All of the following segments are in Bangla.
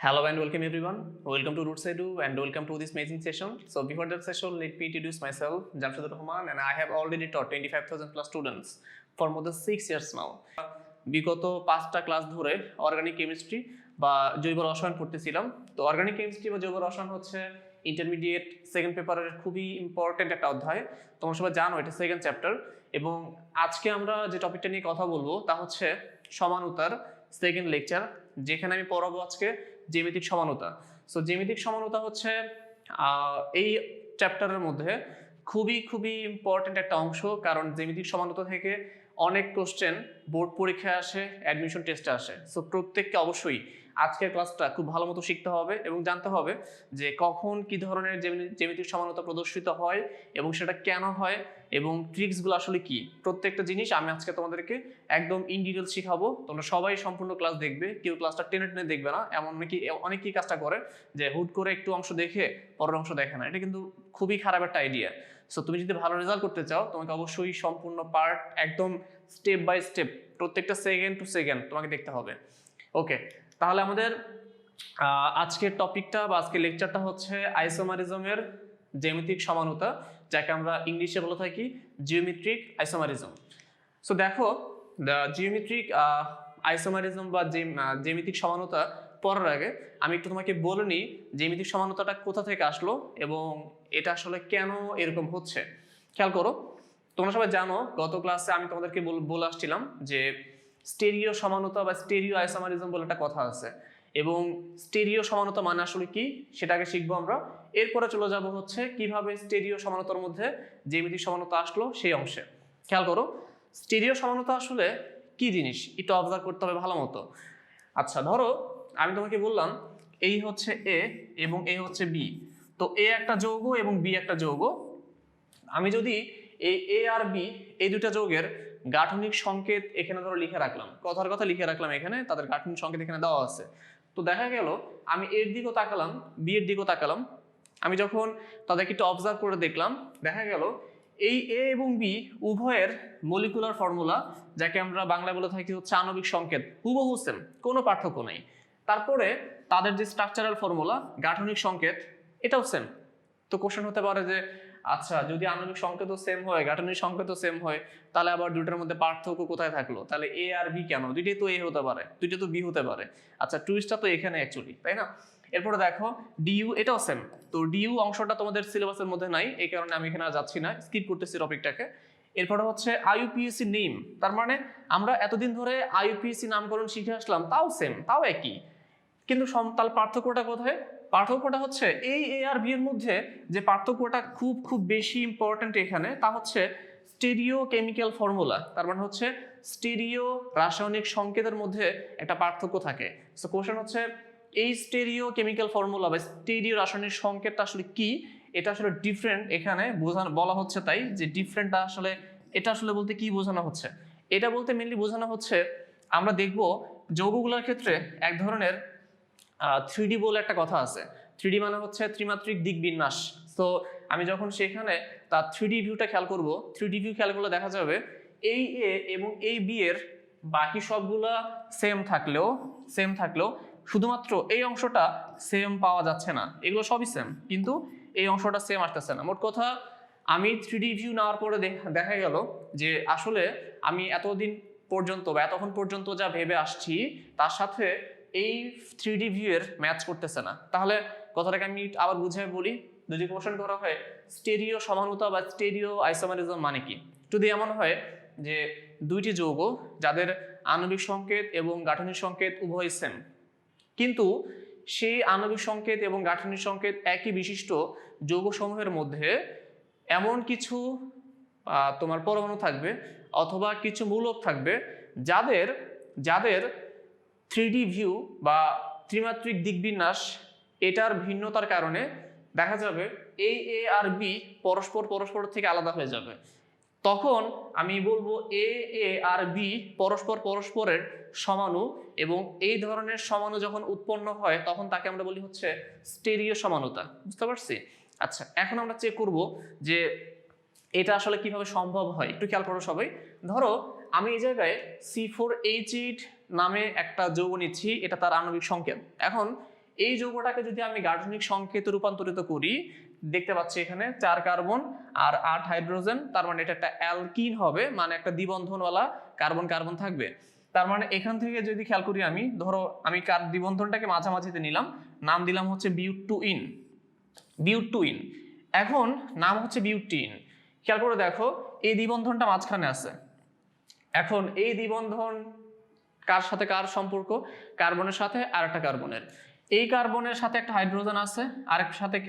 Hello and welcome everyone. Welcome to Roots Edu and welcome to this amazing session. So before that session, let me introduce myself, Jamshedur Rahman, and I have already taught 25,000 plus students for more than 6 years now. বিগত 5টা ক্লাস ধরে অর্গানিক কেমিস্ট্রি বা জৈব রসায়ন পড়তেছিলাম। তো অর্গানিক কেমিস্ট্রি বা জৈব রসায়ন হচ্ছে ইন্টারমিডিয়েট সেকেন্ড পেপারের খুবই ইম্পর্টেন্ট একটা অধ্যায়। তোমরা সবাই জানো এটা সেকেন্ড চ্যাপ্টার, এবং আজকে আমরা যে টপিকটা নিয়ে কথা বলবো তা হচ্ছে সমানুতার সেকেন্ড লেকচার, যেখানে আমি পড়াবো আজকে জ্যামিতিক সমানুতা। সো জ্যামিতিক সমানুতা হচ্ছে এই চ্যাপ্টারের মধ্যে খুবই ইম্পর্টেন্ট একটা অংশ, কারণ জ্যামিতিক সমানুতা থেকে অনেক কোশ্চেন বোর্ড পরীক্ষায় আসে, অ্যাডমিশন টেস্টে আসে। সো প্রত্যেককে অবশ্যই আজকের ক্লাসটা খুব ভালো মতো শিখতে হবে এবং জানতে হবে যে কখন কি ধরনের জ্যামিতিক সমানুতা প্রদর্শিত হয় এবং সেটা কেন হয় এবং ট্রিক্সগুলো আসলে কি। প্রত্যেকটা জিনিস আমি আজকে তোমাদেরকে একদম ইন ডিটেইলস শিখাবো। তোমরা সবাই সম্পূর্ণ ক্লাস দেখবে, কেউ ক্লাসটা টেনে টেনে দেখবে না। এমন নাকি অনেকেই কাজটা করে যে হুট করে একটু অংশ দেখে পরের অংশ দেখে না, এটা কিন্তু খুবই খারাপ একটা আইডিয়া। সো তুমি যদি ভালো রেজাল্ট করতে চাও তোমাকে অবশ্যই সম্পূর্ণ পার্ট একদম স্টেপ বাই স্টেপ প্রত্যেকটা সেকেন্ড টু সেকেন্ড তোমাকে দেখতে হবে। ওকে, তাহলে আমাদের আজকের টপিকটা বা আজকের লেকচারটা হচ্ছে আইসোমারিজমের জ্যামিতিক সমানুতা, যাকে আমরা ইংলিশে বলে থাকি জিওমেট্রিক আইসোমারিজম। সো দেখো, জিওমেট্রিক আইসোমারিজম বা জ্যামিতিক সমানুতা পড়ার আগে আমি একটু তোমাকে বলে নিই জ্যামিতিক সমানুতাটা কোথা থেকে আসলো এবং এটা আসলে কেন এরকম হচ্ছে। খেয়াল করো, তোমরা সবাই জানো গত ক্লাসে আমি তোমাদেরকে বলে আসছিলাম যে স্টেরিও সমানুতা বা স্টেরিও আইসোমারিজম বলে একটা কথা আছে, এবং স্টেরিও সমানুতা মানে আসলে কি সেটাকে শিখবো আমরা। এরপরে চলে যাব হচ্ছে কিভাবে স্টেরিও সমানুতার মধ্যে জ্যামিতিক সমানুতা আসলো সেই অংশে। খেয়াল করো, স্টেরিও সমানুতা আসলে কি জিনিস একটু অবজার্ভ করতে হবে ভালো মতো। আচ্ছা, ধরো আমি তোমাকে বললাম এই হচ্ছে এ এবং এ হচ্ছে বি। তো এ একটা যৌগ এবং বি একটা যৌগ। আমি যদি এই এ আর বি এই দুটা যৌগের গাঠনিক সংকেত এখানে ধরো লিখে রাখলাম, কথার কথা লিখে রাখলাম, এখানে তাদের গাঠনিক সংকেত এখানে দেওয়া আছে। তো দেখা গেল আমি এর দিকেও তাকালাম, বি এর দিকেও তাকালাম, আমি যখন তাদেরকে একটু অবজার্ভ করে দেখলাম, দেখা গেল এই এ এবং বি উভয়ের মলিকুলার ফর্মুলা, যাকে আমরা বাংলায় বলে থাকি হচ্ছে আণবিক সংকেত, হুবহু সেম, কোনো পার্থক্য নেই। তারপরে তাদের যে স্ট্রাকচারাল ফর্মুলা গাঠনিক সংকেত এটাও সেম। তো কোশ্চেন হতে পারে যে আচ্ছা, যদি আণবিক সংকেতও সেম হয়, গাঠনিক সংকেতও সেম হয়, তাহলে আবার দুইটার মধ্যে পার্থক্য কোথায় থাকলো? তাহলে এ আর বি কেন? দুইটাই তো এ হতে পারে, দুইটা তো বি হতে পারে। আচ্ছা, টুইস্টটা তো এখানে অ্যাকচুয়ালি, তাই না? এরপরে দেখো ডিইউ এটাও সেম। তো ডিইউ অংশটা তোমাদের সিলেবাসের মধ্যে নাই, এই কারণে আমি এখানে আর যাচ্ছি না, স্কিপ করতেছি টপিকটাকে। এরপরে হচ্ছে আইইউপিএসসি নেম, তার মানে আমরা এতদিন ধরে আইইউপিএসসি নামকরণ শিখে আসলাম, তাও সেম, তাও একই, কিন্তু তাহলে পার্থক্যটা কোথায়? পার্থক্যটা হচ্ছে এই এ আর বি এর মধ্যে যে পার্থক্যটা খুব বেশি ইম্পর্টেন্ট এখানে, তা হচ্ছে স্টেরিও কেমিক্যাল ফর্মুলা। তার মানে হচ্ছে স্টেরিও রাসায়নিক সংকেতের মধ্যে একটা পার্থক্য থাকে। সো কোশ্চেন হচ্ছে এই স্টেরিও কেমিক্যাল ফর্মুলা বা স্টেরিও রাসায়নিক সংকেতটা আসলে কি, এটা আসলে ডিফারেন্ট এখানে বলা হচ্ছে। তাই যে ডিফারেন্টটা আসলে এটা আসলে বলতে কি বোঝানো হচ্ছে? এটা বলতে মেনলি বোঝানো হচ্ছে আমরা দেখব যৌগগুলোর ক্ষেত্রে এক ধরনের 3D বলে একটা কথা আছে। 3D মানে হচ্ছে ত্রিমাত্রিক দিক বিন্যাস। তো আমি যখন সেখানে তার 3D ভিউটা খেয়াল করব, 3D ভিউ খেয়াল করলে দেখা যাবে এই এ এবং এই বি এর বাকি সবগুলা সেম থাকলেও শুধুমাত্র এই অংশটা সেম পাওয়া যাচ্ছে না। এগুলো সবই সেম, কিন্তু এই অংশটা সেম আসতেছে না। মোট কথা, আমি 3D ভিউ নেওয়ার পরে দেখা গেল যে আসলে আমি এতদিন পর্যন্ত বা এতক্ষণ পর্যন্ত যা ভেবে আসছি তার সাথে এই 3D ভিউ এর ম্যাচ করতেছে না। তাহলে কথাটাকে আমি আবার বুঝিয়ে বলি, যদি কোশ্চেন করা হয় স্টেরিও সমানুতা বা স্টেরিও আইসোমারিজম মানে কি, যদি এমন হয় যে দুইটি যৌগ যাদের আণবিক সংকেত এবং গাঠনিক সংকেত উভয় সেম, কিন্তু সেই আণবিক সংকেত এবং গাঠনিক সংকেত একই বিশিষ্ট যৌগসমূহের মধ্যে এমন কিছু তোমার পরমাণু থাকবে অথবা কিছু মূলক থাকবে যাদের যাদের 3D ভিউ বা ত্রিমাত্রিক দিকবিন্যাস এটার ভিন্নতার কারণে দেখা যাবে এই এ আর বি পরস্পর থেকে আলাদা হয়ে যাবে। তখন আমি বলবো এ আর বি পরস্পরের সমাণু, এবং এই ধরনের সমাণু যখন উৎপন্ন হয় তখন তাকে আমরা বলি হচ্ছে স্টেরিও সমানুতা। বুঝতে পারছি? আচ্ছা, এখন আমরা চেক করব যে এটা আসলে কিভাবে সম্ভব হয়। একটু খেয়াল করো সবাই। ধরো আমি এই জায়গায় C4H8 নামে একটা যৌগ নিচ্ছি, এটা তার আণবিক সংকেত। এখন এই যৌগটাকে যদি আমি গাঠনিক সংকেতে রূপান্তরিত করি, দেখতে পাচ্ছি এখানে 4 কার্বন আর 8 হাইড্রোজেন, তার মানে এটা একটা অ্যালকিন হবে, মানে একটা দ্বিবন্ধনওয়ালা কার্বন কার্বন থাকবে। তার মানে এখান থেকে যদি খেয়াল করি, আমি ধরো আমি দ্বিবন্ধনটাকে মাঝামাঝিতে নিলাম, নাম দিলাম হচ্ছে বিউট-টু-ইন, বিউট-টু-ইন। এখন নাম হচ্ছে বিউটিন। খেয়াল করে দেখো এই দ্বিবন্ধনটা মাঝখানে আছে। এখন এই দ্বিবন্ধন কার সাথে কার সম্পর্ক? কার্বনের সাথে আরেকটা কার্বনের। এই কার্বনের সাথে একটা হাইড্রোজেন আছে,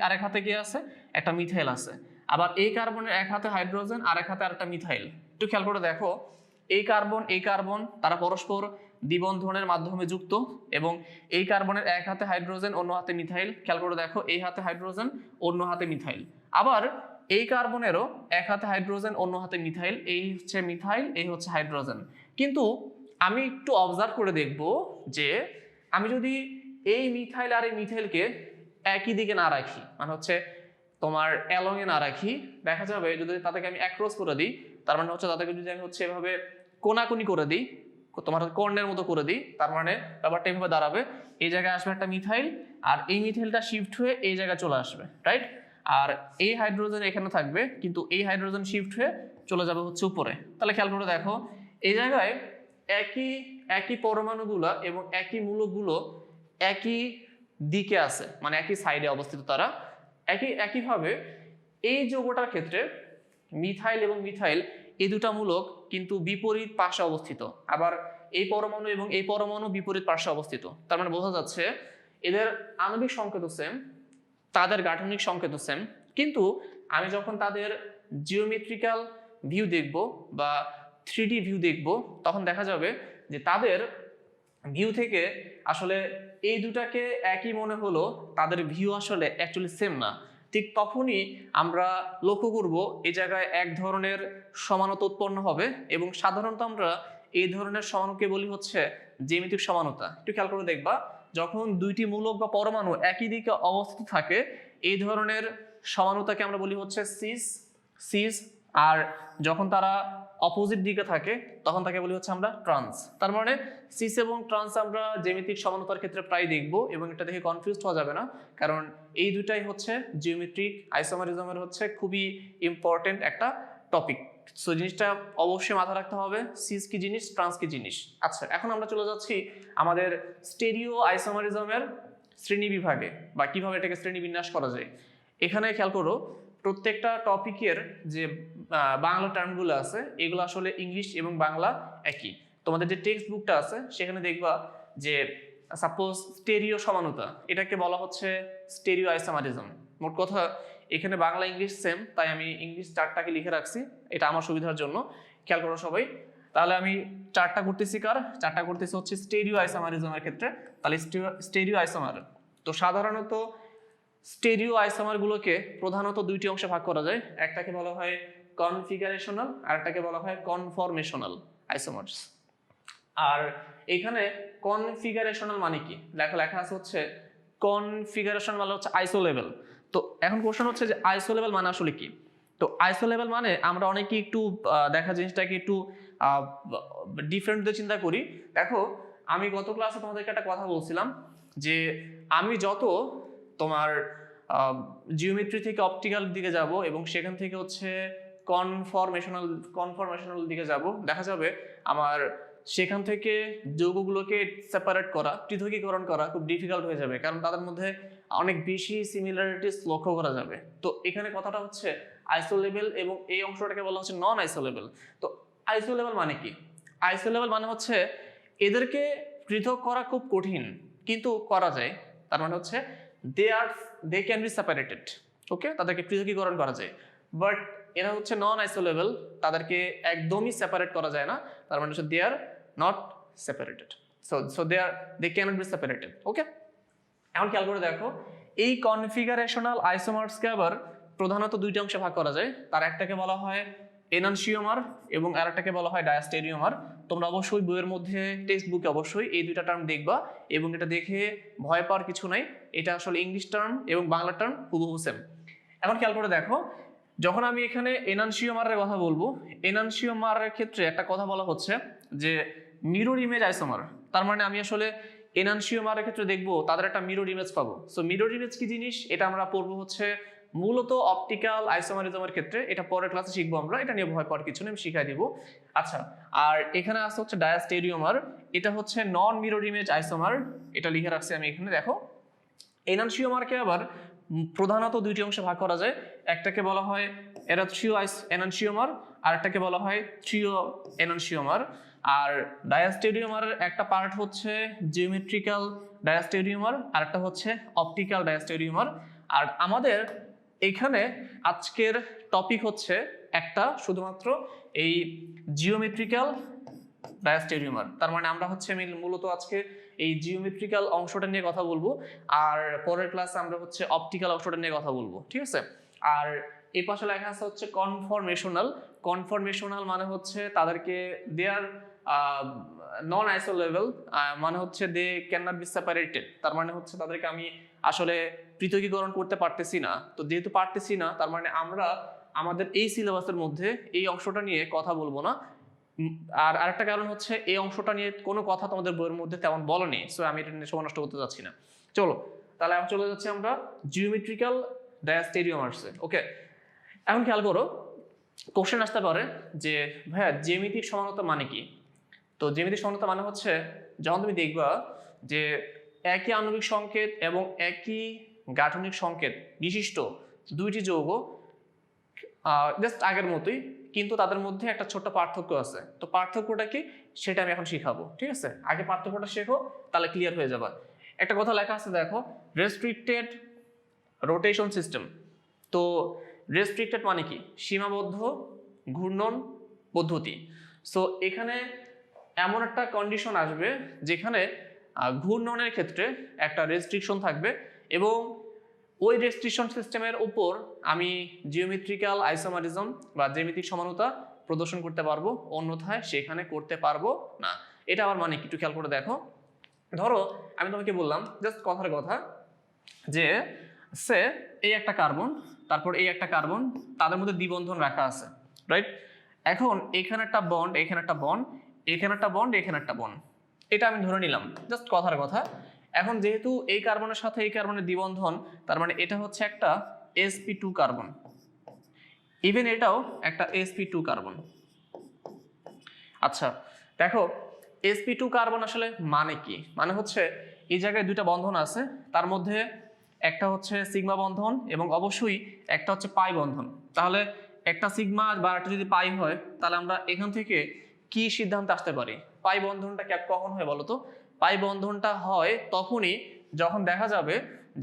আরেক হাতে কি আছে? একটা মিথাইল আছে। আবার এই কার্বনের এক হাতে হাইড্রোজেন, আরেক হাতে আরেকটা মিথাইল। একটু খেয়াল করে দেখো এই কার্বন তারা পরস্পর দ্বিবন্ধনের মাধ্যমে যুক্ত, এবং এই কার্বনের এক হাতে হাইড্রোজেন, অন্য হাতে মিথাইল। খেয়াল করে দেখো এই হাতে হাইড্রোজেন, অন্য হাতে মিথাইল। আবার এই কার্বনেরও এক হাতে হাইড্রোজেন, অন্য হাতে মিথাইল। এই হচ্ছে মিথাইল, এই হচ্ছে হাইড্রোজেন। কিন্তু আমি একটু অবজার্ভ করে দেখব যে আমি যদি এই মিথাইল আর এই মিথাইলকে একই দিকে না রাখি, মানে হচ্ছে তোমার অ্যালং এ না রাখি, দেখা যাবে যদি তাদেরকে আমি অ্যাক্রস করে দিই, তার মানে হচ্ছে তাদেরকে যদি আমি হচ্ছে এভাবে কোনাকুনি করে দিই, তোমার কর্ণের মতো করে দিই, তার মানে ব্যাপারটা এইভাবে দাঁড়াবে, এই জায়গায় আসবে একটা মিথাইল, আর এই মিথাইলটা শিফট হয়ে এই জায়গায় চলে আসবে, রাইট? আর এই হাইড্রোজেন এখানে থাকবে, কিন্তু এই হাইড্রোজেন শিফট হয়ে চলে যাবে হচ্ছে উপরে। তাহলে খেয়াল করে দেখো এই জায়গায় একই পরমাণুগুলো এবং একই মূলকগুলো একই দিকে আছে, মানে একই সাইডে অবস্থিত তারা। একইভাবে এই যৌগটার ক্ষেত্রে মিথাইল এবং মিথাইল এই দুটা মূলক কিন্তু বিপরীত পাশে অবস্থিত, আবার এই পরমাণু এবং এই পরমাণু বিপরীত পাশে অবস্থিত। তার মানে বোঝা যাচ্ছে এদের আণবিক সংকেত সেম, তাদের গাঠনিক সংকেত সেম, কিন্তু আমি যখন তাদের জিওমেট্রিক্যাল ভিউ দেখব বা 3D ভিউ দেখব, তখন দেখা যাবে যে তাদের ভিউ থেকে আসলে এই দুটাকে একই মনে হলো, তাদের ভিউ আসলে অ্যাকচুয়ালি সেম না। ঠিক তখনই আমরা লক্ষ্য করব এই জায়গায় এক ধরনের সমানতা উৎপন্ন হবে, এবং সাধারণত আমরা এই ধরনের সমানুকে বলি হচ্ছে জ্যামিতিক সমানতা। একটু খেয়াল করে দেখবা, যখন দুইটি মূলক বা পরমাণু একই দিকে অবস্থিত থাকে, এই ধরনের সমানতাকে আমরা বলি হচ্ছে সিস, আর যখন তারা অপোজিট দিকে থাকে তখন তাকে বলি হচ্ছে আমরা ট্রান্স। তার মানে সিস এবং ট্রান্স আমরা জ্যামিতিক সমানতার ক্ষেত্রে প্রায় দেখব, এবং এটা দেখে কনফিউজড হওয়া যাবে না, কারণ এই দুটাই হচ্ছে জিওমেট্রিক আইসোমারিজমের হচ্ছে খুবই ইম্পর্টেন্ট একটা টপিক। সো জিনিসটা অবশ্যই মাথায় রাখতে হবে, সিস কি জিনিস, ট্রান্স কি জিনিস। আচ্ছা, এখন আমরা চলে যাচ্ছি আমাদের স্টেরিও আইসোমারিজমের শ্রেণী বিভাগে, বা কিভাবে এটাকে শ্রেণী বিন্যাস করা যায়। এখানে খেয়াল করো প্রত্যেকটা টপিকের যে বাংলা টার্মগুলো আছে এগুলো আসলে ইংলিশ এবং বাংলা একই। তোমাদের যে টেক্সট বুকটা আছে সেখানে দেখবা যে সাপোজ স্টেরিও সমানতা, এটাকে বলা হচ্ছে স্টেরিও আইসোমারিজম। মোট কথা এখানে বাংলা ইংলিশ সেম, তাই আমি ইংলিশ চারটাকে লিখে রাখছি, এটা আমার সুবিধার জন্য। খেয়াল করো সবাই, তাহলে আমি চারটা করতেছি হচ্ছে স্টেরিও আইসোমারিজমের ক্ষেত্রে। তাহলে স্টেরিও আইসোমার, তো সাধারণত স্টেরিও আইসোমার গুলোকে প্রধানত দুইটি অংশে ভাগ করা যায়, একটাকে বলা হয় কনফিগারেশনাল আর একটাকে বলা হয় কনফরমেশনাল আইসোমার্স। আর এখানে কনফিগারেশনাল মানে কি, লেখা আছে হচ্ছে কনফিগারেশন মানে হচ্ছে আইসো লেভেল। তো এখন কোশ্চেন হচ্ছে যে আইসো লেভেল মানে আসলে কি? তো আইসো লেভেল মানে আমরা অনেকেই একটু দেখা জিনিসটাকে একটু ডিফারেন্ট চিন্তা করি। দেখো আমি গত ক্লাসে তোমাদেরকে একটা কথা বলছিলাম যে আমি যত তোমার জিওমেট্রি থেকে অপটিক্যাল দিকে যাব এবং সেখান থেকে হচ্ছে কনফরমেশনাল দিকে যাব, দেখা যাবে আমার সেখান থেকে যৌগগুলোকে সেপারেট করা, পৃথকীকরণ করা খুব ডিফিকাল্ট হয়ে যাবে, কারণ তাদের মধ্যে অনেক বেশি সিমিলারিটিস লক্ষ্য করা যাবে। তো এখানে কথাটা হচ্ছে আইসোলেবল, এবং এই অংশটাকে বলা হচ্ছে নন আইসোলেবল। তো আইসোলেবল মানে কি? আইসোলেবল মানে হচ্ছে এদেরকে পৃথক করা খুব কঠিন, কিন্তু করা যায়। তার মানে হচ্ছে দে ক্যান বি সেপারেটেড, ওকে, তাদেরকে পৃথকীকরণ করা যায়। বাট এরা হচ্ছে নন আইসোলেবল, তাদেরকে একদমই সেপারেট করা যায় না। তার মানে হচ্ছে they are not separated, so they cannot be separated, okay. এখন খেয়াল করে দেখো এই কনফিগারেশনাল আইসোমার্সকে আবার প্রধানত দুইটা অংশে ভাগ করা যায়। তার একটাকে বলা হয় এনানসিওমার এবং আরেকটাকে বলা হয় ডায়াস্টেরিওমার। তোমরা অবশ্যই বইয়ের মধ্যে টেক্সট বুকে অবশ্যই এই দুইটা টার্ম দেখবা, এবং এটা দেখে ভয় পাওয়ার কিছু নাই, এটা আসলে ইংলিশ টার্ম এবং বাংলা টার্ম হুবহু সেম। এখন খেয়াল করে দেখো, যখন আমি এখানে এনানসিওমারের কথা বলবো, এনানসিওমারের ক্ষেত্রে একটা কথা বলা হচ্ছে যে মিরর ইমেজ আইসোমার। তার মানে আমি আসলে এনানসিওমারের ক্ষেত্রে দেখবো তাদের একটা মিরর ইমেজ পাবো। সো মিরর ইমেজ কি জিনিস এটা আমরা পড়বো হচ্ছে মূলত অপটিক্যাল আইসোমারিজমের ক্ষেত্রে, এটা পরের ক্লাসে শিখবো আমরা, এটা নিয়ে ভয় পাওয়ার কিছু নেই, আমি শিখাই দিব। আচ্ছা, আর এখানে আছে হচ্ছে ডায়াস্টেরিওমার, এটা হচ্ছে নন মিরর ইমেজ আইসোমার, এটা লিখে রাখছি আমি এখানে। দেখো এনানসিওমারকে আবার প্রধানত দুইটি অংশে ভাগ করা যায়, একটাকে বলা হয় এরাথ্রিও এনানসিওমার, আর একটাকে বলা হয় থ্রিও এনানসিওমার। আর ডায়াস্টেরিওমারের একটা পার্ট হচ্ছে জিওমেট্রিক্যাল ডায়াস্টেরিওমার, আর একটা হচ্ছে অপটিক্যাল ডায়াস্টেরিওমার। আর আমাদের এখানে আজকের টপিক হচ্ছে একটা শুধুমাত্র এই জিওমেট্রিক্যাল ডায়াস্টেরিওমার। তার মানে আমরা হচ্ছে মূলত আজকে এই জিওমেট্রিক্যাল অংশটা নিয়ে কথা বলবো, আর পরের ক্লাসে আমরা হচ্ছে অপটিক্যাল অংশটা নিয়ে কথা বলবো, ঠিক আছে? আর এই পাশে লেখা আছে হচ্ছে কনফরমেশনাল। কনফরমেশনাল মানে হচ্ছে তাদেরকে দেয়ার নন আইসোলেবল, মানে হচ্ছে they can not be separated, তার মানে হচ্ছে তাদেরকে আমি আসলে পৃথকীকরণ করতে পারতেছি না। তো যেহেতু পারতেছি না, তার মানে আমরা আমাদের এই সিলেবাসের মধ্যে এই অংশটা নিয়ে কথা বলবো না। আর আরেকটা কারণ হচ্ছে এই অংশটা নিয়ে কোনো কথা তোমাদের বইয়ের মধ্যে তেমন বলেনি, সো আমি এটা নিয়ে সময় নষ্ট করতে যাচ্ছি না। চলো তাহলে এখন চলে যাচ্ছি আমরা জিওমেট্রিক্যাল ডায়াস্টেরিওমার্সে। ওকে, এখন খেয়াল করো, কোশ্চেন আসতে পারে যে ভাইয়া জ্যামিতিক সমানতা মানে কি? তো জ্যামিতিক সমানতা মানে হচ্ছে যখন তুমি দেখবা যে একই আণবিক সংকেত এবং একই গাঠনিক সংকেত বিশিষ্ট দুইটি যৌগ জাস্ট আগের মতোই, কিন্তু তাদের মধ্যে একটা ছোট্ট পার্থক্য আছে। তো পার্থক্যটা কি সেটা আমি এখন শিখাবো, ঠিক আছে? আগে পার্থক্যটা শেখো, তাহলে ক্লিয়ার হয়ে যাবে। একটা কথা লেখা আছে দেখো, রেস্ট্রিক্টেড রোটেশন সিস্টেম। তো রেস্ট্রিক্টেড মানে কি? সীমাবদ্ধ ঘূর্ণন পদ্ধতি। সো এখানে এমন একটা কন্ডিশন আসবে যেখানে ঘূর্ণনের ক্ষেত্রে একটা রেস্ট্রিকশন থাকবে, এবং ওই রেস্ট্রিকশন সিস্টেমের উপর আমি জিওমেট্রিক্যাল আইসোমারিজম বা জ্যামিতিক সমানতা প্রদর্শন করতে পারবো, অন্যথায় সেখানে করতে পারবো না। এটা আবার মানে কি একটু খেয়াল করে দেখো। ধরো আমি তোমাকে বললাম জাস্ট কথার কথা যে সে এই একটা কার্বন, তারপর এই একটা কার্বন, তাদের মধ্যে দ্বিবন্ধন রাখা আছে, রাইট? এখন এখানে একটা বন্ড, এখানে একটা বন্ড, এখানে একটা বন্ড, এখানে একটা বন্ড, এটা আমি ধরে নিলাম জাস্ট কথার কথা। এখন যেহেতু এই কার্বনের সাথে এই কার্বনের দ্বিবন্ধন, তার মানে এটা হচ্ছে একটা sp2 কার্বন, ইভেন এটাও একটা sp2 কার্বন। আচ্ছা দেখো sp2 কার্বন আসলে মানে কি? মানে হচ্ছে এই জায়গায় দুইটা বন্ধন আছে, তার মধ্যে একটা হচ্ছে সিগমা বন্ধন এবং অবশ্যই একটা হচ্ছে পাই বন্ধন। তাহলে একটা সিগমা বা একটা যদি পাই হয়, তাহলে আমরা এখান থেকে কি সিদ্ধান্তে আসতে পারি? পাই বন্ধনটা কখন হয় বলো তো? পাই বন্ধনটা হয় তখনই যখন দেখা যাবে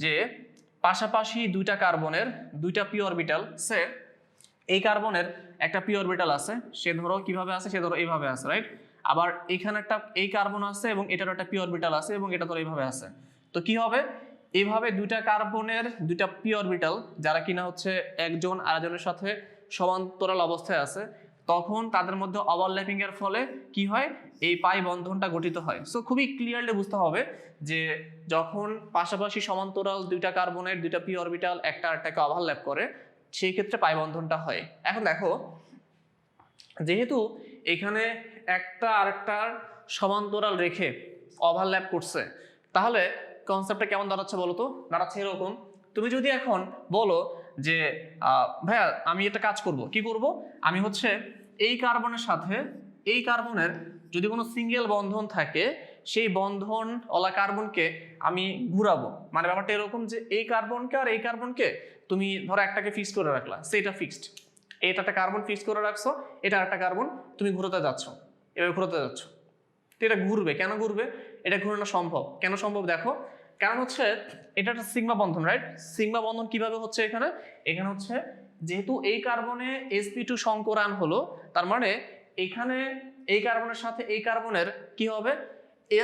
যে পাশাপাশি দুইটা কার্বনের দুইটা পি অরবিটাল, সে এই কার্বনের একটা পি অরবিটাল আছে, সে ধরো কিভাবে আছে, সে ধরো এইভাবে আছে, রাইট? আবার এখানে একটা এই কার্বন আছে এবং এটারও একটা পি অরবিটাল আছে এবং এটা ধরো এইভাবে আছে। তো কি হবে? এইভাবে দুইটা কার্বনের দুইটা পি অরবিটাল যারা কিনা হচ্ছে একজন আরেকজনের সাথে সমান্তরাল অবস্থায় আছে, তখন তাদের মধ্যে ওভারল্যাপিং এর ফলে কি হয়? এই পাই বন্ধনটা গঠিত হয়। সো খুবই ক্লিয়ারলি বুঝতে হবে যে যখন পাশাপাশি সমান্তরাল দুইটা কার্বনের দুইটা পি অরবিটাল একটা আরেকটাকে ওভারল্যাপ করে, সেই ক্ষেত্রে পাই বন্ধনটা হয়। এখন দেখো, যেহেতু এখানে একটা আরেকটার সমান্তরাল রেখে ওভারল্যাপ করছে, তাহলে কনসেপ্টটা কেমন দাঁড়াচ্ছে বলো তো? দাঁড়াচ্ছে এরকম, তুমি যদি এখন বলো যে ভাইয়া আমি একটা কাজ করব, কি করব? আমি হচ্ছে এই কার্বনের সাথে এই কার্বনের যদি কোনো সিঙ্গেল বন্ধন থাকে, সেই বন্ধন ওলা কার্বনকে আমি ঘুরাবো। মানে ব্যাপারটা এরকম যে এই কার্বনকে আর এই কার্বনকে তুমি ধরো একটাকে ফিক্স করে রাখলা, সেটা ফিক্সড, এটা একটা কার্বন ফিক্স করে রাখছো, এটা একটা কার্বন তুমি ঘুরাতে যাচ্ছ, এভাবে ঘুরাতে যাচ্ছ, তো এটা ঘুরবে। কেন ঘুরবে? এটা ঘুরানো সম্ভব। কেন সম্ভব? দেখো, কারণ হচ্ছে এটা একটা সিগমা বন্ধন, রাইট? সিগমা বন্ধন কিভাবে হচ্ছে এখানে? এখানে হচ্ছে যেহেতু এই কার্বনে sp2 সংকরান হলো, তার মানে এখানে এই কার্বনের সাথে এই কার্বনের কি হবে?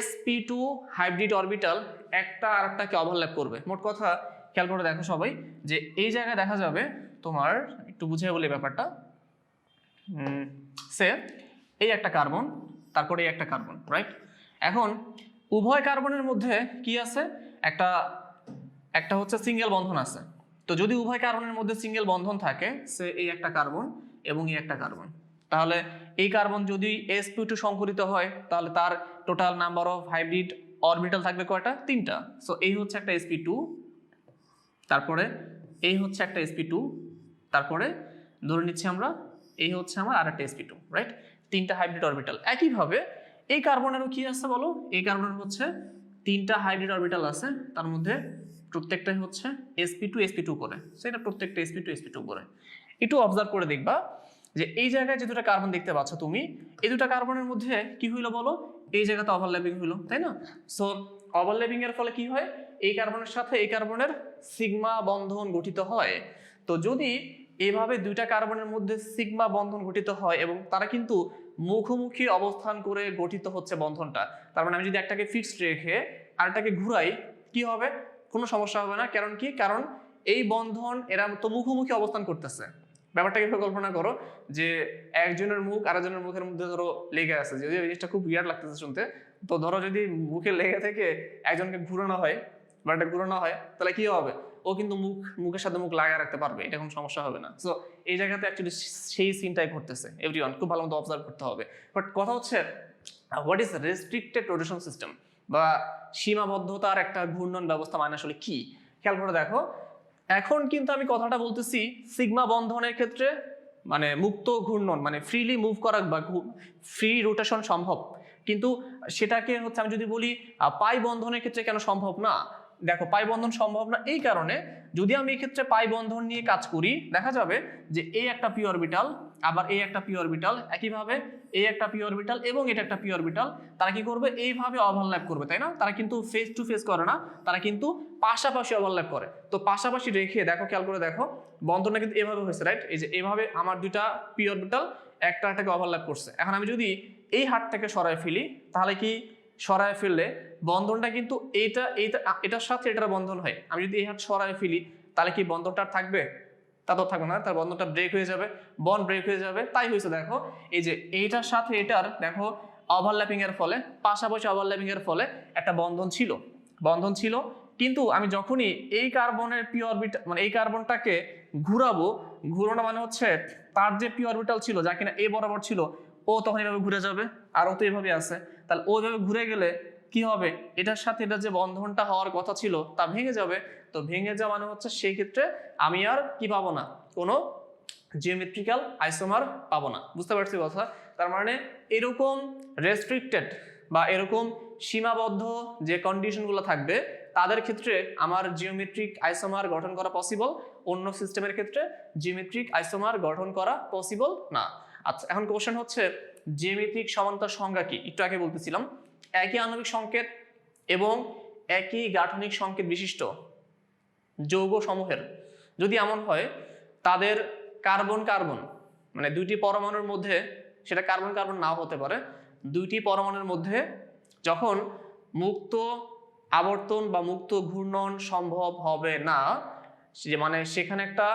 sp2 হাইব্রিড অরবিটাল একটা আরেকটাকে ওভারল্যাপ করবে। মোট কথা খেয়াল করে দেখো সবাই, যে এই জায়গায় দেখা যাবে তোমার, একটু বুঝিয়ে বলি ব্যাপারটা, সে এই একটা কার্বন, তারপরে এই একটা কার্বন, রাইট? এখন উভয় কার্বনের মধ্যে কি আছে? একটা হচ্ছে সিঙ্গেল বন্ধন আছে। তো যদি উভয় কার্বনের মধ্যে সিঙ্গেল বন্ধন থাকে, সে এই একটা কার্বন এবং এই একটা কার্বন, তাহলে এই কার্বন যদি sp2 সংকরিত হয়, তাহলে তার total number of hybrid orbital থাকবে কয়টা? 3টা। সো এই হচ্ছে একটা sp2, তারপরে এই হচ্ছে একটা sp2, তারপরে ধরে নিচ্ছি আমরা এই হচ্ছে আমার আরেকটা sp2, রাইট? 3টা হাইব্রিড অরবিটাল। একইভাবে এই কার্বনেরও কি আছে বলো? এই কার্বনের হচ্ছে 3টা হাইব্রিড অরবিটাল আছে, তার মধ্যে প্রত্যেকটাই হচ্ছে sp2 করে, সেটা প্রত্যেকটা sp2 করে। একটু অবজার্ভ করে দেখবা যে এই জায়গায় যে দুটো কার্বন দেখতে পাচ্ছ তুমি, এই দুটো কার্বনের মধ্যে কি হইলো বলো? এই জায়গাতে ওভারল্যাপিং হইলো, তাই না? সো ওভারল্যাপিং এর ফলে কি হয়? এই কার্বনের সাথে এই কার্বনের সিগমা বন্ধন গঠিত হয়। তো যদি এভাবে দুইটা কার্বনের মধ্যে সিগমা বন্ধন গঠিত হয় এবং তারা কিন্তু মুখোমুখি অবস্থান করে গঠিত হচ্ছে বন্ধনটা, তার মানে আমি যদি একটাকে ফিক্সড রেখে আরেকটাকে ঘুরাই, কি হবে? কোনো সমস্যা হবে না। কারণ কি? কারণ এই বন্ধন এরা তো মুখোমুখি অবস্থান করতেছে। ব্যাপারটাকে কল্পনা করো যে একজনের মুখ আরেকজনের মুখের মধ্যে ধরো লেগে আছে, যদিও এই জিনিসটা খুব উইয়ার্ড লাগতেছে শুনতে। তো ধরো যদি মুখে লেগে থেকে একজনকে ঘুরানো হয় বা একটা ঘুরানো হয়, তাহলে কি হবে? ও কিন্তু মুখের সাথে মুখ লাগায় রাখতে পারবে, এটা কোনো সমস্যা হবে না। সো এই জায়গাতে অ্যাকচুয়ালি সেই সিনটাই ঘটতেছে। এভরিওয়ান খুব ভালো মতো অবজার্ভ করতে হবে। বাট কথা হচ্ছে what is restricted rotation system বা সীমাবদ্ধতার একটা ঘূর্ণন ব্যবস্থা মানে আসলে কি? খেয়াল করে দেখো, এখন কিন্তু আমি কথাটা বলতেছি সিগমা বন্ধনের ক্ষেত্রে, মানে মুক্ত ঘূর্ণন, মানে ফ্রিলি মুভ করা বা ফ্রি রোটেশন সম্ভব, কিন্তু সেটাকে হচ্ছে আমি যদি বলি পাই বন্ধনের ক্ষেত্রে কেন সম্ভব না? দেখো, পাই বন্ধন সম্ভব না এই কারণে, যদি আমি এই ক্ষেত্রে পাই বন্ধন নিয়ে কাজ করি, দেখা যাবে যে এই একটা পি অরবিটাল, আবার এই একটা পি অরবিটাল, একইভাবে এই একটা পি অরবিটাল এবং এটা একটা পি অরবিটাল, তারা কি করবে? এইভাবে ওভারল্যাপ করবে, তাই না? তারা কিন্তু ফেস টু ফেস করে না, তারা কিন্তু পাশাপাশি ওভারল্যাপ করে। তো পাশাপাশি রেখে দেখো, খেয়াল করে দেখো, বন্ধনটা কিন্তু এভাবে হয়েছে, রাইট? এই যে এভাবে আমার দুইটা পি অরবিটাল একটাকে ওভারল্যাপ করছে। এখন আমি যদি এই হাতটাকে সরায় ফেলি, তাহলে কি সরায় ফেললে বন্ধনটা কিন্তু এটার সাথে এটার বন্ধন হয়। আমি যদি এই হাত সরায় ফেলি, তাহলে কি বন্ধনটা থাকবে? তা তো থাকবে না, তার বন্ধনটা ব্রেক হয়ে যাবে, বন্ড ব্রেক হয়ে যাবে। তাই হয়েছে দেখো, এই যে এইটার সাথে এটার দেখো ওভারল্যাপিং এর ফলে, পাশাপাশি ওভারল্যাপিং এর ফলে একটা বন্ধন ছিল। কিন্তু আমি যখনই এই কার্বনের পি অরবিটাল, মানে এই কার্বনটাকে ঘুরানো মানে হচ্ছে তার যে পি অরবিটাল ছিল, যা কিনা এ বরাবর ছিল, ও তখন এভাবে ঘুরে যাবে, আর ও তো এভাবে আছে। তাহলে ও এভাবে ঘুরে গেলে কি হবে? এটার সাথে এটা যে বন্ধনটা হওয়ার কথা ছিল তা ভেঙে যাবে। তো ভেঙে যাওয়া মানে হচ্ছে সেই ক্ষেত্রে আমি আর কি পাবো না? কোনো জিওমেট্রিক্যাল আইসোমার পাবো না। বুঝতে পারছি কথা? তার মানে এরকম রেস্ট্রিক্টেড বা এরকম সীমাবদ্ধ যে কন্ডিশনগুলো থাকবে, তাদের ক্ষেত্রে আমার জিওমেট্রিক আইসোমার গঠন করা পসিবল, অন্য সিস্টেমের ক্ষেত্রে জিওমেট্রিক আইসোমার গঠন করা পসিবল না। আচ্ছা, এখন কোশ্চেন হচ্ছে জ্যামিতিক সমান্তরাল সংজ্ঞা কি? একটু আগে বলতেছিলাম, একই আণবিক সংকেত এবং একই গাঠনিক সংকেত বিশিষ্ট যৌগ সমূহের যদি এমন হয় তাদের কার্বন মানে দুইটি পরমাণুর মধ্যে, সেটা কার্বন নাও হতে পারে, দুইটি পরমাণুর মধ্যে যখন মুক্ত আবর্তন বা মুক্ত ঘূর্ণন সম্ভব হবে না, মানে সেখানে একটা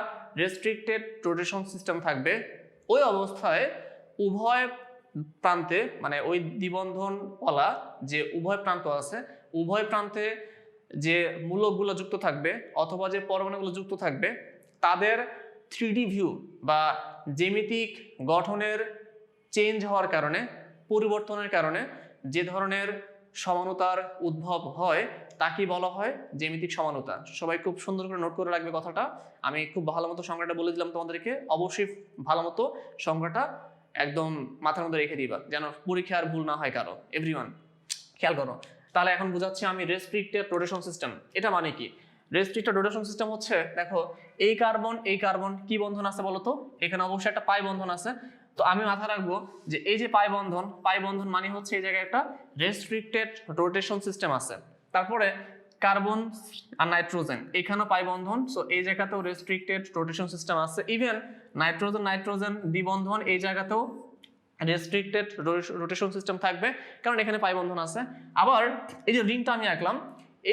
রেস্ট্রিক্টেড রোটেশন সিস্টেম থাকবে, ওই অবস্থায় উভয় প্রান্তে, মানে ওই দ্বিবন্ধন ওয়ালা যে উভয় প্রান্ত আছে, উভয় প্রান্তে যে মূলকগুলো যুক্ত থাকবে অথবা যে পরমাণুগুলো যুক্ত থাকবে, তাদের 3D ভিউ বা জ্যামিতিক গঠনের চেঞ্জ হওয়ার কারণে, পরিবর্তনের কারণে যে ধরনের সমানতার উদ্ভব হয় তাকে বলা হয় জ্যামিতিক সমানতা। সবাই খুব সুন্দর করে নোট করে রাখবে কথাটা। আমি খুব ভালো মতো সংজ্ঞাটা বলে দিলাম তোমাদেরকে, অবশ্যই ভালো মতো সংজ্ঞাটা একদম মাথার মধ্যে রেখে দিবা, যেন পরীক্ষা আর ভুল না হয় কারো। এভরিওয়ান খেয়াল করো, তাহলে এখন বুঝাচ্ছি আমি রেস্ট্রিক্টেড রোটেশন সিস্টেম। এটা মানে কি? রেস্ট্রিক্টেড রোটেশন সিস্টেম হচ্ছে, দেখো এই কার্বন কি বন্ধন আছে বলো তো? এখানে অবশ্যই একটা পাই বন্ধন আছে। তো আমি মাথা রাখবো যে এই যে পাই বন্ধন মানে হচ্ছে এই জায়গায় একটা রেস্ট্রিক্টেড রোটেশন সিস্টেম আছে। তারপরে কার্বন আর নাইট্রোজেন, এখানেও পাই বন্ধন, সো এই জায়গাতেও রেস্ট্রিক্টেড রোটেশন সিস্টেম আছে। ইভেন নাইট্রোজেন দ্বিবন্ধন, এই জায়গাতেও রেস্ট্রিক্টেড রোটেশন সিস্টেম থাকবে, কারণ এখানে পাই বন্ধন আছে। আবার এই যে রিংটা আমি আঁকলাম,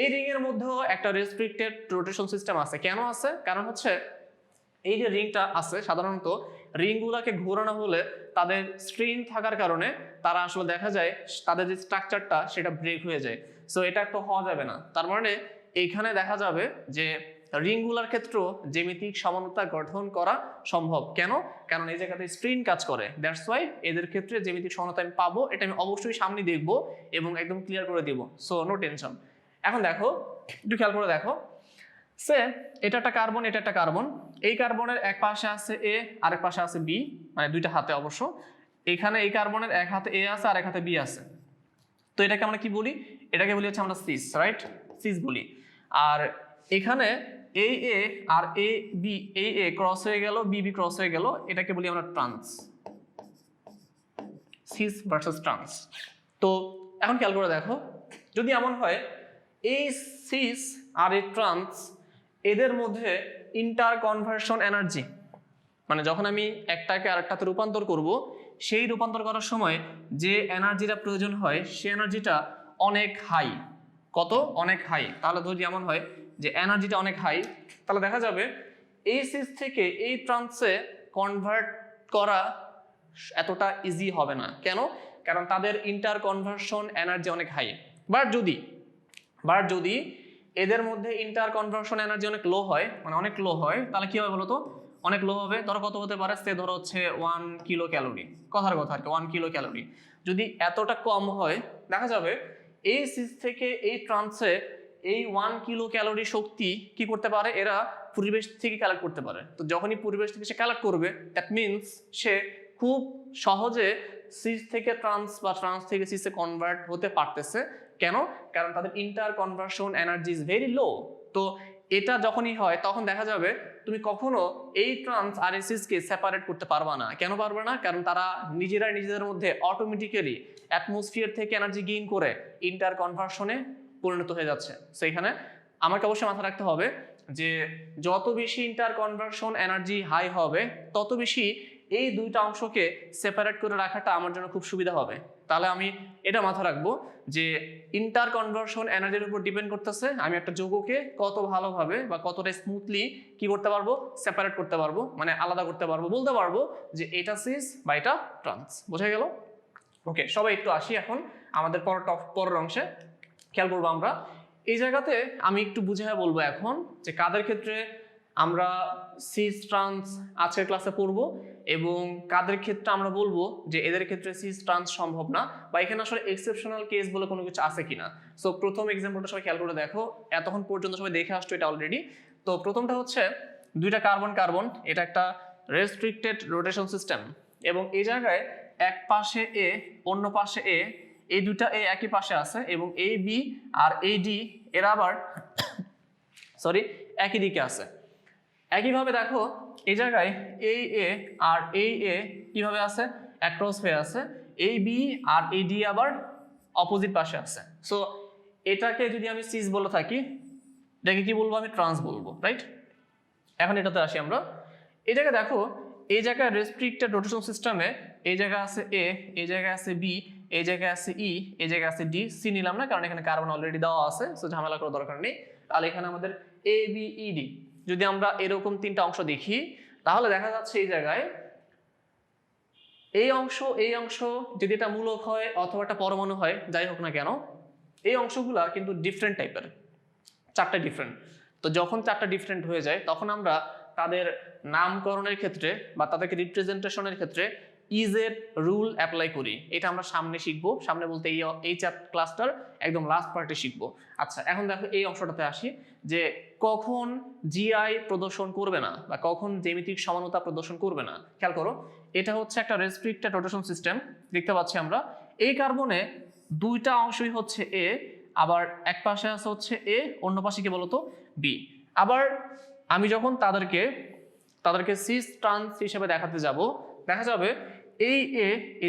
এই রিং এর মধ্যেও একটা রেস্ট্রিক্টেড রোটেশন সিস্টেম আছে। কেন আছে? কারণ হচ্ছে এই যে রিংটা আছে, সাধারণত রিংগুলোকে ঘোরানো হলে তাদের স্ট্রেন থাকার কারণে তারা আসলে দেখা যায় তাদের যে স্ট্রাকচারটা সেটা ব্রেক হয়ে যায়। সো এটা তো হওয়া যাবে না। তার মানে এইখানে দেখা যাবে যে রিংগুলার ক্ষেত্রেও জ্যামিতিক সমানতা গঠন করা সম্ভব। কেন? কারণ এই জায়গাতে স্প্রিং কাজ করে, দ্যাটস ওয়াই এদের ক্ষেত্রে জ্যামিতিক সমানতা আমি পাবো, এটা আমি অবশ্যই সামনে দেখবো এবং একদম ক্লিয়ার করে দিব, সো নো টেনশন। এখন দেখো, একটু খেয়াল করে দেখো, সে এটা একটা কার্বন, এটা একটা কার্বন, এই কার্বনের এক পাশে আছে এ, আরেক পাশে আছে বি, মানে দুইটা হাতে অবশ্য। এখানে এই কার্বনের এক হাতে এ আছে আর এক হাতে বি আছে, তো এটাকে আমরা কি বলি? এটাকে বলি হচ্ছে আমরা সিস, রাইট? সিস বলি। আর এখানে এই এ আর এ বি, এই এ ক্রস হয়ে গেল, বি বি ক্রস হয়ে গেল, এটাকে বলি আমরা ট্রান্স, সিস ভার্সেস ট্রান্স। তো এখন খেয়াল করে দেখো, যদি এমন হয় এই সিস আর এই ট্রান্স এদের মধ্যে ইন্টার কনভার্সন এনার্জি, মানে যখন আমি একটাকে আরেকটাতে রূপান্তর করব, সেই রূপান্তর করার সময় যে এনার্জিটা প্রয়োজন হয় সেই এনার্জিটা অনেক হাই। কত? অনেক হাই। তাহলে যদি এমন হয় যে এনার্জিটা অনেক হাই, তাহলে দেখা যাবে এই সিস থেকে এই ট্রান্সে কনভার্ট করা এতটা ইজি হবে না। কেন? কারণ তাদের ইন্টার কনভার্সন এনার্জি অনেক হাই। বাট যদি এদের মধ্যে ইন্টার কনভার্সন এনার্জি অনেক লো হয়, মানে অনেক লো হয়, তাহলে কি হবে বলো তো? অনেক লো হবে। ধরো কত হতে পারে? সে ধরো হচ্ছে 1 কিলো ক্যালোরি, কথার কথা আর কি, 1 কিলো ক্যালোরি। যদি এতটা কম হয়, দেখা যাবে এই সিস থেকে এই ট্রান্সে এই 1 কিলো ক্যালোরি শক্তি কি করতে পারে? এরা পরিবেশ থেকে কালেক্ট করতে পারে। তো যখনই পরিবেশ থেকে সে কালেক্ট করবে, দ্যাট মিনস সে খুব সহজে সিস থেকে ট্রান্স বা ট্রান্স থেকে সিসে কনভার্ট হতে পারতেছে। কেন? কারণ তাদের inter conversion energy is very low. তো এটা যখনই হয় তখন দেখা যাবে তুমি কখনো এই ট্রান্স আর সিসকে সেপারেট করতে পারবা না। কেন পারবে না? কারণ তারা নিজেদের মধ্যে অটোমেটিক্যালি অ্যাটমসফিয়ার থেকে এনার্জি গেইন করে ইন্টার কনভার্সনে পরিণত হয়ে যাচ্ছে। সেইখানে আমাকে অবশ্যই মাথায় রাখতে হবে যে যত বেশি ইন্টার কনভার্সন এনার্জি হাই হবে, তত বেশি এই দুইটা অংশকে সেপারেট করে রাখাটা আমার জন্য খুব সুবিধা হবে। তাহলে আমি এটা মাথায় রাখবো যে ইন্টার কনভার্সন এনার্জির উপর ডিপেন্ড করতেছে আমি একটা যৌগকে কত ভালোভাবে বা কতটা স্মুথলি কি করতে পারবো? সেপারেট করতে পারবো, মানে আলাদা করতে পারবো, বলতে পারবো যে এটা সিস বা এটা ট্রান্স। বোঝা গেল? ওকে, সবাই একটু আসি এখন আমাদের পরের অংশে। খেয়াল করবো আমরা এই জায়গাতে, আমি একটু বুঝিয়ে বলবো এখন যে কাদের ক্ষেত্রে আমরা সিস ট্রান্স আজকের ক্লাসে পড়বো এবং কাদের ক্ষেত্রে আমরা বলবো যে এদের ক্ষেত্রে সিস ট্রান্স সম্ভব না, বা এখানে আসলে এক্সেপশনাল কেস বলে কোনো কিছু আছে কিনা। সো প্রথম এক্সাম্পলটা সবাই খেয়াল করে দেখো, এতক্ষণ পর্যন্ত সবাই দেখে আসছো এটা অলরেডি। তো প্রথমটা হচ্ছে দুইটা কার্বন, এটা একটা রেস্ট্রিক্টেড রোটেশন সিস্টেম, এবং এই জায়গায় এক পাশে এ অন্য পাশে এ, এই দুইটা এ একই পাশে আছে, এবং এই বি আর এই ডি এরা আবার একই দিকে আছে। একইভাবে দেখো এই জায়গায় এই এ আর এই এ কিভাবে আছে? অ্যাক্রস হয়ে আছে। এই বি আর এই ডি আবার অপোজিট পাশে আছে। সো এটাকে যদি আমি সিস বলে থাকি, এটাকে কি বলবো? আমি ট্রান্স বলবো, রাইট? এখন এটাতে আসি আমরা। এই জায়গায় দেখো, এই জায়গায় রেস্ট্রিক্টেড রোটেশন সিস্টেমে এই জায়গায় আছে এ, এই জায়গায় আছে বি, এই জায়গায় আছে ই, এই জায়গায় আছে ডি। সি নিলাম না কারণ এখানে কার্বন অলরেডি দেওয়া আছে, সো ঝামেলা করার দরকার নেই। তাহলে এখানে আমাদের এ বি ই ডি, যদি আমরা এরকম তিনটা অংশ দেখি তাহলে দেখা যাচ্ছে এই জায়গায় এই অংশ যদি এটা মূলক হয় অথবা একটা পরমাণু হয়, যাই হোক না কেন, এই অংশগুলা কিন্তু ডিফারেন্ট টাইপের, চারটা ডিফারেন্ট। তো যখন চারটা ডিফারেন্ট হয়ে যায় তখন আমরা তাদের নামকরণের ক্ষেত্রে বা তাদেরকে রিপ্রেজেন্টেশনের ক্ষেত্রে ইজের রুল অ্যাপ্লাই করি। এটা আমরা সামনে শিখবো, সামনে বলতে এই ক্লাসটার একদম লাস্ট পার্টে শিখবো। আচ্ছা, এখন দেখো এই অংশটাতে আসি যে কখন জিআই প্রদর্শন করবে না বা কখন জ্যামিতিক সমানতা প্রদর্শন করবে না। খেয়াল করো, এটা হচ্ছে একটা রেস্ট্রিক্টেড রোটেশন সিস্টেম, দেখতে পাচ্ছি আমরা। এই কার্বনে দুইটা অংশই হচ্ছে এ, আবার এক পাশে আছে হচ্ছে এ, অন্য পাশে কি বলতো? বি। আবার আমি যখন তাদেরকে সিস ট্রান্স হিসেবে দেখাতে যাব, দেখা যাবে এই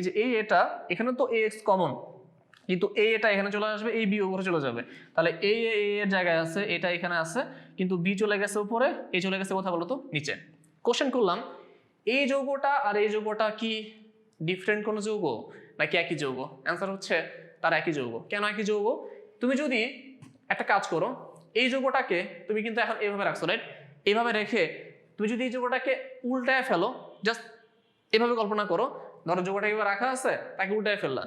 যে এটা এখানে তো এ এক্স কমন, কিন্তু এটা এখানে চলে আসবে, এই বি উপরে চলে যাবে। তাহলে এর জায়গায় আছে, এটা এখানে আছে, কিন্তু বি চলে গেছে উপরে, এ চলে গেছে কোথায় বলতো? নিচে। কোশ্চেন করলাম, এই যৌগটা আর এই যৌগটা কি ডিফারেন্ট কোনো যৌগ নাকি একই যৌগ? অ্যান্সার হচ্ছে তার একই যৌগ। কেন একই যৌগ? তুমি যদি একটা কাজ করো, এই যৌগটাকে তুমি কিন্তু এখন এইভাবে রাখছো, রাইট? এইভাবে রেখে তুমি যদি এই যৌগটাকে উল্টায় ফেলো, জাস্ট এভাবে কল্পনা করো, ধরো যৌগটা এভাবে রাখা আছে, তাকে উল্টায় ফেললা,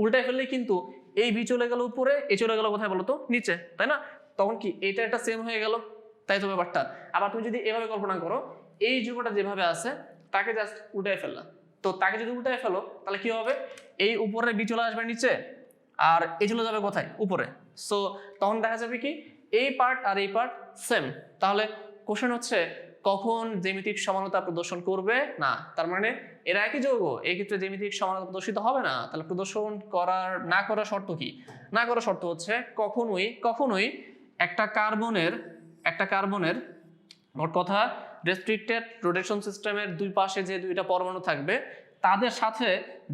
উল্টায় ফেললে কিন্তু এই বি চলে গেল উপরে, এ চলে গেল কোথায় বলতো? নিচে, তাই না? তখন কি এটা একটা সেম হয়ে গেল, তাই তো ব্যাপারটা। আবার তুমি যদি এভাবে কল্পনা করো, এই যুগটা যেভাবে আছে তাকে জাস্ট উল্টায় ফেললা, তো তাকে যদি উল্টায় ফেলো তাহলে কি হবে, এই উপরের বি চলে আসবে নিচে আর এই চলে যাবে কোথায়, উপরে। সো তখন দেখা যাবে কি এই পার্ট আর এই পার্ট সেম। তাহলে কোশ্চেন হচ্ছে কখন জ্যামিতিক সমানতা প্রদর্শন করবে না, তার মানে এরা একই যৌগ, এই ক্ষেত্রে জ্যামিতিক সমানতা প্রদর্শিত হবে না। তাহলে প্রদর্শন না করার শর্ত কি, না করার শর্ত হচ্ছে কখনোই একটা কার্বনের মোট কথা রেস্ট্রিক্টেড রোটেশন সিস্টেমের দুই পাশে যে দুইটা পরমাণু থাকবে তাদের সাথে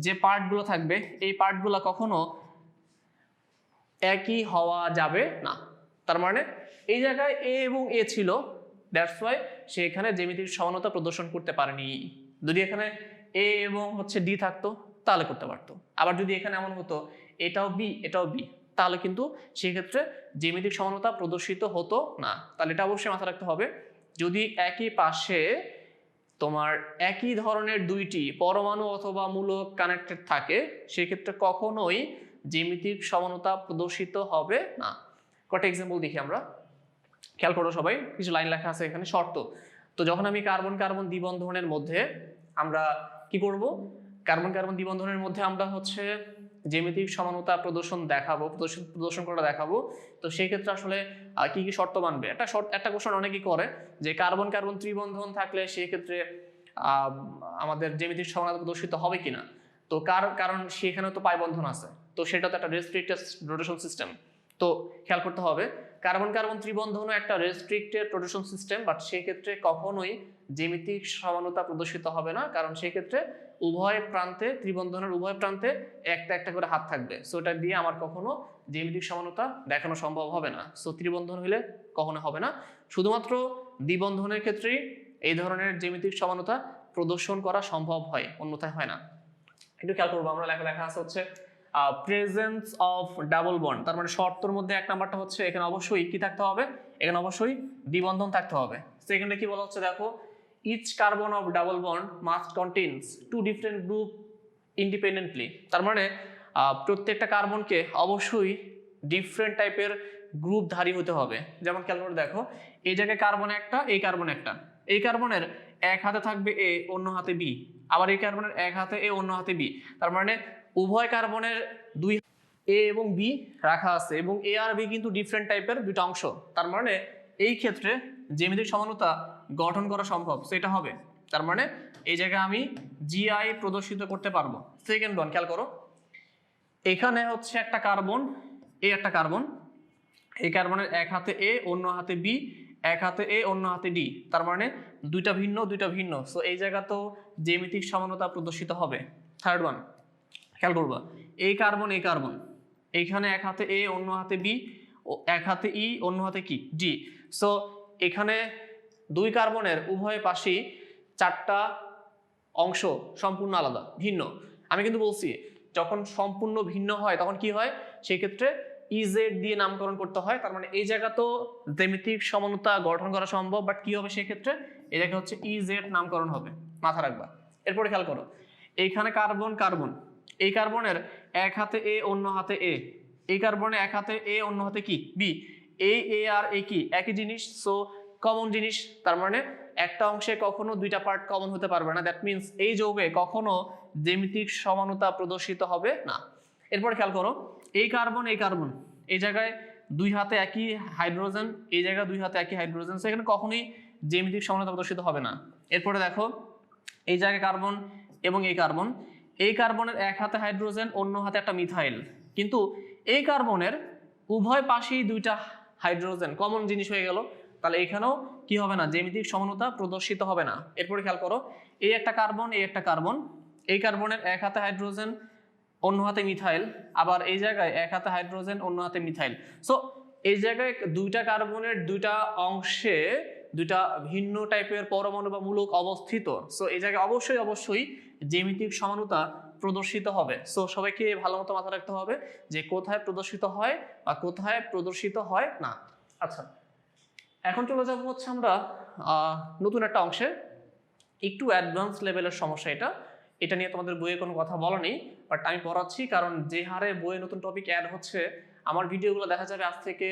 যে পার্টগুলো থাকবে এই পার্টগুলো কখনো একই হওয়া যাবে না। তার মানে এই জায়গায় এ এবং এ ছিল, দ্যাটস ওয়াই সে এখানে জ্যামিতিক সমানতা প্রদর্শন করতে পারেনি। যদি এখানে এ এবং হচ্ছে ডি থাকতো তাহলে করতে পারতো। আবার যদি এখানে এমন হতো এটাও বি তাহলে কিন্তু সেক্ষেত্রে জ্যামিতিক সমানতা প্রদর্শিত হতো না। তাহলে এটা অবশ্যই মাথায় রাখতে হবে, যদি একই পাশে তোমার একই ধরনের দুইটি পরমাণু অথবা মূলক কানেক্টেড থাকে সেক্ষেত্রে কখনোই জ্যামিতিক সমানতা প্রদর্শিত হবে না। কটা এক্সাম্পল দেখি আমরা, খেয়াল করো সবাই, কিছু লাইন লেখা আছে এখানে শর্ত। তো যখন আমি কার্বন কার্বন দ্বিবন্ধনের মধ্যে আমরা কি করব, কার্বন কার্বন দ্বিবন্ধনের মধ্যে আমরা হচ্ছে জ্যামিতিক সমানতা প্রদর্শন করা দেখাবো, তো সেই ক্ষেত্রে আসলে কি কি শর্ত মানবে, একটা কোশ্চেন অনেকেই করে যে কার্বন কার্বন ত্রিবন্ধন থাকলে সেই ক্ষেত্রে আমাদের জ্যামিতিক সমানতা প্রদর্শিত হবে কিনা। তো কারণ সেখানে তো পাই বন্ধন আছে, তো সেটা তো একটা রেস্ট্রিক্টেড রোটেশন সিস্টেম। তো খেয়াল করতে হবে কার্বন কার্বন ত্রিবন্ধনও একটা রেস্ট্রিক্টেড রোটেশন সিস্টেম, বাট সেই ক্ষেত্রে কখনোই জ্যামিতিক সমানতা প্রদর্শিত হবে না, কারণ সেই ক্ষেত্রে উভয় প্রান্তে, ত্রিবন্ধনের উভয় প্রান্তে একটা একটা করে হাত থাকবে। সো এটা দিয়ে আমার কখনো জ্যামিতিক সমানতা দেখানো সম্ভব হবে না। সো ত্রিবন্ধন হলে কখনো হবে না, শুধুমাত্র দ্বিবন্ধনের ক্ষেত্রেই এই ধরনের জ্যামিতিক সমানতা প্রদর্শন করা সম্ভব হয়, অন্যথায় হয় না। একটু খেয়াল করবো আমরা, লেখা আছে হচ্ছে প্রেজেন্স অফ ডাবল বন্ড, তার মানে শর্তর মধ্যে এক নাম্বারটা হচ্ছে এখানে অবশ্যই কি থাকতে হবে, এখানে অবশ্যই দ্বিবন্ধন থাকতে হবে। সেকেন্ডে কি বলা হচ্ছে দেখো, each carbon of double bond must contains two different group independently, তার মানে প্রত্যেকটা কার্বনকে অবশ্যই ডিফারেন্ট টাইপের গ্রুপধারী হতে হবে। যেমন খেয়াল করে দেখো, এই জায়গায় কার্বন একটা, এই কার্বন একটা, এই কার্বনের এক হাতে থাকবে এ, অন্য হাতে বি, আবার এই কার্বনের এক হাতে এ, অন্য হাতে বি, তার মানে উভয় কার্বনের দুই এ এবং বি রাখা আছে এবং এ আর বি কিন্তু ডিফারেন্ট টাইপের দুইটা অংশ, তার মানে এই ক্ষেত্রে জ্যামিতিক সমানতা গঠন করা সম্ভব, সেটা হবে। তার মানে এই জায়গায় আমি জিআই প্রদর্শিত করতে পারবো। সেকেন্ড ওয়ান খেয়াল করো, এখানে হচ্ছে একটা কার্বন, এই একটা কার্বন, এই কার্বনের এক হাতে এ, অন্য হাতে বি, এক হাতে এ, অন্য হাতে ডি, তার মানে দুইটা ভিন্ন। সো এই জায়গা তো জ্যামিতিক সমানতা প্রদর্শিত হবে। থার্ড ওয়ান খেয়াল করবা, এই কার্বন এইখানে এক হাতে এ, অন্য হাতে বি, এক হাতে ই, অন্য হাতে কি ডি। সো এখানে দুই কার্বনের উভয় পাশেই চারটা অংশ সম্পূর্ণ আলাদা, ভিন্ন। আমি কিন্তু বলছি যখন সম্পূর্ণ ভিন্ন হয় তখন কি হয়, সেই ক্ষেত্রে ইজেড দিয়ে নামকরণ করতে হয়। তার মানে এই জায়গা তো জ্যামিতিক সমানতা গঠন করা সম্ভব, বাট কি হবে সেই ক্ষেত্রে, এই জায়গা হচ্ছে ইজেড নামকরণ হবে, মাথা রাখবা। এরপরে খেয়াল করো, এইখানে কার্বন, এই কার্বনের এক হাতে এ, অন্য হাতে এ, এই কার্বনের এক হাতে এ, অন্য হাতে কি বি, এই এ আর এ কি একই জিনিস, সো কমন জিনিস, তার মানে একটা অংশে কখনো দুইটা পার্ট কমন হতে পারবে না। দ্যাট মিনস এই যৌগে কখনো জ্যামিতিক সমানতা প্রদর্শিত হবে না। এরপর খেয়াল করো, এই কার্বন এই জায়গায় দুই হাতে একই হাইড্রোজেন, এই জায়গায় দুই হাতে একই হাইড্রোজেন, সেখানে কখনোই জ্যামিতিক সমানতা প্রদর্শিত হবে না। এরপরে দেখো, এই জায়গায় কার্বন এবং এই কার্বনের এক হাতে হাইড্রোজেন, অন্য হাতে একটা মিথাইল, কিন্তু এই কার্বনের উভয় পাশেই দুইটা হাইড্রোজেন, কমন জিনিস হয়ে গেল, তাহলে এখানেও কি হবে না, জ্যামিতিক সমানতা প্রদর্শিত হবে না। এরপরে খেয়াল করো, এই একটা কার্বন, এই কার্বনের এক হাতে হাইড্রোজেন, অন্য হাতে মিথাইল, আবার এই জায়গায় এক হাতে হাইড্রোজেন, অন্য হাতে মিথাইল। সো এই জায়গায় দুইটা কার্বনের দুইটা অংশে দুইটা ভিন্ন টাইপের পরমাণু বা মূলক অবস্থিত। সো এই জায়গায় অবশ্যই জ্যামিতিক সমানতা প্রদর্শিত হবে। সো সবাইকে ভালো মতো মাথায় রাখতে হবে যে কোথায় প্রদর্শিত হয় বা কোথায় প্রদর্শিত হয় না। আচ্ছা, এখন চলে যাবো হচ্ছে আমরা নতুন একটা অংশে, একটু অ্যাডভান্স লেভেলের সমস্যা। এটা নিয়ে তোমাদের বইয়ে কোনো কথা বলা নেই, বাট আমি পড়াচ্ছি কারণ যে হারে বইয়ে নতুন টপিক অ্যাড হচ্ছে, আমার ভিডিওগুলো দেখা যাবে আজ থেকে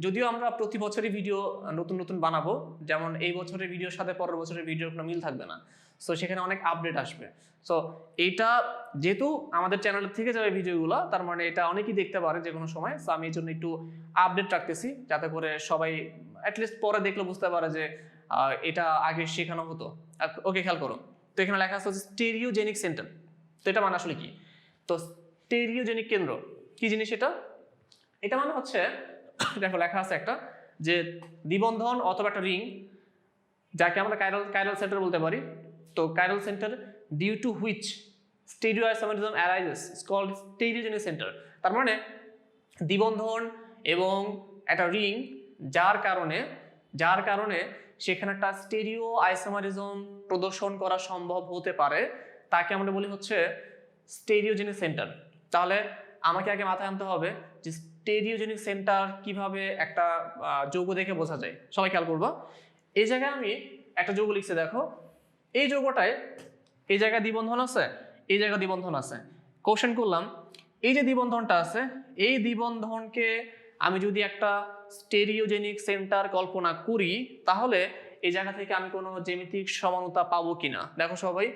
যদিও আমরা প্রতি বছরই ভিডিও নতুন নতুন বানাবো, যেমন এই বছরের ভিডিওর সাথে পরের বছরের ভিডিওর কোনো মিল থাকবে না, সো সেখানে অনেক আপডেট আসবে। সো এইটা যেহেতু আমাদের চ্যানেলের থেকে যাবে ভিডিওগুলো, তার মানে এটা অনেকেই দেখতে পারে যে কোনো সময়, সো আমি এই জন্য একটু আপডেট রাখতেছি যাতে করে সবাই অ্যাটলিস্ট পরে দেখলে বুঝতে পারে যে এটা আগে শেখানো হতো। ওকে, খেয়াল করো, তো এখানে লেখা আছে স্টেরিওজেনিক সেন্টার। তো এটা মানে আসলে কি? তো স্টেরিওজেনিক কেন্দ্র কি জিনিস এটা? এটা মানে হচ্ছে দেখো লেখা আছে একটা যে দ্বিবন্ধন অথবা একটা রিং, যাকে আমরা কাইরাল সেন্টার বলতে পারি। তো chiral centre due to which stereoisomerism arises is called stereogenic centre. তার মানে দ্বিবন্ধন এবং একটা রিং যার কারণে সেখানে একটা স্টেরিও আইসোমারিজম প্রদর্শন করা সম্ভব হতে পারে, তাকে আমরা বলি হচ্ছে স্টেরিওজেনিক সেন্টার। তাহলে আমাকে আগে মাথায় আনতে হবে যে স্টেরিওজেনিক সেন্টার কিভাবে একটা যৌগ দেখে বোঝা যায়। সবাই খেয়াল করবো, এই জায়গায় আমি একটা যৌগ লিখছি, দেখো এই যৌগটায় এই জায়গায় দ্বিবন্ধন আছে, এই জায়গায় দ্বিবন্ধন আছে। কোশ্চেন করলাম, এই যে দ্বিবন্ধনটা আছে, এই দ্বিবন্ধনকে আমি যদি একটা স্টেরিওজেনিক সেন্টার কল্পনা করি, তাহলে এই জায়গা থেকে আমি কোনো জ্যামিতিক সমানতা পাবো কিনা। দেখো সবাই,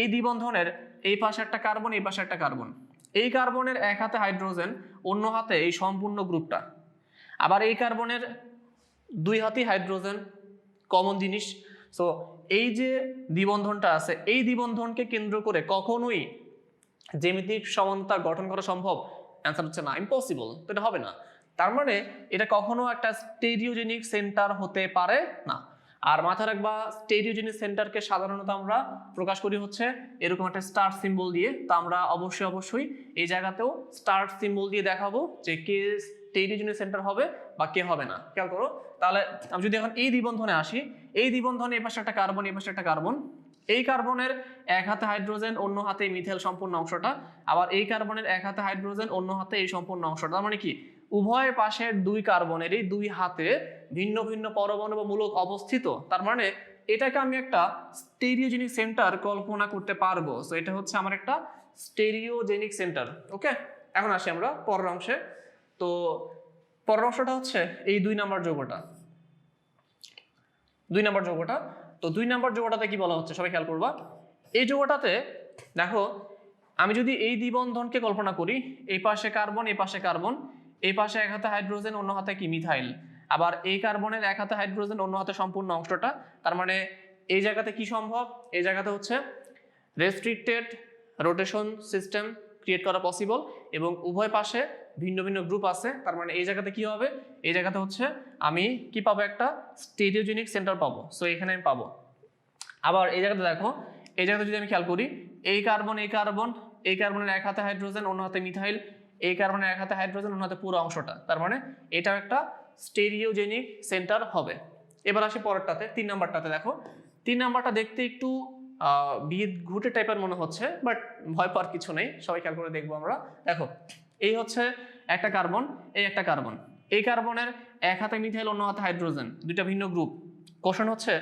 এই দ্বিবন্ধনের এই পাশে একটা কার্বন, এই পাশে একটা কার্বন, এই কার্বনের এক হাতে হাইড্রোজেন, অন্য হাতে এই সম্পূর্ণ গ্রুপটা, আবার এই কার্বনের দুই হাতেই হাইড্রোজেন, কমন জিনিস। সো এই যে দ্বিবন্ধনটা আছে, এই দ্বিবন্ধনকে কেন্দ্র করে কখনোই জ্যামিতিক সমানতা গঠন করা সম্ভব? অ্যান্সার হচ্ছে না, ইম্পসিবল। তো এটা হবে না। তার মানে এটা কখনো একটা স্টেরিওজেনিক সেন্টার হতে পারে না। আর মাথায় রাখবা, স্টেরিওজেনিক সেন্টারকে সাধারণত আমরা প্রকাশ করি হচ্ছে এরকম একটা স্টার সিম্বল দিয়ে। তো আমরা অবশ্যই এই জায়গাতেও স্টার সিম্বল দিয়ে দেখাবো যে কে স্টেরিওজেনিক সেন্টার হবে বা কে হবে না। খেয়াল করো, তাহলে আমি যদি এখন এই দ্বিবন্ধনে আসি, এই দ্বিবন্ধনে এই পাশে একটা কার্বন, এই পাশে একটা কার্বন, এই কার্বনের এক হাতে হাইড্রোজেন, অন্য হাতে মিথেল সম্পূর্ণ অংশটা, আবার এই কার্বনের এক হাতে হাইড্রোজেন, অন্য হাতে এই সম্পূর্ণ অংশটা। তার মানে কি উভয় পাশের দুই কার্বনেরই দুই হাতে ভিন্ন ভিন্ন পরমাণু বা মূলক অবস্থিত। তার মানে এটাকে আমি একটা স্টেরিওজেনিক সেন্টার কল্পনা করতে পারবো। সো এটা হচ্ছে আমার একটা স্টেরিওজেনিক সেন্টার। ওকে, এখন আসি আমরা পরের অংশে। তো পরের অংশটা হচ্ছে এই 2 নাম্বার যৌগটা। 2 নাম্বার যৌগটা, তো 2 নাম্বার যৌগটাতে কি বলা হচ্ছে সবাই খেয়াল করবা। এই যৌগটাতে দেখো, আমি যদি এই দ্বিবন্ধনকে কল্পনা করি, এই পাশে কার্বন, এই পাশে কার্বন, এই পাশে এক হাতে হাইড্রোজেন, অন্য হাতে কি মিথাইল, আবার এই কার্বনের এক হাতে হাইড্রোজেন, অন্য হাতে সম্পূর্ণ অংশটা। তার মানে এই জায়গাতে কি সম্ভব? এই জায়গাতে হচ্ছে রেস্ট্রিক্টেড রোটেশন সিস্টেম ক্রিয়েট করা পসিবল, এবং উভয় পাশে ভিন্ন ভিন্ন গ্রুপ আছে। তার মানে এই জায়গাতে কি হবে? এই জায়গাতে হচ্ছে আমি কি পাবো? একটা স্টেরিওজেনিক সেন্টার পাবো। সো এখানে আমি পাবো। আবার এই জায়গাতে দেখো, এই জায়গাতে যদি আমি খেয়াল করি, এই কার্বন, এই কার্বন, এই কার্বনের এক হাতে হাইড্রোজেন, অন্য হাতে মিথাইল, এই কার্বনের এক হাতে হাইড্রোজেন, অন্য হাতে পুরো অংশটা। তার মানে এটা একটা স্টেরিওজেনিক সেন্টার হবে। এবার আসি পরেরটাতে, 3 নাম্বারটাতে। দেখো 3 নাম্বারটা দেখতে একটু বিদ ঘুটে টাইপের মনে হচ্ছে, বাট ভয় পাওয়ার কিছু নেই। সবাই খেয়াল করে দেখবো আমরা। দেখো এই হচ্ছে একটা কার্বন, এই একটা কার্বন, এই কার্বনের এক হাতে মিথাইল, অন্য হাতে হাইড্রোজেন, দুইটা ভিন্ন গ্রুপ। কোশ্চেন হচ্ছে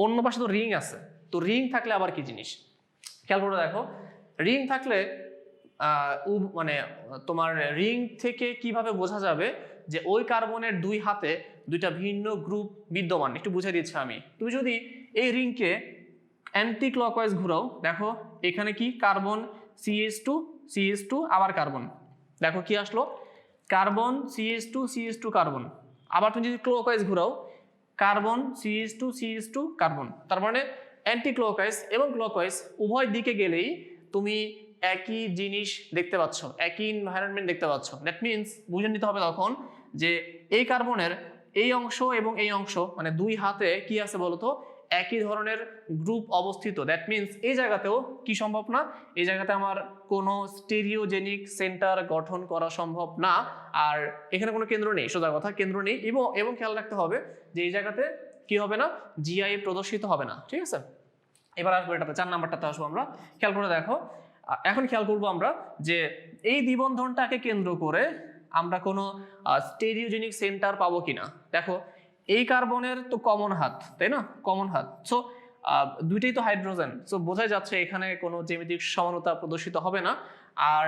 অন্য পাশে তো রিং আছে, তো রিং থাকলে আবার কি জিনিস? খেয়াল করে দেখো, রিং থাকলে মানে তোমার রিং থেকে কিভাবে বোঝা যাবে যে ওই কার্বনের দুই হাতে দুইটা ভিন্ন গ্রুপ বিদ্যমান? একটু বুঝে দিচ্ছি আমি। তুমি যদি এই রিংকে অ্যান্টি ক্লকওয়াইজ ঘুরাও, দেখো এখানে কি কার্বন CH2 আবার কার্বন, দেখো কি আসলো? Carbon CH2 carbon. আবার তুমি যদি ক্লকওয়াইজ ঘুরাও, কার্বন CH2 কার্বন। তার মানে অ্যান্টি ক্লকওয়াইজ এবং ক্লকওয়াইজ উভয় দিকে গেলেই তুমি একই জিনিস দেখতে পাচ্ছ, একই এনভায়রনমেন্ট দেখতে পাচ্ছ। দ্যাট মিনস বুঝে নিতে হবে তখন যে এই কার্বনের এই অংশ এবং এই অংশ, মানে দুই হাতে কি আছে বলতো? একই ধরনের গ্রুপ অবস্থিত। দ্যাট মিনস এই জায়গাতেও কি সম্ভব না? এই জায়গাতে আমার কোনো স্টেরিওজেনিক সেন্টার গঠন করা সম্ভব না। আর এখানে কোনো কেন্দ্র নেই, সোজা কথা, কেন্দ্র নেই। এবং খেয়াল রাখতে হবে যে এই জায়গাতে কি হবে না? GI প্রদর্শিত হবে না। ঠিক আছে, এবার আসবো এটাতে, 4 নাম্বারটাতে আসবো আমরা। খেয়াল করে দেখো, এখন খেয়াল করবো আমরা যে এই দ্বিবন্ধনটাকে কেন্দ্র করে আমরা কোনো স্টেরিওজেনিক সেন্টার পাবো কিনা। দেখো এই কার্বনের তো কমন হাত, তাই না? কমন হাত। সো দুইটাই তো হাইড্রোজেন, সো বোঝাই যাচ্ছে এখানে কোনো জ্যামিতিক সমানতা প্রদর্শিত হবে না। আর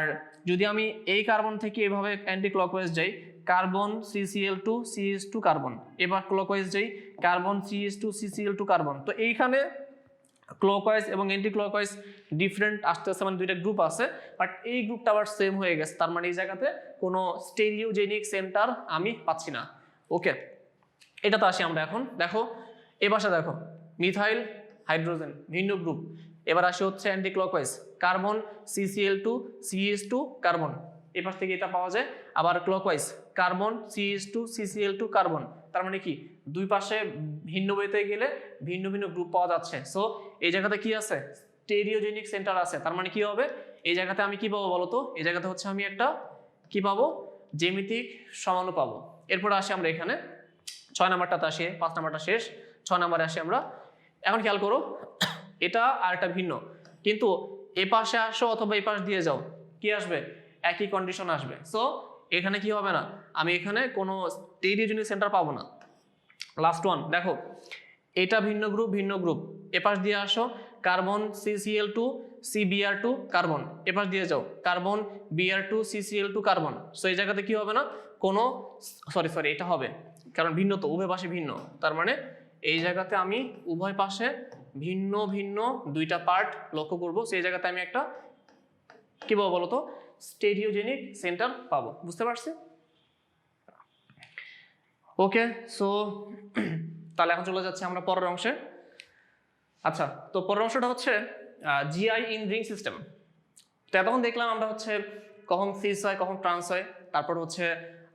যদি আমি এই কার্বন থেকে এভাবে অ্যান্টি ক্লকওয়াইজ যাই, কার্বন CCl2 CH2 কার্বন, এবার ক্লকওয়াইজ যাই, কার্বন CH2 CCl2 কার্বন। তো এইখানে ক্লকওয়াইজ এবং অ্যান্টি ক্লকওয়াইজ ডিফারেন্ট আসতেছে, মানে দুইটা গ্রুপ আছে, বাট এই গ্রুপটা আবার সেম হয়ে গেছে। তার মানে এই জায়গাতে কোনো স্টেরিওজেনিক সেন্টার আমি পাচ্ছি না। ওকে, এটা তো আসি আমরা এখন। দেখো এই পাশে দেখো মিথাইল হাইড্রোজেন ভিন্ন গ্রুপ। এবার আসি হচ্ছে anti clockwise, carbon CCl2 CH2 carbon, এপাশ থেকে এটা পাওয়া যায়। আবার clockwise carbon CH2 CCl2 carbon. তার মানে কি দুই পাশে ভিন্ন বইতে গেলে ভিন্ন ভিন্ন গ্রুপ পাওয়া যাচ্ছে। সো এই জায়গাতে কি আছে, স্টেরিওজেনিক সেন্টার আছে। তার মানে কি হবে, এই জায়গাতে আমি কি পাবো বলতো, এই জায়গাতে হচ্ছে আমি একটা কি পাবো, জ্যামিতিক সমাণু পাবো। এরপর আসি আমরা এখানে 6 নাম্বারটাতে আসি, 5 নাম্বারটা শেষ, 6 নাম্বারে আসি আমরা। এখন খেয়াল করো, এটা আর একটা ভিন্ন, কিন্তু এ পাশে আসো অথবা এই পাশ দিয়ে যাও, কি আসবে, একই কন্ডিশন আসবে। সো এখানে কি হবে না, আমি এখানে কোনো স্টেরিওজেনিক সেন্টার পাবো না। লাস্ট ওয়ান দেখো, এটা ভিন্ন গ্রুপ ভিন্ন গ্রুপ, এপাশ দিয়ে আসো, কার্বন CCl2 CBr2 কার্বন, এপাশ দিয়ে যাও, carbon Br2 CCl2 carbon. So এই জায়গাতে কি হবে না, কোনো সরি এটা হবে, কারণ ভিন্ন তো, উভয় পাশে ভিন্ন। তার মানে এই জায়গাতে আমি উভয় পাশে ভিন্ন ভিন্ন দুইটা পার্ট লক্ষ্য করবো। সেই জায়গাতে আমি একটা কি পাবো বলতো, স্টেরিওজেনিক সেন্টার পাবো। বুঝতে পারছি? ওকে, সো তাহলে এখন চলে যাচ্ছে আমরা পরের অংশে। আচ্ছা, তো পরের অংশটা হচ্ছে জিআই ইন রিং সিস্টেম। তো এতক্ষণ দেখলাম আমরা হচ্ছে কখন সিস হয় কখন ট্রান্স হয়, তারপর হচ্ছে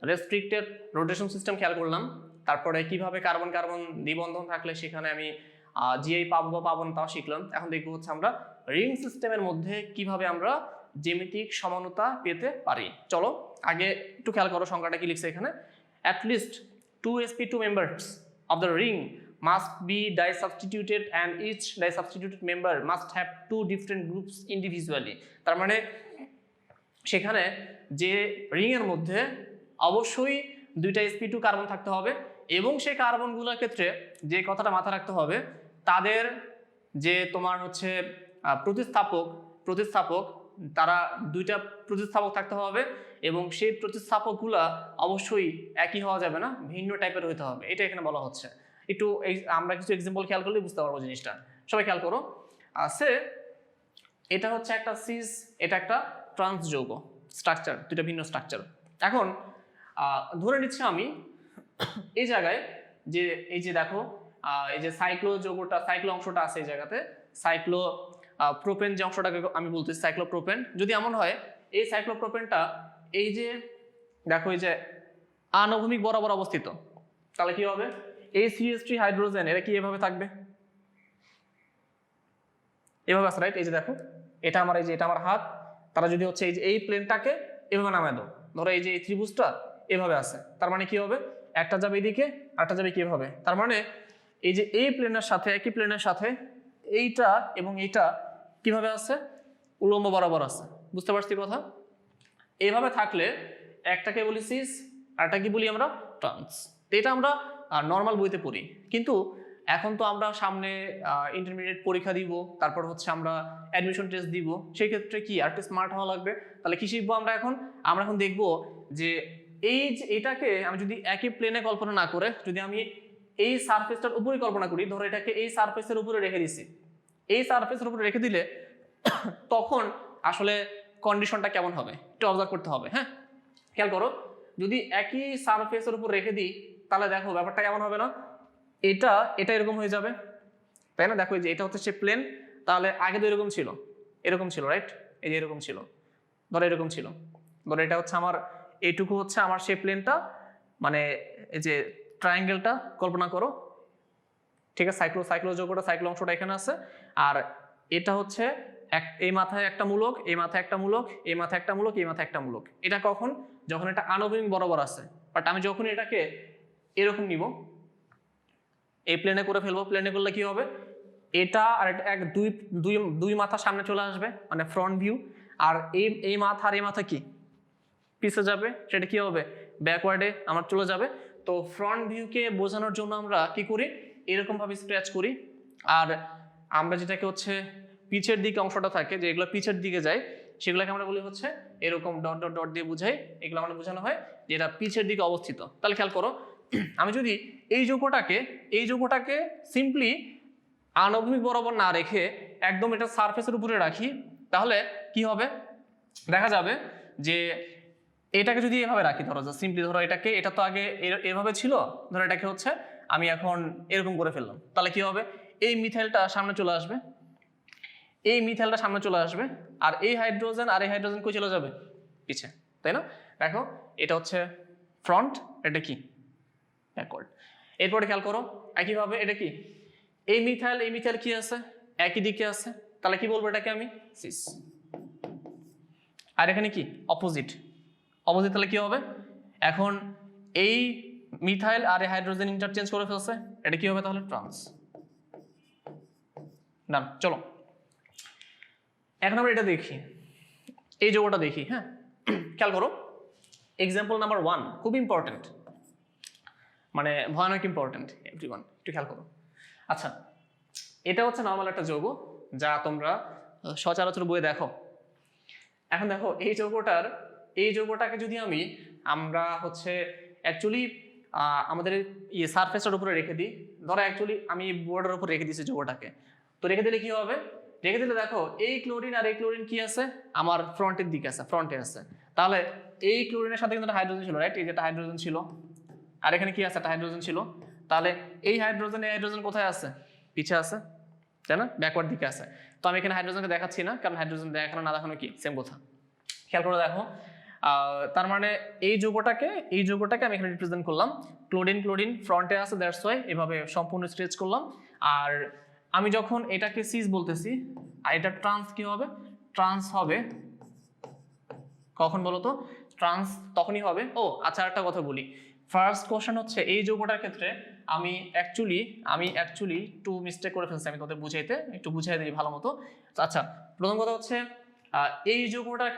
রেস্ট্রিক্টেড রোটেশন সিস্টেম খেয়াল করলাম, তারপরে কিভাবে কার্বন কার্বন দ্বিবন্ধন থাকলে সেখানে আমি জিআই পাবো বা পাবো না তাও শিখলাম। এখন দেখবো হচ্ছে আমরা রিং সিস্টেমের মধ্যে কিভাবে আমরা জ্যামিতিক সমানতা পেতে পারি। চলো আগে একটু খেয়াল করো সংখ্যাটা কি লিখছে এখানে, at least 2 sp2 members of the ring must be disubstituted and each disubstituted member must have 2 different groups individually। তার মানে সেখানে যে রিং এর মধ্যে অবশ্যই দুইটা sp2 কার্বন থাকতে হবে, এবং সেই কার্বনগুলোর ক্ষেত্রে যে কথাটা মাথায় রাখতে হবে, তাদের যে তোমার হচ্ছে প্রতিস্থাপক তারা দুইটা প্রতিস্থাপক থাকতে হবে, এবং সেই প্রতিস্থাপকগুলা অবশ্যই একই হওয়া যাবে না, ভিন্ন টাইপের হতে হবে। এটা এখানে বলা হচ্ছে। একটু আমরা কিছু এক্সাম্পল খেয়াল করলে বুঝতে পারবো জিনিসটা। সবাই খেয়াল করো, এটা হচ্ছে একটা সিস, এটা একটা ট্রান্স যৌগ স্ট্রাকচার, দুইটা ভিন্ন স্ট্রাকচার। এখন ধরে নিচ্ছি আমি এই জায়গায় যে এই যে দেখো এই যে সাইক্লো যৌগটা, সাইক্লো অংশটা আছে এই জায়গাতে, সাইক্লো প্রোপেন যে অংশটাকে আমি বলতেছি সাইক্লোপ্রোপেন। যদি এমন হয় এই সাইক্লোপ্রোপেনটা এই যে দেখো এই যে আনুভূমিক বরাবর অবস্থিত, তাহলে কি হবে, এই CH3 হাইড্রোজেন এরা কি এভাবে থাকবে, এভাবে আছে রাইট। এই যে দেখো এটা আমার, এই যে এটা আমার হাত, তারা যদি হচ্ছে এই যে এই প্লেনটাকে এভাবে নামায় দাও, ধরো এই যে এই ত্রিভুজটা এভাবে আছে, তার মানে কি হবে, একটা যাবে এদিকে আরেকটা যাবে কিভাবে, তার মানে এই যে এই প্লেনের সাথে একই প্লেনের সাথে এইটা এবং এইটা কিভাবে আছে, উলম্ব বরাবর আছে। বুঝতে পারছি কথা? এইভাবে থাকলে একটাকে বলি সিস, আরেকটা কি বলি আমরা, ট্রান্স। এটা আমরা নর্মাল বইতে পড়ি, কিন্তু এখন তো আমরা সামনে ইন্টারমিডিয়েট পরীক্ষা দিব, তারপর হচ্ছে আমরা অ্যাডমিশন টেস্ট দিব, সেই ক্ষেত্রে কি আর একটু স্মার্ট হওয়া লাগবে। তাহলে কি শিখবো আমরা এখন দেখবো যে এই যে এটাকে আমি যদি একই প্লেনে কল্পনা না করে যদি আমি এই সারফেসটার উপরে কল্পনা করি, ধরো এটাকে এই সারফেসের উপরে রেখে দিছি, এই সারফেসের উপরে রেখে দিলে তখন আসলে কন্ডিশনটা কেমন হবে একটু অবজার্ভ করতে হবে। হ্যাঁ, খেয়াল করো, যদি একই সারফেসের উপর রেখে দিই তাহলে দেখো ব্যাপারটা কেমন হবে না, এটা এরকম হয়ে যাবে, তাই না? দেখো যে এটা হচ্ছে সে প্লেন, তাহলে আগে তো এরকম ছিল রাইট, এই যে এরকম ছিল, ধরো এরকম ছিল, ধরো এটা হচ্ছে আমার এইটুকু হচ্ছে আমার সেই প্লেনটা, মানে এই যে ট্রায়াঙ্গেলটা কল্পনা করো, ঠিক আছে, সাইক্লো যৌগটা সাইক্লো অংশটা এখানে আছে, আর এটা হচ্ছে এই মাথায় একটা মূলক, এই মাথায় একটা মূলক, এই মাথায় একটা মূলক, এই মাথায় একটা মূলক। এটা কখন, যখন এটা আনুভূমিক বরাবর আছে। বাট আমি যখন এটাকে এরকম নিব, এই প্লেনে করে ফেলবো, প্লেনে করলে কি হবে, এটা আর এক দুই মাথা সামনে চলে আসবে, মানে ফ্রন্ট ভিউ, আর এই মাথা আর এই মাথা কি পিছে যাবে, সেটা কি হবে, ব্যাকওয়ার্ডে আমার চলে যাবে। তো ফ্রন্ট ভিউকে বোঝানোর জন্য আমরা কি করি, এরকম ভাবে স্ক্র্যাচ করি, আর আমরা যেটাকে হচ্ছে পিছের দিকে অংশটা থাকে, যে এগুলো পিছের দিকে যায়, সেগুলোকে আমরা বলি হচ্ছে এরকম ডট ডট ডট দিয়ে বুঝাই, এগুলো আমরা বোঝানো হয় যে এটা পিছের দিকে অবস্থিত। তাহলে খেয়াল করো, আমি যদি এই যৌগটাকে সিম্পলি আনুভূমিক বরাবর না রেখে একদম এটা সারফেসের উপরে রাখি, তাহলে কি হবে? দেখা যাবে যে এটাকে যদি এভাবে রাখি, ধরো সিম্পলি ধরো এটাকে, এটা তো আগে এভাবে ছিল, ধরো এটাকে হচ্ছে আমি এখন এরকম করে ফেললাম, তাহলে কি হবে? এই মিথাইলটা সামনে চলে আসবে, এই মিথাইলটা সামনে চলে আসবে, আর এই হাইড্রোজেন কই চলে যাবে? পিছে, তাই না? দেখো এটা হচ্ছে ফ্রন্ট, এটা কি ব্যাকওয়ার্ড। এরপরে খেয়াল করো একইভাবে এটা কি, এই মিথাইল কি আছে? একই দিকে আছে, তাহলে কি বলবো এটাকে আমি? সিস। আর এখানে কি? অপোজিট, তাহলে কি হবে? এখন এই মিথাইল আর এই হাইড্রোজেন ইন্টারচেঞ্জ করে ফেলছে, এটা কি হবে তাহলে? ট্রান্স। না চলো এখন আমরা এটা দেখি, এই যৌগটা দেখি। হ্যাঁ, খেয়াল করো এক্সাম্পল নাম্বার 1 খুব ইম্পর্টেন্ট, মানে ভয়ানক ইম্পর্টেন্ট এভরিওয়ান, একটু খেয়াল করো। আচ্ছা, এটা হচ্ছে নর্মাল একটা যৌগ যা তোমরা সচরাচর বইয়ে দেখো। এখন দেখো এই যৌগটাকে যদি আমরা হচ্ছে অ্যাকচুয়ালি আমাদের সারফেসের উপরে রেখে দিই, ধরো অ্যাকচুয়ালি আমি বোর্ডের উপর রেখে দিয়েছি যৌগটাকে, তো রেখে দিলে কি হবে? রেখে দিলে দেখো এই ক্লোরিন আর এই ক্লোরিন কি আছে? আমার ফ্রন্টের দিকে আছে, ফ্রন্টে আছে। তাহলে এই ক্লোরিনের সাথে কিন্তু একটা হাইড্রোজেন ছিল, রাইট? এই যেটা হাইড্রোজেন ছিল, আর এখানে কি আছে? একটা হাইড্রোজেন ছিল। তাহলে এই হাইড্রোজেন কোথায় আছে? পিছে আছে, তাই না? ব্যাকওয়ার্ড দিকে আছে। তো আমি এখানে হাইড্রোজেনকে দেখাচ্ছি না, কারণ হাইড্রোজেন দেখানো না দেখানো কি সেম কথা। খেয়াল করে দেখো, তার মানে এই যৌগটাকে আমি এখানে রিপ্রেজেন্ট করলাম, ক্লোরিন ফ্রন্টে আছে, দ্যাটস ওয়াই এভাবে সম্পূর্ণ স্ট্রেচ করলাম। আর আমি যখন এটাকে সিস বলতেছি, আর এটা ট্রান্স কি হবে? ট্রান্স হবে কখন বলো তো? ট্রান্স তখনই হবে। ও আচ্ছা, একটা কথা বলি, ফার্স্ট কোশ্চেন হচ্ছে এই যৌগটার ক্ষেত্রে আমি অ্যাকচুয়ালি একটু মিস্টেক করে ফেলছি, আমি তোদের একটু বুঝাই দিই ভালো মতো। আচ্ছা, প্রথম কথা হচ্ছে এই যৌগটার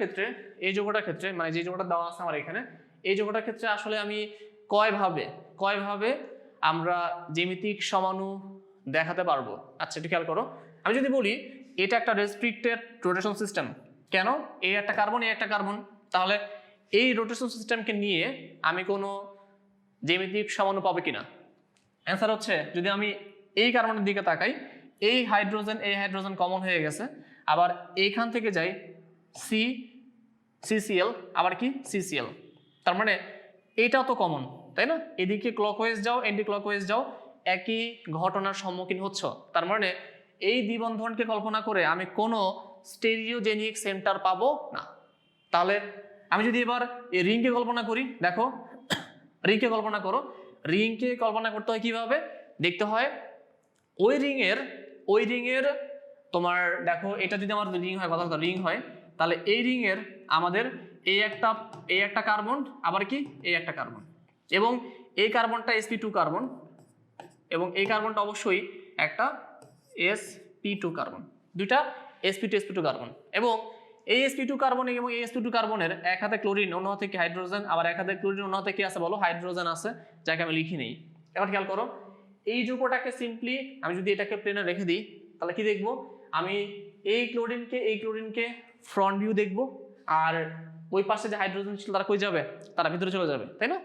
ক্ষেত্রে মানে যে যৌগটা দেওয়া আছে আমার এখানে, এই যৌগটার ক্ষেত্রে আসলে আমি কয়ভাবে আমরা জ্যামিতিক সমাণু দেখাতে পারবো। আচ্ছা, একটু খেয়াল করো, আমি যদি বলি এটা একটা রেস্ট্রিক্টেড রোটেশন সিস্টেম, কেন? এই একটা কার্বন, তাহলে এই রোটেশন সিস্টেমকে নিয়ে আমি কোনো জ্যামিতিক সমাণু পাবো কিনা? অ্যান্সার হচ্ছে, যদি আমি এই কার্বনের দিকে তাকাই, এই হাইড্রোজেন কমন হয়ে গেছে, আবার এইখান থেকে যাই CCl, আবার কি CCl, তার মানে এইটাও তো কমন, তাই না? এদিকে ক্লকওয়াইজ যাও, এন্টি ক্লকওয়াইজ যাও, একই ঘটনার সম্মুখীন হচ্ছ। তার মানে এই দ্বিবন্ধনকে কল্পনা করে আমি কোনো স্টেরিওজেনিক সেন্টার পাবো না। তাহলে আমি যদি এবার এই রিংকে কল্পনা করি, দেখো রিংকে কল্পনা করতে হয় কিভাবে? দেখতে হয় ওই রিংয়ের তোমার দেখো, এটা যদি আমার রিং হয়, কথা রিং হয়, তাহলে এই রিংয়ের আমাদের এই একটা কার্বন, আবার কি এই একটা কার্বন, এবং এই কার্বনটা sp2 কার্বন, এবং এই কার্বনটা অবশ্যই একটা sp2 কার্বন, দুইটা sp2 কার্বন, এবং এই sp2 কার্বন এবং এই sp2 কার্বনের এক হাতে ক্লোরিন, অন্য হাতে কি হাইড্রোজেন, আবার এক হাতে ক্লোরিন, অন্য হাতে কি আছে বলো? হাইড্রোজেন আছে, যাকে আমি লিখি নেই। এবার খেয়াল করো, এই যৌগটাকে সিম্পলি আমি যদি এটাকে প্লেনে রেখে দিই, তাহলে কি দেখবো? আমি এই ক্লোরিনকে ফ্রন্ট ভিউ দেখবো, আর ওই পাশে যে হাইড্রোজেন ছিল তারা কই যাবে? তারা ভিতরে চলে যাবে, তাই না?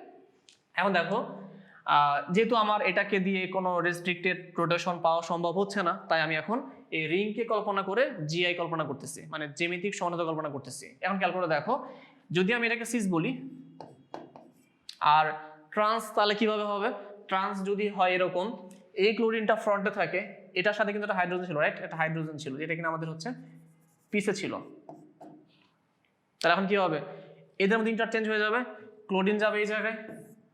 এখন দেখো, যেহেতু আমার এটাকে দিয়ে কোনো রেস্ট্রিক্টেড রোটেশন পাওয়া সম্ভব হচ্ছে না, তাই আমি এখন এই রিংকে কল্পনা করে জিআই কল্পনা করতেছি, মানে জ্যামিতিক সমানতা কল্পনা করতেছি। এখন খেয়াল করে দেখো, যদি আমি এটাকে সিস বলি আর ট্রান্স, তাহলে কিভাবে হবে? ট্রান্স যদি হয় এরকম, এই ক্লোরিনটা ফ্রন্টে থাকে, এটার সাথে কিন্তু একটা হাইড্রোজেন ছিল, রাইট? একটা হাইড্রোজেন ছিল, যেটা কিনা আমাদের হচ্ছে পিছে ছিল। তাহলে এখন কি হবে? এদের মধ্যে ইন্টারচেঞ্জ হয়ে যাবে, ক্লোরিন যাবে এই জায়গায়,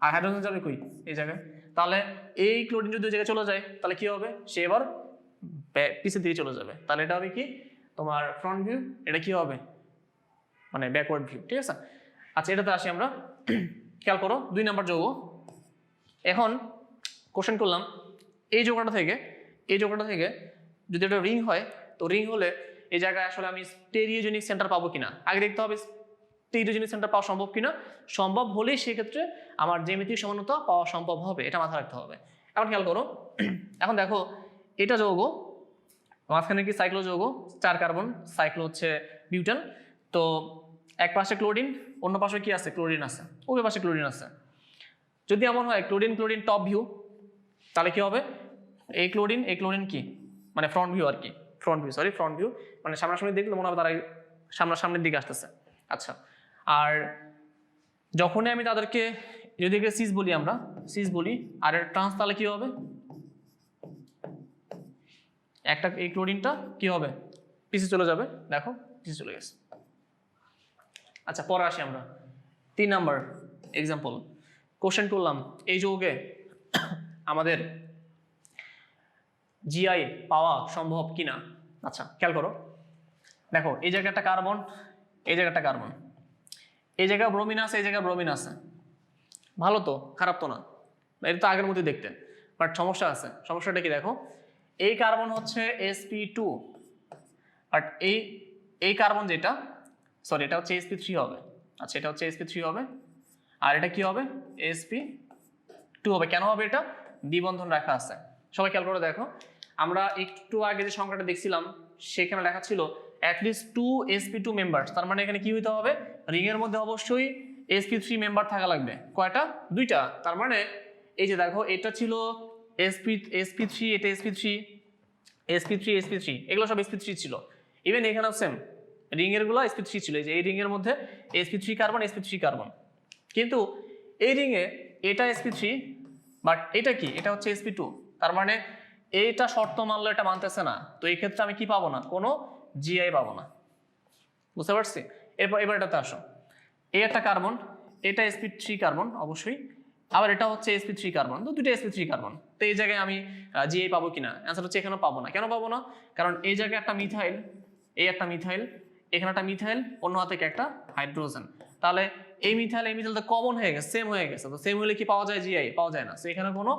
আর হাইড্রোজেন যাবে কই? এই জায়গায়। তাহলে এই ক্লোরিন যদি ওই জায়গায় চলে যায়, তাহলে কি হবে? সে এবার পিছের দিকে চলে যাবে, তাহলে এটা হবে কি তোমার ফ্রন্ট ভিউ, এটা কি হবে? মানে ব্যাকওয়ার্ড ভিউ, ঠিক আছে? আচ্ছা, এটাতে আসি আমরা। খেয়াল করো, 2 নম্বর যৌগ। এখন কোশ্চেন করলাম, এই যৌগটা থেকে যদি একটা রিং হয়, তো রিং হলে এই জায়গায় আসলে আমি স্টেরিওজেনিক সেন্টার পাবো কিনা আগে দেখতে হবে। স্টেরিওজেনিক সেন্টার পাওয়া সম্ভব কিনা, সম্ভব হলেই সেক্ষেত্রে আমার জ্যামিতিক সমানতা পাওয়া সম্ভব হবে, এটা মাথায় রাখতে হবে। এখন খেয়াল করো, এখন দেখো এটা যৌগ, মাঝখানে কি সাইক্লো যৌগ, 4 কার্বন, সাইক্লো হচ্ছে বিউটেন, তো এক পাশে ক্লোরিন, অন্য পাশে কি আছে? ক্লোরিন আছে, ওই পাশে ক্লোরিন আছে। যদি এমন হয় ক্লোরিন ক্লোরিন টপ ভিউ, তাহলে কি হবে? এই ক্লোরিন কি মানে ফ্রন্ট ভিউ আর কি, ফ্রন্ট ভিউ মানে সামনাসামনি দেখলে মনে হবে তারা সামনাসামনির দিকে আসতেছে। আচ্ছা, আর যখনই আমি তাদেরকে যদি সিস বলি, আমরা সিস বলি আর এর ট্রান্স, তাহলে কি হবে? একটা এই ক্লোরিনটা কি হবে? পিছে চলে যাবে, দেখো পিছে চলে গেছে। আচ্ছা, পরে আসি আমরা 3 নাম্বার এক্সাম্পল। কোশ্চেন করলাম এই যৌগে আমাদের জিআই পাওয়া সম্ভব কিনা। আচ্ছা, খেয়াল করো, দেখো এই জায়গায় একটা কার্বন, এই জায়গায় একটা কার্বন, এই জায়গায় ব্রোমিন আছে, এই জায়গায় ব্রোমিন আছে। ভালো তো, খারাপ তো না, এটা তো আগের মতোই দেখতে, বাট সমস্যা আছে। সমস্যাটা কি? দেখো এই কার্বন হচ্ছে sp2, বাট এই কার্বন যেটা, সরি এটা হচ্ছে sp3 হবে। আচ্ছা, এটা হচ্ছে sp3 হবে, আর এটা কি হবে? sp2 হবে। কেন হবে? এটা দ্বিবন্ধন রাখা আছে। সবাই খেয়াল করে দেখো, আমরা একটু আগে যে সংখ্যাটা দেখছিলাম সেখানে লেখা ছিল অ্যাটলিস্ট 2 sp2 মেম্বার্স। তার মানে এখানে কি হইতে হবে? রিং এর মধ্যে অবশ্যই sp3 মেম্বার থাকা লাগবে। কয়টা? 2টা। তার মানে এই যে দেখো, এটা ছিল sp3, এটা sp3 এগুলো সব sp3 ছিল। ইভেন এখানেও সেম রিং এর গুলো sp3 ছিল। এই যে এই রিং এর মধ্যে sp3 কার্বন, কিন্তু এই রিং এ এটা sp3, বাট এটা কি? এটা হচ্ছে sp2। তার মানে এইটা শর্ত মানলে এটা মানতেছে না। তো এই ক্ষেত্রে আমি কি পাবো না? কোনো জিআই পাবো না। বুঝতে পারছি? এবার এটাতে আসো, এই একটা কার্বন, এটা sp3 কার্বন অবশ্যই, আবার এটা হচ্ছে sp3 কার্বন, তো দুটো sp3 কার্বন। তো এই জায়গায় আমি জিআই পাবো কিনা? অ্যান্সার হচ্ছে এখানে পাবো না। কেন পাবো না? কারণ এই জায়গায় একটা মিথাইল, এই একটা মিথাইল, এখানে একটা মিথাইল, অন্য হাতে একটা হাইড্রোজেন। তাহলে এই মিথাইল তো কমন হয়ে গেছে, সেম হয়ে গেছে। তো সেম হলে কি পাওয়া যায়? জিআই পাওয়া যায় না। তো এখানে কোনো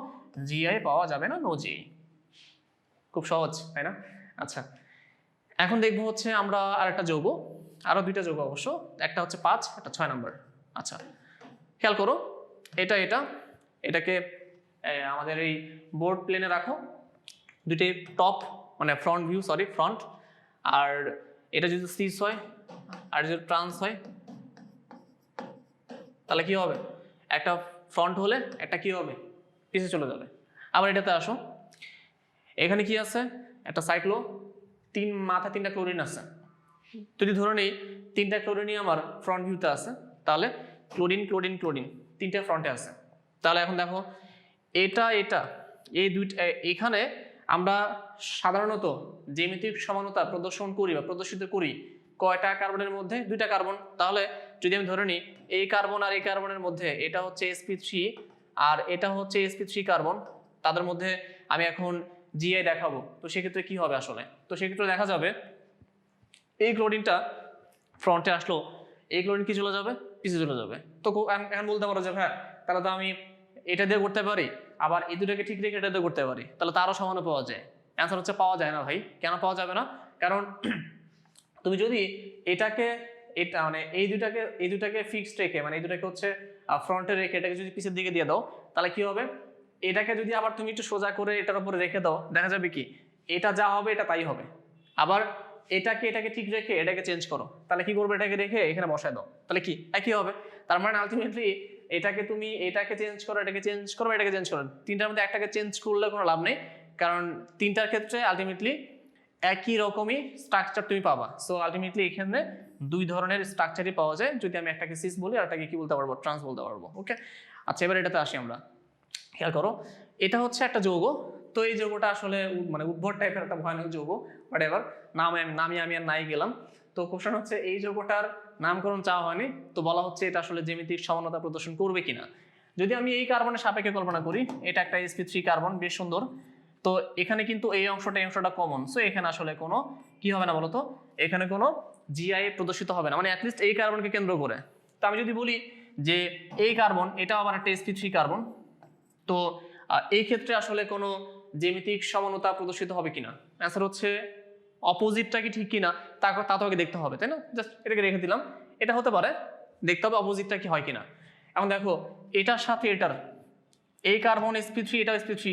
জিআই পাওয়া যাবে না, নো জিআই। খুব সহজ, তাই না? আচ্ছা, এখন দেখবো হচ্ছে আমরা আরেকটা যৌগ, আরো 2টা যৌগ অবশ্য, একটা হচ্ছে 5, একটা 6 নাম্বার। আচ্ছা, খেয়াল করো, এটাকে আমাদের এই বোর্ড প্লেনে রাখো, দুটোই টপ মানে ফ্রন্ট ভিউ, ফ্রন্ট। আর এটা যদি সিস হয় আর যদি ট্রান্স হয়, তাহলে কি হবে? একটা ফ্রন্ট হলে একটা কি হবে? পিছে চলে যাবে। আবার এটাতে আসো, এখানে কি আছে? একটা সাইক্লো, মাথায় 3টা ক্লোরিন আছে। যদি ধরে নেই 3টা ক্লোরিনই আমার ফ্রন্ট ভিউতে আছে, তাহলে ক্লোরিন 3টা ফ্রন্টে আছে। তাহলে এখন দেখো, এটা এই দুইটা, এখানে আমরা সাধারণত জ্যামিতিক সমানতা প্রদর্শিত করি কয়টা কার্বনের মধ্যে? 2টা কার্বন। তাহলে যদি আমি ধরে নিই এই কার্বন আর এই কার্বনের মধ্যে এটা হচ্ছে sp3 আর এটা হচ্ছে sp3 কার্বন, তাদের মধ্যে আমি এখন জিআই দেখাবো, তো সেক্ষেত্রে কি হবে আসলে? তো সেক্ষেত্রে দেখা যাবে এই ক্লোরিনটা ফ্রন্টে আসলো, এই ক্লোরিন কি চলে যাবে? পিছে চলে যাবে। তো এখন বলতে পারো যে হ্যাঁ, তাহলে তো আমি এটা দিয়ে করতে পারি, আবার এই দুটোকে ঠিক রেখে এটা দিয়ে করতে পারি, তাহলে তারও সমানও পাওয়া যায়। অ্যান্সার হচ্ছে পাওয়া যায় না ভাই। কেন পাওয়া যাবে না? কারণ তুমি যদি এটা মানে এই দুটাকে ফিক্সড রেখে, মানে এই দুটাকে হচ্ছে ফ্রন্টে রেখে এটাকে যদি পিছের দিকে দিয়ে দাও, তাহলে কি হবে? এটাকে যদি আবার তুমি একটু সোজা করে এটার উপরে রেখে দাও, দেখা যাবে কি এটা যা হবে এটা তাই হবে। আবার এটাকে ঠিক রেখে এটাকে চেঞ্জ করো, তাহলে কি করবে? এটাকে রেখে এখানে বসায় দাও, তাহলে কি একই হবে। তার মানে আলটিমেটলি এটাকে চেঞ্জ করো, এটাকে চেঞ্জ করো, এটাকে চেঞ্জ করো, 3টার মধ্যে একটাকে চেঞ্জ করলে কোনো লাভ নেই, কারণ 3টার ক্ষেত্রে আলটিমেটলি একই রকমই স্ট্রাকচার তুমি পাবা। সো আলটিমেটলি এখানে 2 ধরনের স্ট্রাকচারই পাওয়া যায়, যদি আমি একটাকে সিস বলি আর একটাকে কি বলতে পারবো? ট্রান্স বলতে পারবো। ওকে, আচ্ছা, এবার এটাতে আসি আমরা। খেয়াল করো, এটা হচ্ছে একটা যৌগ। তো এই যৌগটা আসলে মানে উদ্ভট টাইপের একটা ভয়ানক যৌগ, বাট এবার আমি আর নাই গেলাম। তো কোশ্চেন হচ্ছে এই যৌগটার নামকরণ চাওয়া হয়নি, তো বলা হচ্ছে এটা আসলে জ্যামিতিক সমানতা প্রদর্শন করবে কিনা। যদি আমি এই কার্বনের সাপেক্ষে কল্পনা করি, এটা একটা sp3 কার্বন, বেশ সুন্দর। তো এখানে কিন্তু এই অংশটা কমন, সো এখানে আসলে কোনো কি হবে না বলতো? এখানে কোনো জিআই প্রদর্শিত হবে না, মানে অ্যাটলিস্ট এই কার্বনকে কেন্দ্র করে। তো আমি যদি বলি যে এই কার্বন, এটা আবার একটা sp3 কার্বন, তো এই ক্ষেত্রে আসলে কোনো জ্যামিতিক সমানতা প্রদর্শিত হবে কিনা? অ্যান্সার হচ্ছে অপোজিটটা কি ঠিক কিনা তা তো আগে দেখতে হবে, তাই না? জাস্ট এটাকে রেখে দিলাম, এটা হতে পারে, দেখতে হবে অপোজিটটা কি হয় কিনা। এখন দেখো, এটার সাথে এটার, এই কার্বন sp3, এটা sp3,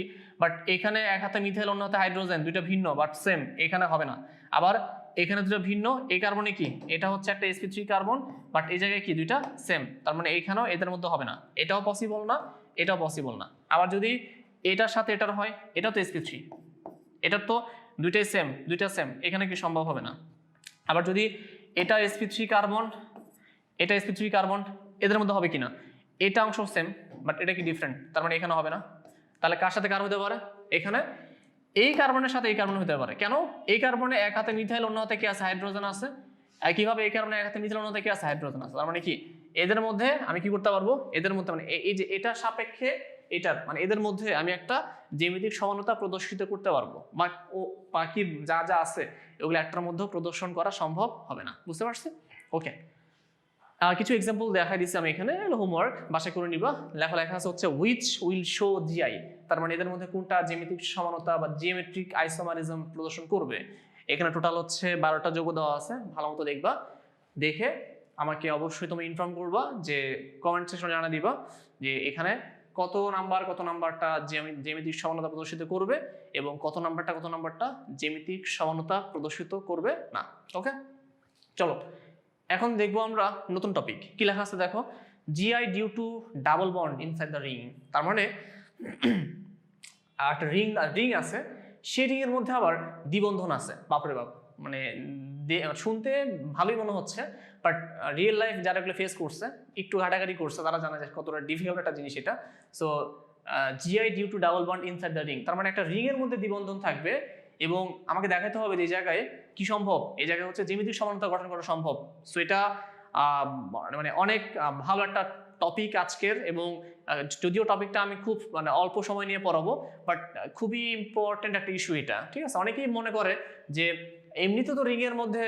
বাট এখানে এক হাতে মিথাইল, অন্য হাতে হাইড্রোজেন, দুইটা ভিন্ন বাট সেম, এখানে হবে না। আবার এখানে দুটো ভিন্ন, এই কার্বনে কি এটা হচ্ছে একটা sp3 কার্বন, বাট এই জায়গায় কি দুইটা সেম, তার মানে এইখানেও এদের মধ্যে হবে না, এটাও পসিবল না, এটাও পসিবল না। আবার যদি এটার সাথে এটার হয়, এটাও তো sp3, এটার তো দুইটা সেম, এখানে কি সম্ভব হবে না। আবার যদি এটা sp3 কার্বন, এটা sp3 কার্বন, এদের মধ্যে হবে কিনা, এটা অংশ সেম বাট এটা কি ডিফারেন্ট, তার মানে এখানে হবে না। তাহলে কার সাথে কার হতে পারে, এখানে এই কার্বনের সাথে এই কার্বন হতে পারে। কেন, এই কার্বনে এক হাতে মিথাইল, অন্য হাতে কি আছে, হাইড্রোজেন আছে। একইভাবে এই কার্বনে এক হাতে মিথাইল, অন্য হাতে কি আছে, হাইড্রোজেন আছে। তার মানে কি এদের মধ্যে আমি কি করতে পারবো, এদের মধ্যে মানে এই যে এটা সাপেক্ষে এটার, মানে এদের মধ্যে আমি একটা জ্যামিতিক সমানতা প্রদর্শিত করতে পারবো, বা বাকি যা যা আছে এগুলো একটার মধ্যে প্রদর্শন করা সম্ভব হবে না। বুঝতে পারছি? ওকে, কিছু এক্সাম্পল দেখাই দিচ্ছি আমি এখানে, হোমওয়ার্ক বাসা করে নিবা। লেখা আছে হচ্ছে হুইচ উইল শো জিআই, তার মানে এদের মধ্যে কোনটা জ্যামিতিক সমানতা বা জিওমেট্রিক আইসোমারিজম প্রদর্শন করবে। এখানে টোটাল হচ্ছে 12টা যৌগ দেওয়া আছে, ভালো মতো দেখবা, দেখে আমাকে অবশ্যই তুমি ইনফর্ম করবা, যে কমেন্ট সেকশনে জানা দিবা যে এখানে কত নাম্বারটা জ্যামিতিক সমানতা প্রদর্শিত করবে এবং কত নাম্বারটা জ্যামিতিক সমানতা প্রদর্শিত করবে না। ওকে, চলো এখন দেখবো আমরা নতুন টপিক। কি লেখা আছে দেখো, GI due to double bond inside the ring. তার মানে একটা রিং আছে, সেই রিং এর মধ্যে আবার দ্বিবন্ধন আছে। বাপরে বাপ, মানে শুনতে ভালোই মনে হচ্ছে, বাট রিয়েল লাইফ যারা এগুলো ফেস করছে, একটু ঘাটাঘাটি করছে, তারা জানা যায় কতটা ডিফিকাল্ট একটা জিনিস এটা। So GI due to double bond inside the ring, তার মানে একটা রিং এর মধ্যে দ্বিবন্ধন থাকবে এবং আমাকে দেখাতে হবে যে এই জায়গায় কি সম্ভব, এই জায়গায় হচ্ছে জ্যামিতিক সমানতা গঠন করা সম্ভব। সো এটা মানে অনেক ভালো একটা টপিক আজকের, এবং যদিও টপিকটা আমি খুব মানে অল্প সময় নিয়ে পড়াবো, বাট খুবই ইম্পর্টেন্ট একটা ইস্যু এটা। ঠিক আছে, অনেকেই মনে করে যে এমনিতে তো রিং এর মধ্যে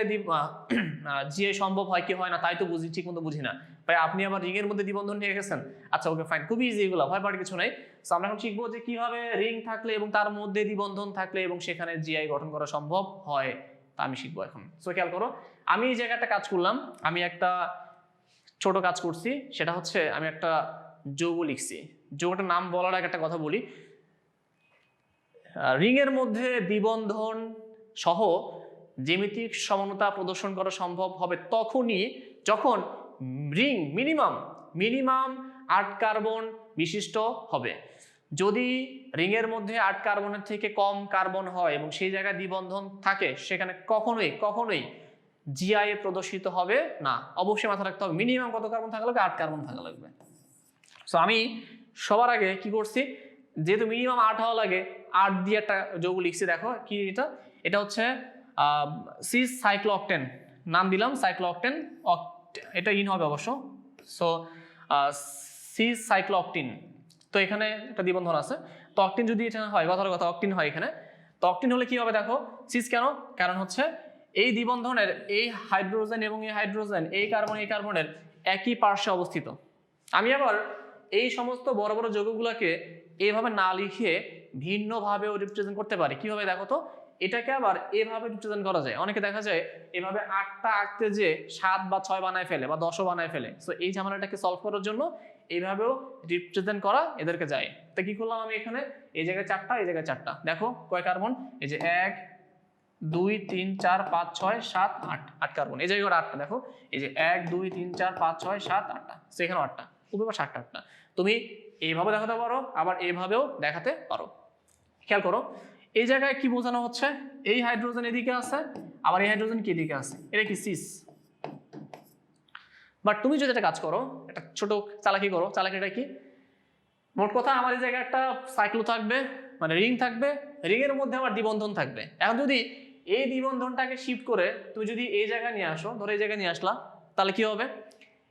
জিআই সম্ভব হয় কি হয় না তাই তো বুঝি, ঠিক মতো বুঝি না ভাই, আপনি আবার রিং এর মধ্যে দ্বিবন্ধন নিয়ে গেছেন। আচ্ছা ওকে ফাইন, খুবই ইজি, এগুলো ভয় পাওয়ার কিছু নাই। সো আমরা এখন শিখবো যে কিভাবে রিং থাকলে এবং তার মধ্যে দ্বিবন্ধন থাকলে এবং সেখানে জিআই গঠন করা সম্ভব হয়, তা আমি শিখবো এখন। সো খেয়াল করো, আমি এই জায়গায় একটা কাজ করলাম, আমি একটা ছোট কাজ করছি, সেটা হচ্ছে আমি একটা যৌগ লিখছি। যৌগটার নাম বলার আগে একটা কথা বলি, রিং এর মধ্যে দ্বিবন্ধন সহ জ্যামিতিক সমানতা প্রদর্শন করা সম্ভব হবে তখনই যখন রিং মিনিমাম 8 কার্বন বিশিষ্ট হবে। যদি রিং এর মধ্যে 8 কার্বনের থেকে কম কার্বন হয় এবং সেই জায়গায় দ্বিবন্ধন থাকে, সেখানে কখনোই জিআই প্রদর্শিত হবে না। অবশ্যই মাথায় রাখতে হবে মিনিমাম কত কার্বন থাকা লাগবে, 8 কার্বন থাকা লাগবে। সো আমি সবার আগে কি করছি, যেহেতু মিনিমাম 8 হওয়া লাগে, 8 দিয়ে একটা যৌগ লিখছি। দেখো কি এটা হচ্ছে সিস সাইক্লোঅক্টেন, নাম দিলাম সাইক্লোঅক্টেন, এটা ইন হবে অবশ্য। সো সিস সাইক্লোঅক্টিন, তো এখানে একটা দ্বিবন্ধন আছে, তো অক্টিন যদি এটা হয়, কথার কথা অক্টিন হয় এখানে, তো অক্টিন হলে কি হবে দেখো, সিস কেন, কারণ হচ্ছে এই দ্বিবন্ধনের এই হাইড্রোজেন এবং এই হাইড্রোজেন, এই কার্বনের একই পার্শ্বে অবস্থিত। আমি আবার এই সমস্ত বড় বড় যৌগগুলোকে এভাবে না লিখে ভিন্নভাবেও রিপ্রেজেন্ট করতে পারি। কিভাবে দেখো তো, এটাকে আবার এভাবে রিপ্রেজেন্ট করা যায়। অনেকে দেখা যায় এভাবে 8টা আঁকতে যে 7 বা 6 বানায় ফেলে বা 10ও বানায় ফেলে। সো এই ঝামেলাটাকে সলভ করার জন্য এইভাবেও রিপ্রেজেন্ট করা এদেরকে যায়। তো কি করলাম আমি এখানে, এই জায়গায় 4টা, এই জায়গায় 4টা, দেখো কয় কার্বন, এই যে 1 2 3 4 5 6 7 8, 8 কার্বন, এই জায়গায় 8টা, দেখো এই যে 1 2 3 4 5 6 7 8টা, সো এখানে 8টা, উপরে 7টা। তুমি এইভাবে দেখাতে পারো, আবার এইভাবেও দেখাতে পারো। খেয়াল করো এই জায়গায় কি বোঝানো হচ্ছে, এই হাইড্রোজেন এদিকে আছে, আবার এই হাইড্রোজেন কি এদিকে আছে, এটা কি সিস। বাট তুমি যদি একটা কাজ করো, একটা ছোট চালাকি করো, চালাকিটা কি, মোট কথা আমার এই জায়গায় একটা সাইক্লো থাকবে, মানে রিং থাকবে, রিং এর মধ্যে আমার দ্বিবন্ধন থাকবে। এখন যদি এই দ্বিবন্ধনটাকে শিফট করে তুমি যদি এই জায়গায় নিয়ে আসো, ধরো এই জায়গায় নিয়ে আসলা, তাহলে কি হবে,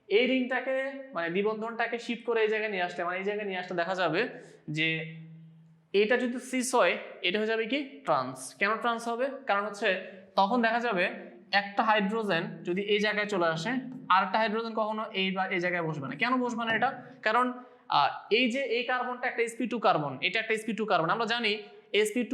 এই রিংটাকে মানে দ্বিবন্ধনটাকে শিফট করে এই জায়গায় নিয়ে আসলে, মানে এই জায়গায় নিয়ে আসলে দেখা যাবে যে এটা যদি সিস হয়, এটা হয়ে যাবে কি ট্রান্স। কেন ট্রান্স হবে, কারণ হচ্ছে তখন দেখা যাবে একটা হাইড্রোজেন যদি এই জায়গায় চলে আসে, আর একটা হাইড্রোজেন কখনো এই জায়গায় বসবে না। কেন বসবে না এটা, কারণ এই যে এই কার্বনটা একটা sp2 কার্বন, এটা একটা sp2 কার্বন। আমরা জানি sp2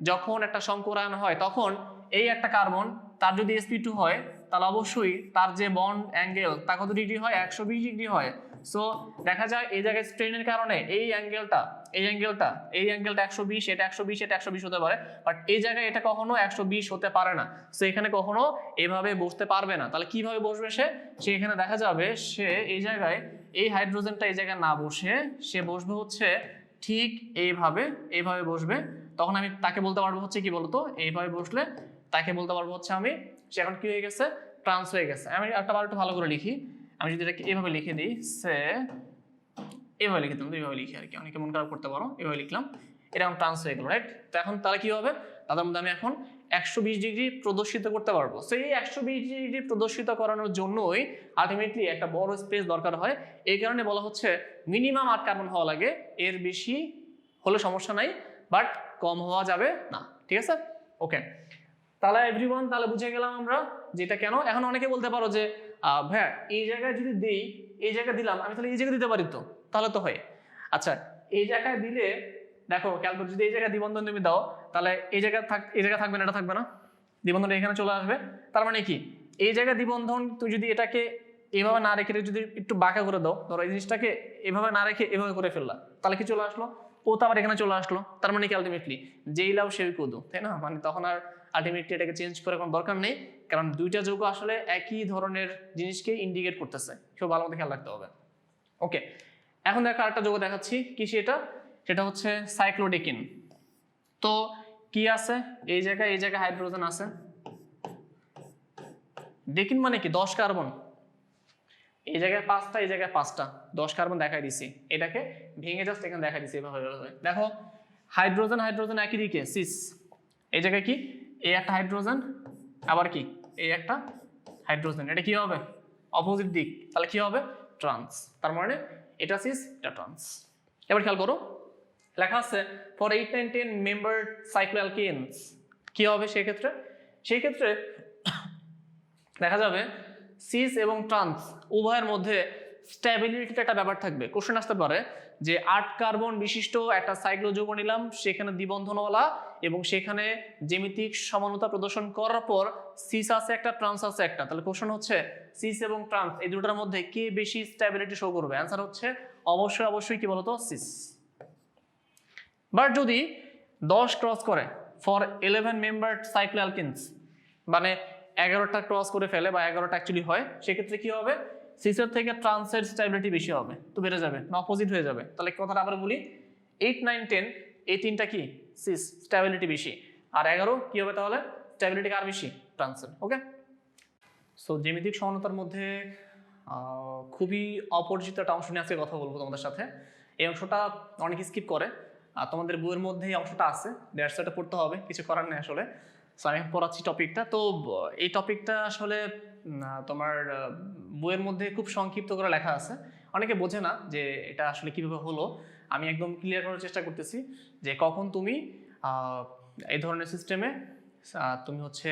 যখন একটা সংকরায়ন হয়, তখন এই একটা কার্বন তার যদি sp2 হয়, তাহলে অবশ্যই তার যে বন্ড অ্যাঙ্গেল তা কত ডিগ্রি হয়, 120 ডিগ্রি হয়। সো দেখা যায় এই জায়গায় স্ট্রেনের কারণে এই অ্যাঙ্গেলটা 120, এটা 120, এটা 120 হতে পারে, বাট এই জায়গায় এটা কখনো 120 হতে পারে না। সো এখানে কখনো এভাবে বসতে পারবে না। তাহলে কিভাবে বসবে সে এখানে দেখা যাবে সে এই জায়গায় এই হাইড্রোজেনটা এই জায়গায় না বসে সে বসবে হচ্ছে ঠিক এইভাবে বসবে। তখন আমি তাকে বলতে পারবো হচ্ছে কি বলতো, এইভাবে বসলে তাকে বলতে পারবো হচ্ছে আমি সে এখন কি হয়ে গেছে, ট্রান্স হয়ে গেছে। আমি একটা বার একটু ভালো করে লিখি, আমি যদি এটাকে এভাবে লিখে দিই, সে এভাবে লিখে দিলাম, এইভাবে লিখি আর কি, অনেকে মন খারাপ করতে পারো, এভাবে লিখলাম, এটা এখন ট্রান্স হয়ে গেল, রাইট? তো এখন তাহলে কি হবে, তাদের মধ্যে আমি এখন 120 ডিগ্রি প্রদর্শিত করতে পারবো। সো এই 120 ডিগ্রি প্রদর্শিত করানোর জন্যই আলটিমেটলি একটা বড় স্পেস দরকার হয়। এই কারণে বলা হচ্ছে মিনিমাম 8 কার্বন হওয়া লাগে, এর বেশি হলে সমস্যা নাই, বাট কম হওয়া যাবে না। ঠিক আছে, ওকে। তাহলে এভরিওয়ান, তাহলে বুঝে গেলাম আমরা যেটা কেন। এখন অনেকে বলতে পারো যে ভাইয়া এই জায়গায় যদি দেই, এই জায়গায় দিলাম আমি, তাহলে এই জায়গায় দিতে পারি তো, তাহলে তো হয়। আচ্ছা, এই জায়গায় দিলে দেখো খেয়াল করে, যদি এই জায়গায় দ্বিবন্ধন তুমি দাও, তাহলে এই জায়গায় থাকবে না, এটা থাকবে না, দ্বিবন্ধনটা এখানে চলে আসবে। তার মানে কি, এই জায়গায় দ্বিবন্ধন তুই যদি এটাকে এভাবে না রেখে যদি একটু বাঁকা করে দাও, ধরো এই জিনিসটাকে এভাবে না রেখে এভাবে করে ফেললা, তাহলে কি চলে আসলো, ও তো আবার এখানে চলে আসলো। তার মানে কি আলটিমেটলি যেই লাভ সেই কুদু, তাই না? মানে তখন আর আলটিমেটলি এটাকে চেঞ্জ করে কোনো দরকার নেই, কারণ দুইটা যৌগ আসলে একই ধরনের জিনিসকে ইন্ডিকেট করতেছে। খুব ভালো মতো খেয়াল রাখতে হবে। ওকে, এখন দেখো আরেকটা যৌগ দেখাচ্ছি, কি সেটা হচ্ছে সাইক্লোডেকিন। তো কি আছে, এই জায়গায় হাইড্রোজেন আছে, ডেকিন মানে কি 10 কার্বন, এই জায়গায় 5টা, এই জায়গায় 5টা, 10 কার্বন দেখাই দিছি। এটাকে ভেঙে জাস্ট এখানে দেখাই দিছি এভাবে। দেখো হাইড্রোজেন একই দিকে সিস, এই জায়গায় কি এই একটা হাইড্রোজেন, আবার কি এই একটা হাইড্রোজেন, এটা কি হবে অপোজিট দিক, তাহলে কি হবে ট্রান্স। তার মানে এটা সিস, এটা ট্রান্স। এবার খেয়াল করো, লেখা আছে ফর 8, 9, 10 মেম্বার্ড সাইক্লোঅ্যালকেনস, কি হবে সেই ক্ষেত্রে দেখা যাবে সিস এবং ট্রান্স উভয়ের মধ্যে স্ট্যাবিলিটির একটা ব্যাপার থাকবে। কোশ্চেন আসতে পারে যে 8 কার্বন বিশিষ্ট একটা সাইক্লো যৌগ নিলাম, সেখানে দ্বিবন্ধনওয়ালা এবং সেখানে জ্যামিতিক সমানতা প্রদর্শন করার পর সিস আছে একটা, ট্রান্স আছে একটা, তাহলে কোশ্চেন হচ্ছে সিস এবং ট্রান্স এই দুটোর মধ্যে কে বেশি স্ট্যাবিলিটি শো করবে? অ্যান্সার হচ্ছে অবশ্যই কি বলতো, সিস। বাট যদি 10 ক্রস করে ফর 11 মেম্বার্ড সাইক্লোঅ্যালকেনস, মানে 11টা ক্রস করে ফেলে বা 11টা অ্যাকচুয়ালি হয়, সেক্ষেত্রে কি হবে, সিসের থেকে ট্রান্সের স্ট্যাবিলিটি বেশি হবে, তো বেড়ে যাবে না অপোজিট হয়ে যাবে। তাহলে কথাটা আবার বলি, 8, 9, 10 এই তিনটা কি সিস, স্ট্যাবিলিটি বেশি, আর 11 কি হবে তাহলে স্ট্যাবিলিটি কার বেশি, ট্রান্সের। ওকে, সো জ্যামিতিক সমানতার মধ্যে খুবই অপরিচিত একটা অংশ নিয়ে আজকে কথা বলবো তোমাদের সাথে। এই অংশটা অনেক স্কিপ করে, তোমাদের বইয়ের মধ্যে এই অংশটা আছে, দ্যাটস এটা পড়তে হবে, কিছু করার নেই আসলে। সো আমি পড়াচ্ছি টপিকটা। তো এই টপিকটা আসলে তোমার বইয়ের মধ্যে খুব সংক্ষিপ্ত করে লেখা আছে, অনেকে বোঝে না যে এটা আসলে কিভাবে হলো। আমি একদম ক্লিয়ার করার চেষ্টা করতেছি যে কখন তুমি এই ধরনের সিস্টেমে তুমি হচ্ছে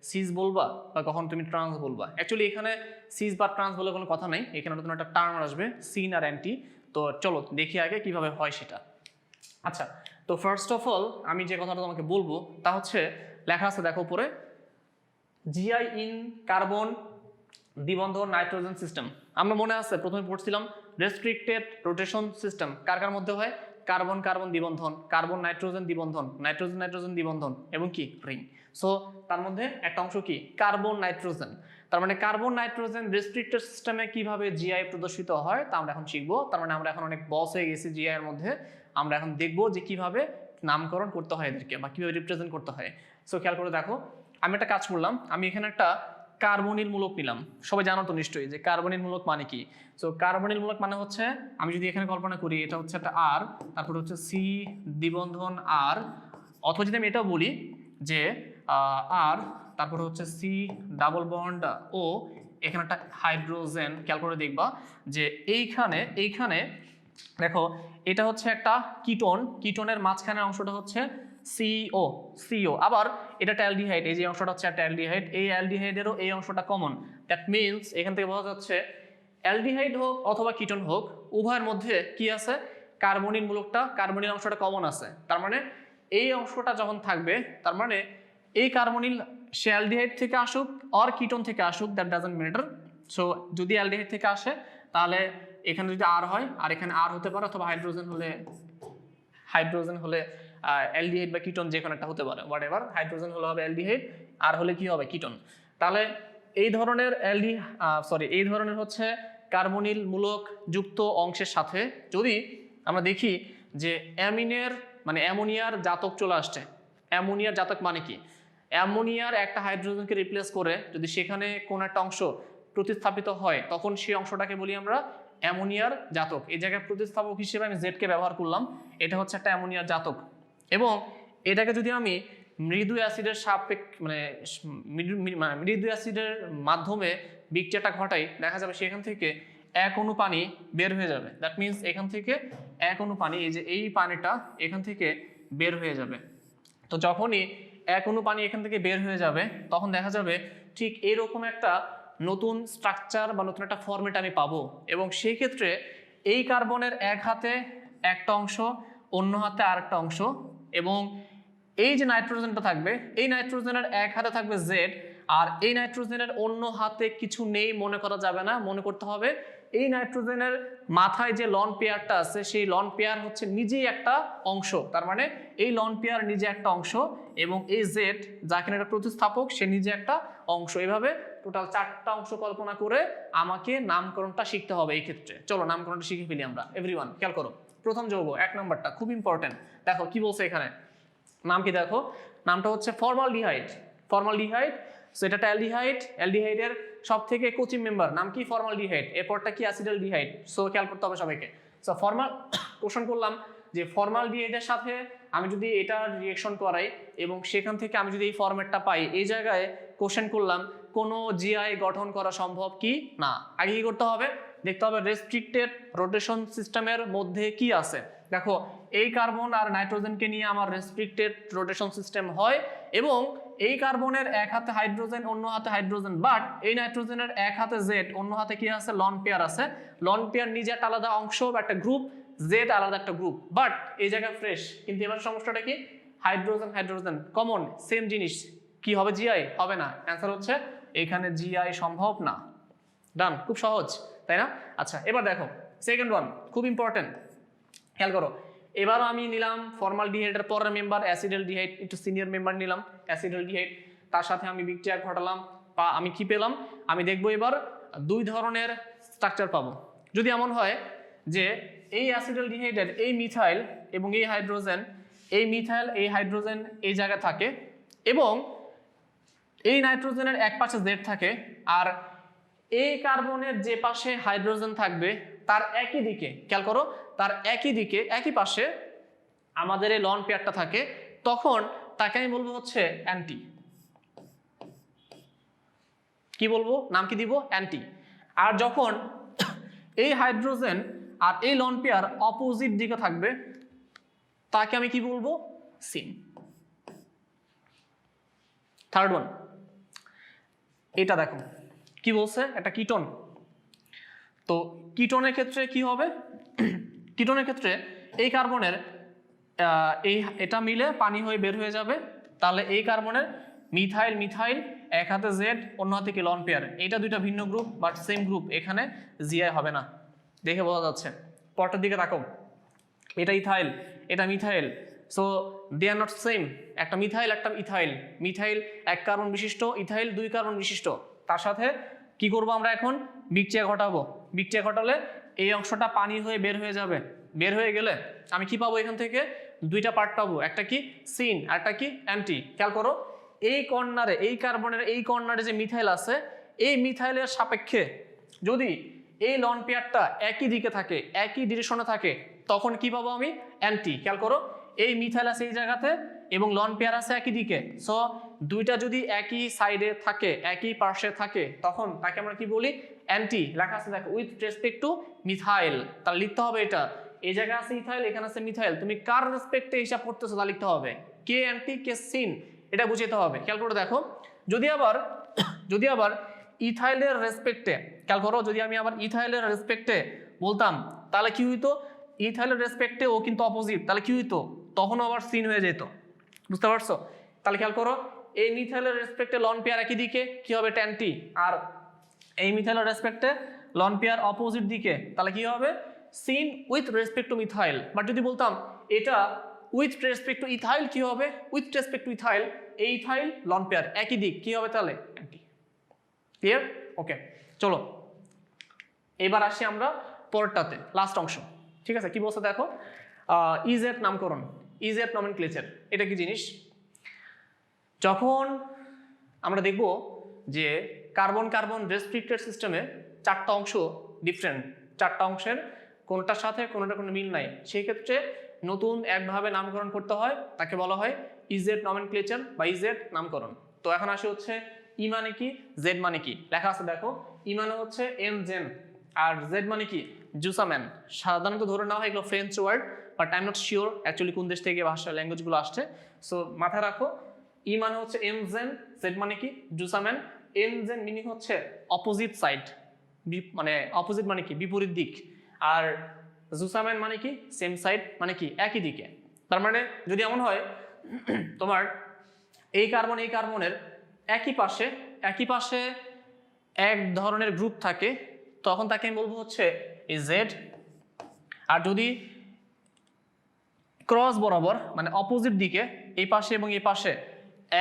সিস বলবা বা কখন তুমি ট্রান্স বলবা। অ্যাকচুয়ালি এখানে সিস বা ট্রান্স বলে কোনো কথা নেই, এখানে নতুন একটা টার্ম আসবে সিন আর অ্যান্টি। তো চলো দেখি আগে কিভাবে হয় সেটা। আচ্ছা, তো ফার্স্ট অফ অল আমি যে কথাটা তোমাকে বলবো তা হচ্ছে, লেখা আছে দেখো উপরে, জিআই ইন কার্বন দ্বিবন্ধন নাইট্রোজেন সিস্টেম। আমরা মনে আছে প্রথমে পড়ছিলাম রেস্ট্রিক্টেড রোটেশন সিস্টেম কার কার মধ্যে হয়, কার্বন কার্বন দ্বিবন্ধন, কার্বন নাইট্রোজেন দ্বিবন্ধন, নাইট্রোজেন নাইট্রোজেন দ্বিবন্ধন এবং কি রিং। সো তার মধ্যে একটা অংশ কি কার্বন নাইট্রোজেন। তার মানে কার্বন নাইট্রোজেন রেস্ট্রিক্টেড সিস্টেমে কিভাবে জিআই প্রদর্শিত হয় তা আমরা এখন শিখবো। তার মানে আমরা এখন অনেক বস হয়ে গেছি জিআই এর মধ্যে, আমরা এখন দেখবো যে কিভাবে নামকরণ করতে হয় এদেরকে বা কিভাবে রিপ্রেজেন্ট করতে হয়। সো খেয়াল করে দেখো, আমি একটা কাজ করলাম, আমি এখানে একটা কার্বনিল মূলক নিলাম। সবাই জানো তো নিশ্চয়ই যে কার্বনিল মূলক মানে কি। সো কার্বনিল মূলক মানে হচ্ছে, আমি যদি এখানে কল্পনা করি এটা হচ্ছে একটা আর, তারপর হচ্ছে সি দ্বিবন্ধন আর, অথবা যদি আমি এটাও বলি যে আর তারপর হচ্ছে সি ডাবল বন্ড ও, এখানে একটা হাইড্রোজেন। খেয়াল করে দেখবা যে এইখানে দেখো এটা হচ্ছে একটা কিটোন, কিটোনের মাঝখানের অংশটা হচ্ছে সিও। আবার এটা একটা অ্যালডিহাইড, এই যে অংশটা হচ্ছে একটা অ্যালডিহাইড, এই অ্যালডিহাইডেরও এই অংশটা কমন। দ্যাট মিনস এখান থেকে বোঝা যাচ্ছে অ্যালডিহাইড হোক অথবা কিটোন হোক, উভয়ের মধ্যে কি আছে, কার্বনিল মূলকটা, কার্বনিল অংশটা কমন আছে। তার মানে এই অংশটা যখন থাকবে, তার মানে এই কার্বনিল সে অ্যালডিহাইড থেকে আসুক আর কিটোন থেকে আসুক, দ্যাট ডাজন্ট ম্যাটার। সো যদি অ্যালডিহাইড থেকে আসে তাহলে এখানে যদি আর হয় আর এখানে আর হতে পারে, অথবা হাইড্রোজেন হলে অ্যালডিহাইড বা কিটোন যে কোনো একটা হতে পারে, হোয়াট এভার। হাইড্রোজেন হলে হবে অ্যালডিহাইড, আর হলে কি হবে কিটোন। তাহলে এই ধরনের এই ধরনের হচ্ছে কার্বনিল মূলক যুক্ত অংশের সাথে যদি আমরা দেখি যে অ্যামোনিয়ার জাতক চলে আসছে। অ্যামোনিয়ার জাতক মানে কি? অ্যামোনিয়ার একটা হাইড্রোজেনকে রিপ্লেস করে যদি সেখানে কোনো একটা অংশ প্রতিস্থাপিত হয়, তখন সেই অংশটাকে বলি আমরা অ্যামোনিয়ার জাতক। এই জায়গায় প্রতিস্থাপক হিসেবে আমি জেডকে ব্যবহার করলাম, এটা হচ্ছে একটা অ্যামোনিয়ার জাতক। এবং এটাকে যদি আমি মৃদু অ্যাসিডের মৃদু অ্যাসিডের মাধ্যমে বিক্রিয়াটা ঘটাই, দেখা যাবে সেখান থেকে এক অণু পানি বের হয়ে যাবে। দ্যাট মিনস এখান থেকে এক অণু পানি, এই যে এই পানিটা এখান থেকে বের হয়ে যাবে। তো যখনই এক অণু পানি এখান থেকে বের হয়ে যাবে, তখন দেখা যাবে ঠিক এরকম একটা নতুন স্ট্রাকচার বা নতুন একটা ফরম্যাট আমি পাবো। এবং সেই ক্ষেত্রে এই কার্বনের এক হাতে একটা অংশ, অন্য হাতে আরেকটা অংশ, এবং এই যে নাইট্রোজেনটা থাকবে, এই নাইট্রোজেনের এক হাতে থাকবে জেড, আর এই নাইট্রোজেনের অন্য হাতে কিছু নেই মনে করা যাবে না, মনে করতে হবে এই নাইট্রোজেনের মাথায় যে লন পেয়ারটা আছে, সেই লন পেয়ার হচ্ছে নিজেই একটা অংশ। তার মানে এই লন পেয়ার নিজে একটা অংশ, এবং এই জেড যা কিনা একটা প্রতিস্থাপক, সে নিজে একটা অংশ। এইভাবে টোটাল 4টা অংশ কল্পনা করে আমাকে নামকরণটা শিখতে হবে। এই ক্ষেত্রে চলো নামকরণটা শিখে ফেলি আমরা। এভরিওয়ান খেয়াল করো, প্রথম যৌগ 1 নম্বরটা খুব ইম্পর্টেন্ট। দেখো কি বলছে এখানে, নাম কি দেখো, নামটা হচ্ছে ফর্মালডিহাইড। সো এটা অ্যালডিহাইডের সব থেকে কচি মেম্বার, নাম কি ফর্মালডিহাইড। এরপরটা কি অ্যাসিডালডিহাইড। সো খেয়াল করতে হবে সবাইকে। সো কোশ্চেন করলাম যে ফর্মালডিহাইডের সাথে আমি যদি এটা রিঅ্যাকশন করাই এবং সেখান থেকে আমি যদি এই ফরম্যাটটা পাই, এই জায়গায় কোশ্চেন করলাম কোনো জিআই গঠন করা সম্ভব কি না। আগে কি করতে হবে, দেখতে হবে রেস্ট্রিক্টেড রোটেশন সিস্টেমের মধ্যে কি আছে। দেখো এই কার্বন আর নাইট্রোজেনকে নিয়ে আমার রেস্ট্রিক্টেড রোটেশন সিস্টেম হয়, এবং এই কার্বনের এক হাতে হাইড্রোজেন, অন্য হাতে হাইড্রোজেন, বাট এই নাইট্রোজেনের এক হাতে জেড, অন্য হাতে কি আছে, লন পেয়ার আছে। লন পেয়ার নিজে একটা আলাদা অংশ বা একটা গ্রুপ, জেড আলাদা একটা গ্রুপ, বাট এই জায়গায় ফ্রেশ। কিন্তু এবার সমস্যাটা কি, হাইড্রোজেন কমন, সেম জিনিস, কি হবে, জিআই হবে না। অ্যান্সার হচ্ছে এখানে জিআই সম্ভব না। ডান, খুব সহজ তাই না? আচ্ছা এবার দেখো সেকেন্ড ওয়ান, খুব ইম্পর্টেন্ট, খেয়াল করো। এবারও আমি নিলাম ফর্মালডিহাইডের পরের মেম্বার অ্যাসিডালডিহাইড, একটু সিনিয়র মেম্বার নিলাম অ্যাসিডালডিহাইড, তার সাথে আমি বিক্রিয়া ঘটালাম, বা আমি কি পেলাম, আমি দেখবো এবার 2 ধরনের স্ট্রাকচার পাবো। যদি এমন হয় যে এই অ্যাসিডালডিহাইডের এই মিথাইল এবং এই হাইড্রোজেন, এই মিথাইল এই হাইড্রোজেন এই জায়গায় থাকে, এবং এই নাইট্রোজেনের এক পাশে জেড থাকে, আর এই কার্বনের যে পাশে হাইড্রোজেন থাকবে তার একই দিকে, খেয়াল করো, তার একই দিকে একই পাশে আমাদের এই লন পেয়ারটা থাকে, তখন তাকে আমি বলবো হচ্ছে অ্যান্টি। কি বলবো, নাম কি দিব, অ্যান্টি। আর যখন এই হাইড্রোজেন আর এই লন পেয়ার অপোজিট দিকে থাকবে, তাকে আমি কি বলবো, সিন। থার্ড ওয়ান, এটা দেখো কি বলছে, একটা কিটোন। তো কিটোনের ক্ষেত্রে কি হবে, কিটোনের ক্ষেত্রে এই কার্বনের এটা মিলে পানি হয়ে বের হয়ে যাবে। তাহলে এই কার্বনের মিথাইল এক হাতে জেড, অন্য হাতে কি লন পেয়ার, এটা 2টা ভিন্ন গ্রুপ বাট সেম গ্রুপ, এখানে জিআই হবে না, দেখে বোঝা যাচ্ছে। পরটার দিকে তাকাও, এটা ইথাইল, এটা methyl, so they are not same. একটা মিথাইল একটা ইথাইল, মিথাইল 1 কার্বন বিশিষ্ট, ইথাইল 2 কার্বন বিশিষ্ট। তার সাথে কি করব আমরা এখন, বিক্রিয়া ঘটাবো। বিক্রিয়া ঘটালে এই অংশটা পানি হয়ে বের হয়ে যাবে। বের হয়ে গেলে আমি কি পাবো, এখান থেকে 2টা পার্ট পাবো, একটা কি সিন আর একটা কি অ্যান্টি। খেয়াল করো এই কর্নারে, এই কার্বনের এই কর্নারে যে মিথাইল আছে, এই মিথাইলের সাপেক্ষে যদি এই লন পেয়ারটা একই দিকে থাকে, একই ডিরেকশনে থাকে, তখন কি পাবো আমি, অ্যান্টি। খেয়াল করো এই মিথাইল আছে এই জায়গাতে এবং লন পেয়ার আছে একই দিকে, সো 2টা যদি একই সাইডে থাকে, একই পার্শ্বে থাকে, তখন তাকে আমরা কি বলি, অ্যান্টি। লেখা আছে দেখো, উইথ রেসপেক্ট টু মিথাইল, তাহলে লিখতে হবে এটা, এই জায়গায় আছে ইথাইল, এখানে আছে মিথাইল, তুমি কার রেসপেক্টে হিসাব করতেছো তা লিখতে হবে, কে অ্যান্টি কে সিন, এটা বুঝতে হবে। খেয়াল করে দেখো, যদি আবার ইথাইলের রেসপেক্টে, খেয়াল করো, যদি আমি আবার ইথাইলের রেসপেক্টে বলতাম, তাহলে কি হইতো, ইথাইলের রেসপেক্টে ও কিন্তু অপোজিট, তাহলে কি হইতো, তখনও আবার সিন হয়ে যেত। বুঝতে পারছো? তাহলে খেয়াল করো, এই মিথাইলের রেসপেক্টে লন পেয়ার একই দিকে, কি হবে, অ্যান্টি। আর এই মিথাইলের রেসপেক্টে লন পেয়ার অপোজিট দিকে, তাহলে কি হবে syn with respect to methyl. But যদি বলতাম এটা উইথ রেসপেক্ট টু ইথাইল কি হবে, উইথ রেসপেক্ট টু ইথাইল এই ইথাইল লন পেয়ার একই দিক কি হবে তাহলে অ্যান্টি। ক্লিয়ার? ওকে, চলো এবার আসি আমরা পরেরটাতে, লাস্ট অংশ। ঠিক আছে, কি বলছে দেখো, ইজেড নামকরণ, ইজেড নমেনক্লেচার। এটা কি জিনিস? যখন আমরা দেখব যে কার্বন কার্বন রেস্ট্রিক্টেড সিস্টেমে চারটা অংশ ডিফারেন্ট, চারটা অংশের কোনটার সাথে কোনোটা কোনো মিল নাই, সেই ক্ষেত্রে নতুন একভাবে নামকরণ করতে হয়, তাকে বলা হয় ইজেড নমেনক্লেচার বা ইজেড নামকরণ। তো এখন আসে হচ্ছে ই মানে কি, জেড মানে কি, লেখা আছে দেখো। ই মানে হচ্ছে এনজেন, আর জেড মানে কি জুসাম্যান। সাধারণত ধরে নেওয়া হয় এগুলো French word, but I am not sure actually কোন দেশ থেকে ভাষা ল্যাঙ্গুয়েজগুলো আসছে। সো মাথায় রাখো, ই মানে হচ্ছে এনজেন, জেড মানে কি জুসাম্যান। এনজেন মিনিং হচ্ছে অপোজিট সাইড, মানে অপোজিট মানে কি বিপরীত দিক, আর জুসাম্যান মানে কি সেম সাইড, মানে কি একই দিকে। তার মানে যদি এমন হয় তোমার এই কার্বন এই কার্বনের একই পাশে এক ধরনের গ্রুপ থাকে, তখন তাকে আমি বলবো হচ্ছে জেড। আর যদি ক্রস বরাবর মানে অপোজিট দিকে এই পাশে এবং এই পাশে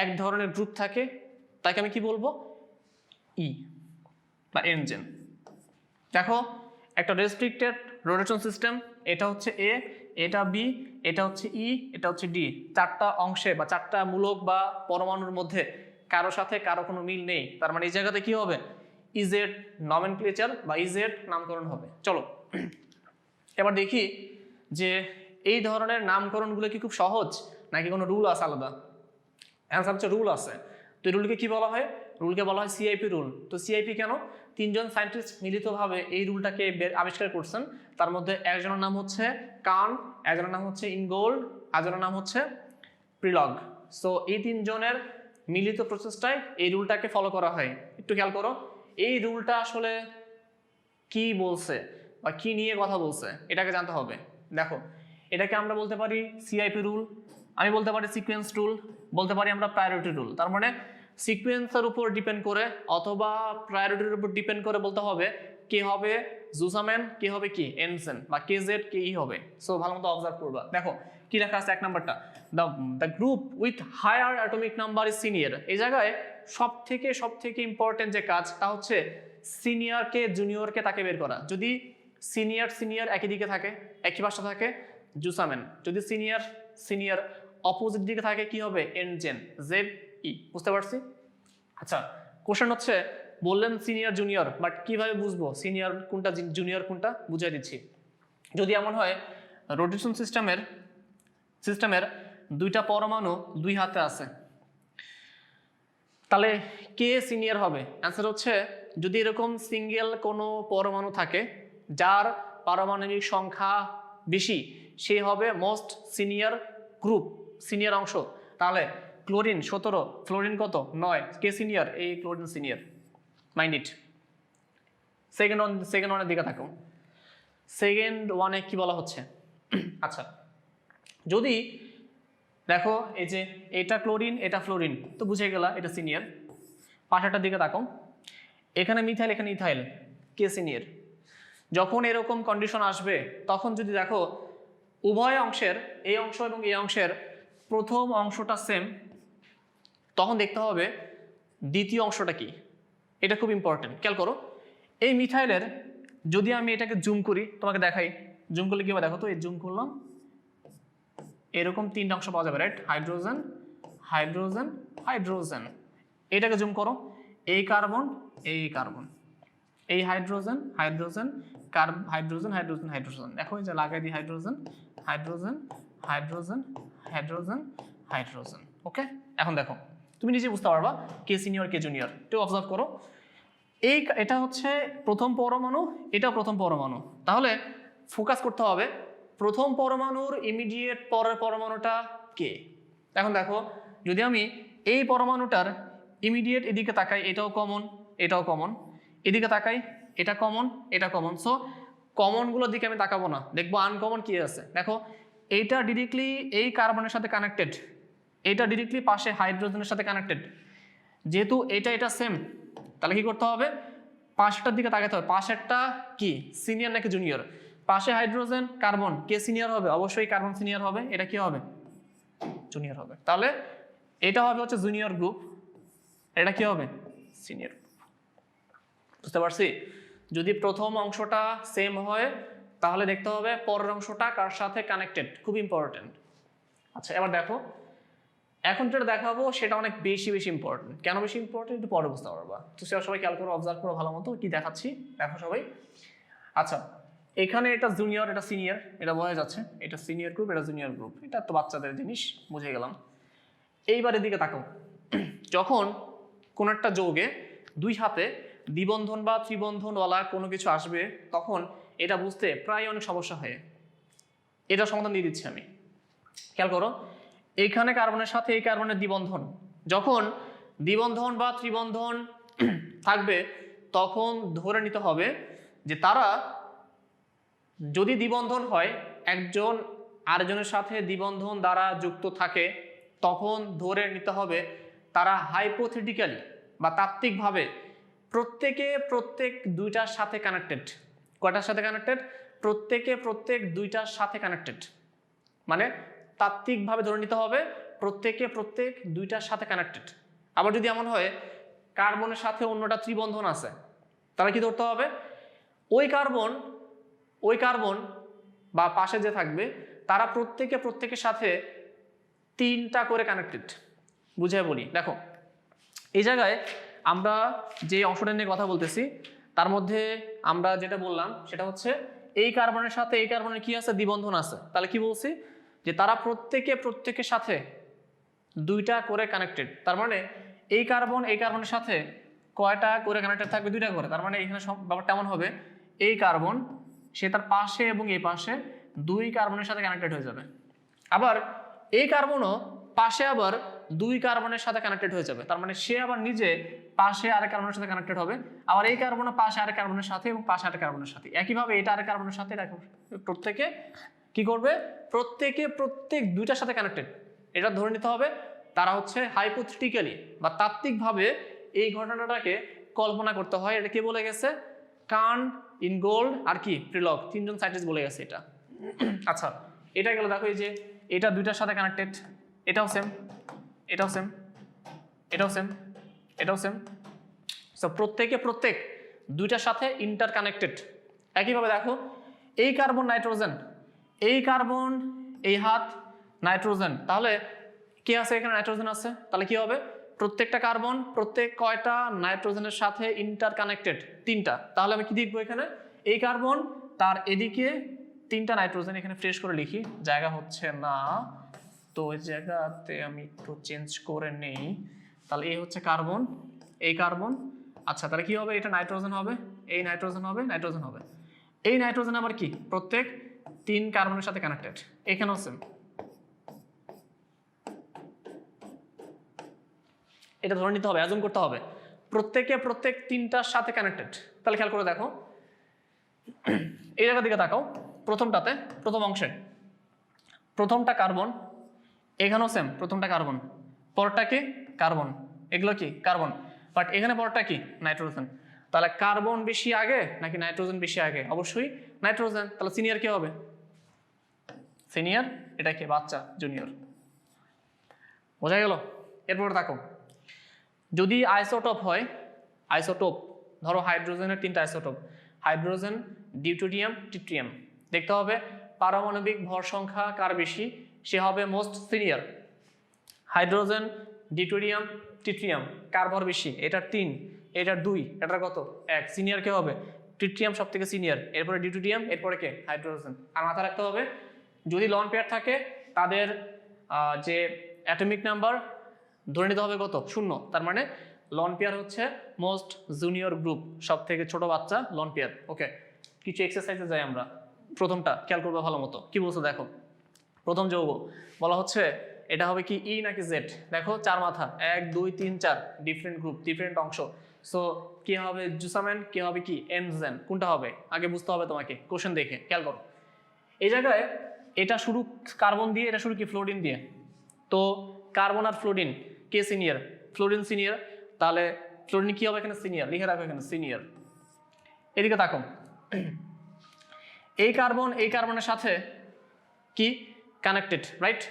এক ধরনের গ্রুপ থাকে, তাকে আমি কি বলবো ই বা এনজেন। দেখো একটা রেস্ট্রিক্টেড রোটেশন সিস্টেম, এটা হচ্ছে এ, এটা বি, এটা হচ্ছে ই, এটা হচ্ছে ডি। চারটা অংশে বা চারটা মূলক বা পরমাণুর মধ্যে কারো সাথে কারো কোনো মিল নেই, তার মানে এই জায়গাতে কি হবে ইজেড নমেনক্লেচার বা ইজেড নামকরণ হবে। চলো এবার দেখি যে এই ধরনের নামকরণগুলো কি খুব সহজ নাকি কোনো রুল আছে আলাদা। অ্যান্সার হচ্ছে রুল আছে। তো এই রুলকে কি বলা হয়, রুলকে বলা হয় সিআইপি রুল। তো সিআইপি কেন? তিনজন সায়েন্টিস্ট মিলিতভাবে এই রুলটাকে আবিষ্কার করছেন। তার মধ্যে একজনের নাম হচ্ছে কার্ন, একজনের নাম হচ্ছে ইনগোল্ড, একজনের নাম হচ্ছে প্রিলগ। সো এই তিনজনের মিলিত প্রচেষ্টায় এই রুলটাকে ফলো করা হয়। একটু খেয়াল করো এই রুলটা আসলে কি বলছে বা কি নিয়ে কথা বলছে এটাকে জানতে হবে। দেখো এটাকে আমরা বলতে পারি সিআইপি রুল, আমি বলতে পারি সিকোয়েন্স রুল, বলতে পারি আমরা প্রায়োরিটি রুল। তার মানে সিকোয়েন্সের উপর ডিপেন্ড করে অথবা প্রায়োরিটির উপর ডিপেন্ড করে বলতে হবে কে হবে জুসাম্যান, কে হবে কি এনজেন, বা কে জেড কে ই হবে। সো ভালো মতো অবজার্ভ করবা। দেখো কি লেখা আছে এক নাম্বারটা, the group with higher atomic number is senior. এই জায়গায় সব থেকে ইম্পর্টেন্ট যে কাজ তা হচ্ছে সিনিয়রকে জুনিয়রকে তাকে বের করা। যদি সিনিয়র একই দিকে থাকে একই পাশে থাকে জুসাম্যান, যদি সিনিয়র অপোজিট দিকে থাকে কি হবে এনজেন, জেড ই। বুঝতে পারছি? আচ্ছা কোশ্চেন হচ্ছে বললেন সিনিয়র জুনিয়র, বাট কিভাবে বুঝবো সিনিয়র কোনটা জুনিয়র কোনটা, বুঝাই দিচ্ছি। যদি এমন হয় রোটেশন সিস্টেমের দুইটা পরমাণু দুই হাতে আছে, তাহলে কে সিনিয়র হবে? অ্যান্সার হচ্ছে যদি এরকম সিঙ্গেল কোনো পরমাণু থাকে যার পারমাণবিক সংখ্যা বেশি, সে হবে মোস্ট সিনিয়র গ্রুপ, সিনিয়র অংশ। তাহলে ক্লোরিন 17, ফ্লোরিন কত 9, কে সিনিয়র? এই chlorine senior. Mind it. Second ওয়ানের দিকে থাকো। সেকেন্ড ওয়ানে কি বলা হচ্ছে? আচ্ছা যদি দেখো এই যে এটা ক্লোরিন এটা ফ্লোরিন, তো বুঝে গেলা এটা সিনিয়র। পাশেরটার দিকে তাকাও, এখানে মিথাইল এখানে ইথাইল, কে সিনিয়র? যখন এরকম কন্ডিশন আসবে তখন যদি দেখো উভয় অংশের এই অংশ এবং এই অংশের প্রথম অংশটা সেম, তখন দেখতে হবে দ্বিতীয় অংশটা কি। এটা খুব ইম্পর্টেন্ট, খেয়াল করো। এই মিথাইলের যদি আমি এটাকে জুম করি, তোমাকে দেখাই জুম করলে কি হবে। দেখো তো এই জুম করলাম, এরকম তিনটা অংশ পাওয়া যাবে, রাইট? Hydrogen hydrogen hydrogen. এটাকে জুম করো, এই কার্বন এই কার্বন, এই hydrogen hydrogen hydrogen hydrogen hydrogen. দেখো এই যে লাগাই দিই hydrogen hydrogen hydrogen hydrogen hydrogen. Okay, এখন দেখো তুমি নিজে বুঝতে পারবা কে সিনিয়র কে জুনিয়র। একটু অবজার্ভ করো, এটা হচ্ছে প্রথম পরমাণু, এটা প্রথম পরমাণু। তাহলে ফোকাস করতে হবে প্রথম পরমাণুর ইমিডিয়েট পরের পরমাণুটা কে। এখন দেখো যদি আমি এই পরমাণুটার ইমিডিয়েট এদিকে তাকাই, এটাও কমন এটাও কমন, এদিকে তাকাই এটা কমন এটা কমন। সো কমনগুলোর দিকে আমি তাকাবো না, দেখবো আনকমন কি আছে। দেখো এইটা ডিরেক্টলি এই কার্বনের সাথে কানেক্টেড, এটা ডিরেক্টলি পাশে হাইড্রোজেনের সাথে কানেক্টেড। যেহেতু এটা সেম, তাহলে কি করতে হবে পাশেরটার দিকে তাকাতে হবে, পাশেরটা কি সিনিয়র নাকি জুনিয়র। পাশে হাইড্রোজেন কার্বন, কে সিনিয়র হবে? অবশ্যই কার্বন সিনিয়র হবে, এটা কি হবে? জুনিয়র হবে। তাহলে এটা হবে হচ্ছে জুনিয়র গ্রুপ, এটা কি হবে? সিনিয়র। বুঝতে পারছি? যদি প্রথম অংশটা সেম হয় তাহলে দেখতে হবে পরের অংশটা কার সাথে কানেক্টেড, খুব ইম্পর্টেন্ট। আচ্ছা এবার দেখো, এখন যেটা দেখাবো সেটা অনেক বেশি ইম্পর্টেন্ট। কেন বেশি ইম্পর্টেন্ট একটু পরে বুঝতে পারবা। তো সেটা সবাই খেয়াল করো, অবজার্ভ করো ভালো মতো কি দেখাচ্ছি, দেখো সবাই। আচ্ছা এখানে এটা জুনিয়র, এটা সিনিয়র, এটা বোঝা যাচ্ছে, এটা সিনিয়র গ্রুপ, এটা জুনিয়র গ্রুপ, এটা তো বাচ্চাদের জিনিস, বুঝে গেলাম। এইবার এদিকে তাকাও, যখন কোন একটা যৌগে দুই হাতে দ্বিবন্ধন বা ত্রিবন্ধনওয়ালা কোনো কিছু আসবে তখন এটা বুঝতে প্রায় অনেক সমস্যা হয়। এটা সমাধান দিয়ে দিচ্ছি আমি, খেয়াল করো। এইখানে কার্বনের সাথে এই কার্বনের দ্বিবন্ধন, যখন দ্বিবন্ধন বা ত্রিবন্ধন থাকবে তখন ধরে নিতে হবে যে তারা, যদি দ্বিবন্ধন হয় একজন আরেকজনের সাথে দ্বিবন্ধন দ্বারা যুক্ত থাকে তখন ধরে নিতে হবে তারা হাইপোথেটিক্যালি বা তাত্ত্বিকভাবে প্রত্যেক দুইটার সাথে কানেক্টেড। কয়টার সাথে কানেক্টেড? প্রত্যেক দুইটার সাথে কানেক্টেড, মানে তাত্ত্বিকভাবে ধরে নিতে হবে প্রত্যেক দুইটার সাথে কানেক্টেড। আবার যদি এমন হয় কার্বনের সাথে অন্যটা ত্রিবন্ধন আছে, তাহলে কি ধরতে হবে ওই কার্বন বা পাশে যে থাকবে তারা প্রত্যেকের সাথে তিনটা করে কানেক্টেড। বুঝে বলি, দেখো এই জায়গায় আমরা যে অংশটা নিয়ে কথা বলতেছি তার মধ্যে আমরা যেটা বললাম সেটা হচ্ছে এই কার্বনের সাথে এই কার্বনের কি আছে? দ্বিবন্ধন আছে। তাহলে কি বলছি? যে তারা প্রত্যেকের সাথে দুইটা করে কানেক্টেড। তার মানে এই কার্বনের সাথে কয়টা করে কানেক্টেড থাকবে? দুইটা করে। তার মানে এখানে ব্যাপারটা এমন হবে, এই কার্বন সে তার পাশে এবং এই পাশে দুই কার্বনের সাথে কানেক্টেড হয়ে যাবে। আবার এই কার্বনও পাশে আবার দুই কার্বনের সাথে কানেক্টেড হয়ে যাবে। তার মানে সে আবার নিজে পাশে আরেক কার্বনের সাথে কানেক্টেড হবে, আবার এই কার্বনও পাশে আরেক কার্বনের সাথে এবং পাশে আরেক কার্বনের সাথে। একইভাবে এটা আরেক কার্বনের সাথে প্রত্যেকে কি করবে? প্রত্যেক দুইটার সাথে কানেক্টেড। এটা ধরে নিতে হবে তারা হচ্ছে হাইপোথেটিক্যালি বা তাত্ত্বিকভাবে এই ঘটনাটাকে কল্পনা করতে হয়। এটা কে বলে গেছে? কার্ন, ইনগোল্ড আর কি প্রিলগ, তিনজন সায়েন্টিস্ট বলে গেছে এটা। আচ্ছা এটা গেল, দেখো এই যে এটা দুইটার সাথে কানেক্টেড, এটাও সেম, এটাও সেম, এটাও সেম, এটাও সেম। সো প্রত্যেক দুইটার সাথে ইন্টার কানেক্টেড। একইভাবে দেখো এই কার্বন নাইট্রোজেন, এই কার্বন এই হাত নাইট্রোজেন, তাহলে কি আছে? এখানে নাইট্রোজেন আছে। তাহলে কি হবে? প্রত্যেকটা কার্বন কয়টা নাইট্রোজেনের সাথে ইন্টার কানেক্টেড? তিনটা। তাহলে আমি কি দেখবো এখানে? এই কার্বন তার এদিকে তিনটা নাইট্রোজেন, এখানে ফ্রেশ করে লিখি, জায়গা হচ্ছে না তো ওই জায়গাতে আমি একটু চেঞ্জ করে নেই। তাহলে এই হচ্ছে কার্বন, এই কার্বন। আচ্ছা তাহলে কি হবে? এটা নাইট্রোজেন হবে, এই নাইট্রোজেন হবে, নাইট্রোজেন হবে। এই নাইট্রোজেন আবার কি? প্রত্যেক তিন কার্বনের সাথে কানেক্টেড। এখানেও সেম। এটা ধরে নিতে হবে, অ্যাজুম করতে হবে প্রত্যেক তিনটার সাথে কানেক্টেড। তাহলে খেয়াল করে দেখো, এই জায়গার দিকে তাকাও, প্রথমটাতে, প্রথম অংশে প্রথমটা কার্বন, এখানেও সেম, প্রথমটা কার্বন, পরটা কি? কার্বন, এগুলো কি? কার্বন, বাট এখানে পরটা কি? নাইট্রোজেন। তাহলে কার্বন বেশি আগে নাকি নাইট্রোজেন বেশি আগে? অবশ্যই নাইট্রোজেন। তাহলে সিনিয়র কি হবে? সিনিয়র। এটা কি? বাচ্চা, জুনিয়র। বোঝা গেল? এরপর দেখো, যদি আইসোটোপ হয়, আইসোটোপ ধরো হাইড্রোজেনের তিনটা আইসোটোপ, হাইড্রোজেন, ডিউটেরিয়াম, ট্রিটিয়াম, দেখতে হবে পারমাণবিক ভর সংখ্যা কার বেশি, সে হবে most senior. Hydrogen, deuterium, tritium কার ভর বেশি? এটার 3, এটার 2, এটার কত? 1। সিনিয়র কে হবে? ট্রিটিয়াম সব থেকে সিনিয়র, এরপরে ডিউটেরিয়াম, এরপরে কে? হাইড্রোজেন। আর মাথায় রাখতে হবে যদি লন পেয়ার থাকে তাদের যে অ্যাটমিক নাম্বার ধরে নিতে হবে কত? 0। তার মানে লন পেয়ার হচ্ছে মোস্ট জুনিয়র গ্রুপ, সব থেকে ছোট বাচ্চা লন পেয়ার। ওকে, কিছু এক্সারসাইজে যাই আমরা। প্রথমটা খেয়াল করবে ভালো মতো, কি বলছো দেখো। প্রথম যৌগ বলা হচ্ছে এটা হবে কি ই নাকি জেড? দেখো 4 মাথা, 1 2 3 4, ডিফারেন্ট গ্রুপ, ডিফারেন্ট অংশ। সো কি হবে? জুসামেন, কি হবে কি? এনজেন। কোনটা হবে আগে বুঝতে হবে তোমাকে, কোশ্চেন দেখে খেয়াল করো। এই জায়গায় এটা শুরু কার্বন দিয়ে, এটা শুরু কি? ফ্লোরিন দিয়ে। তো কার্বন আর ফ্লোরিন কে সিনিয়র? Fluorine senior. তাহলে ফ্লোরিন কি হবে এখানে? সিনিয়র। লিখে রাখো এখানে সিনিয়র। এদিকে তাকো, এই কার্বনের সাথে কি কানেক্টেড, রাইট?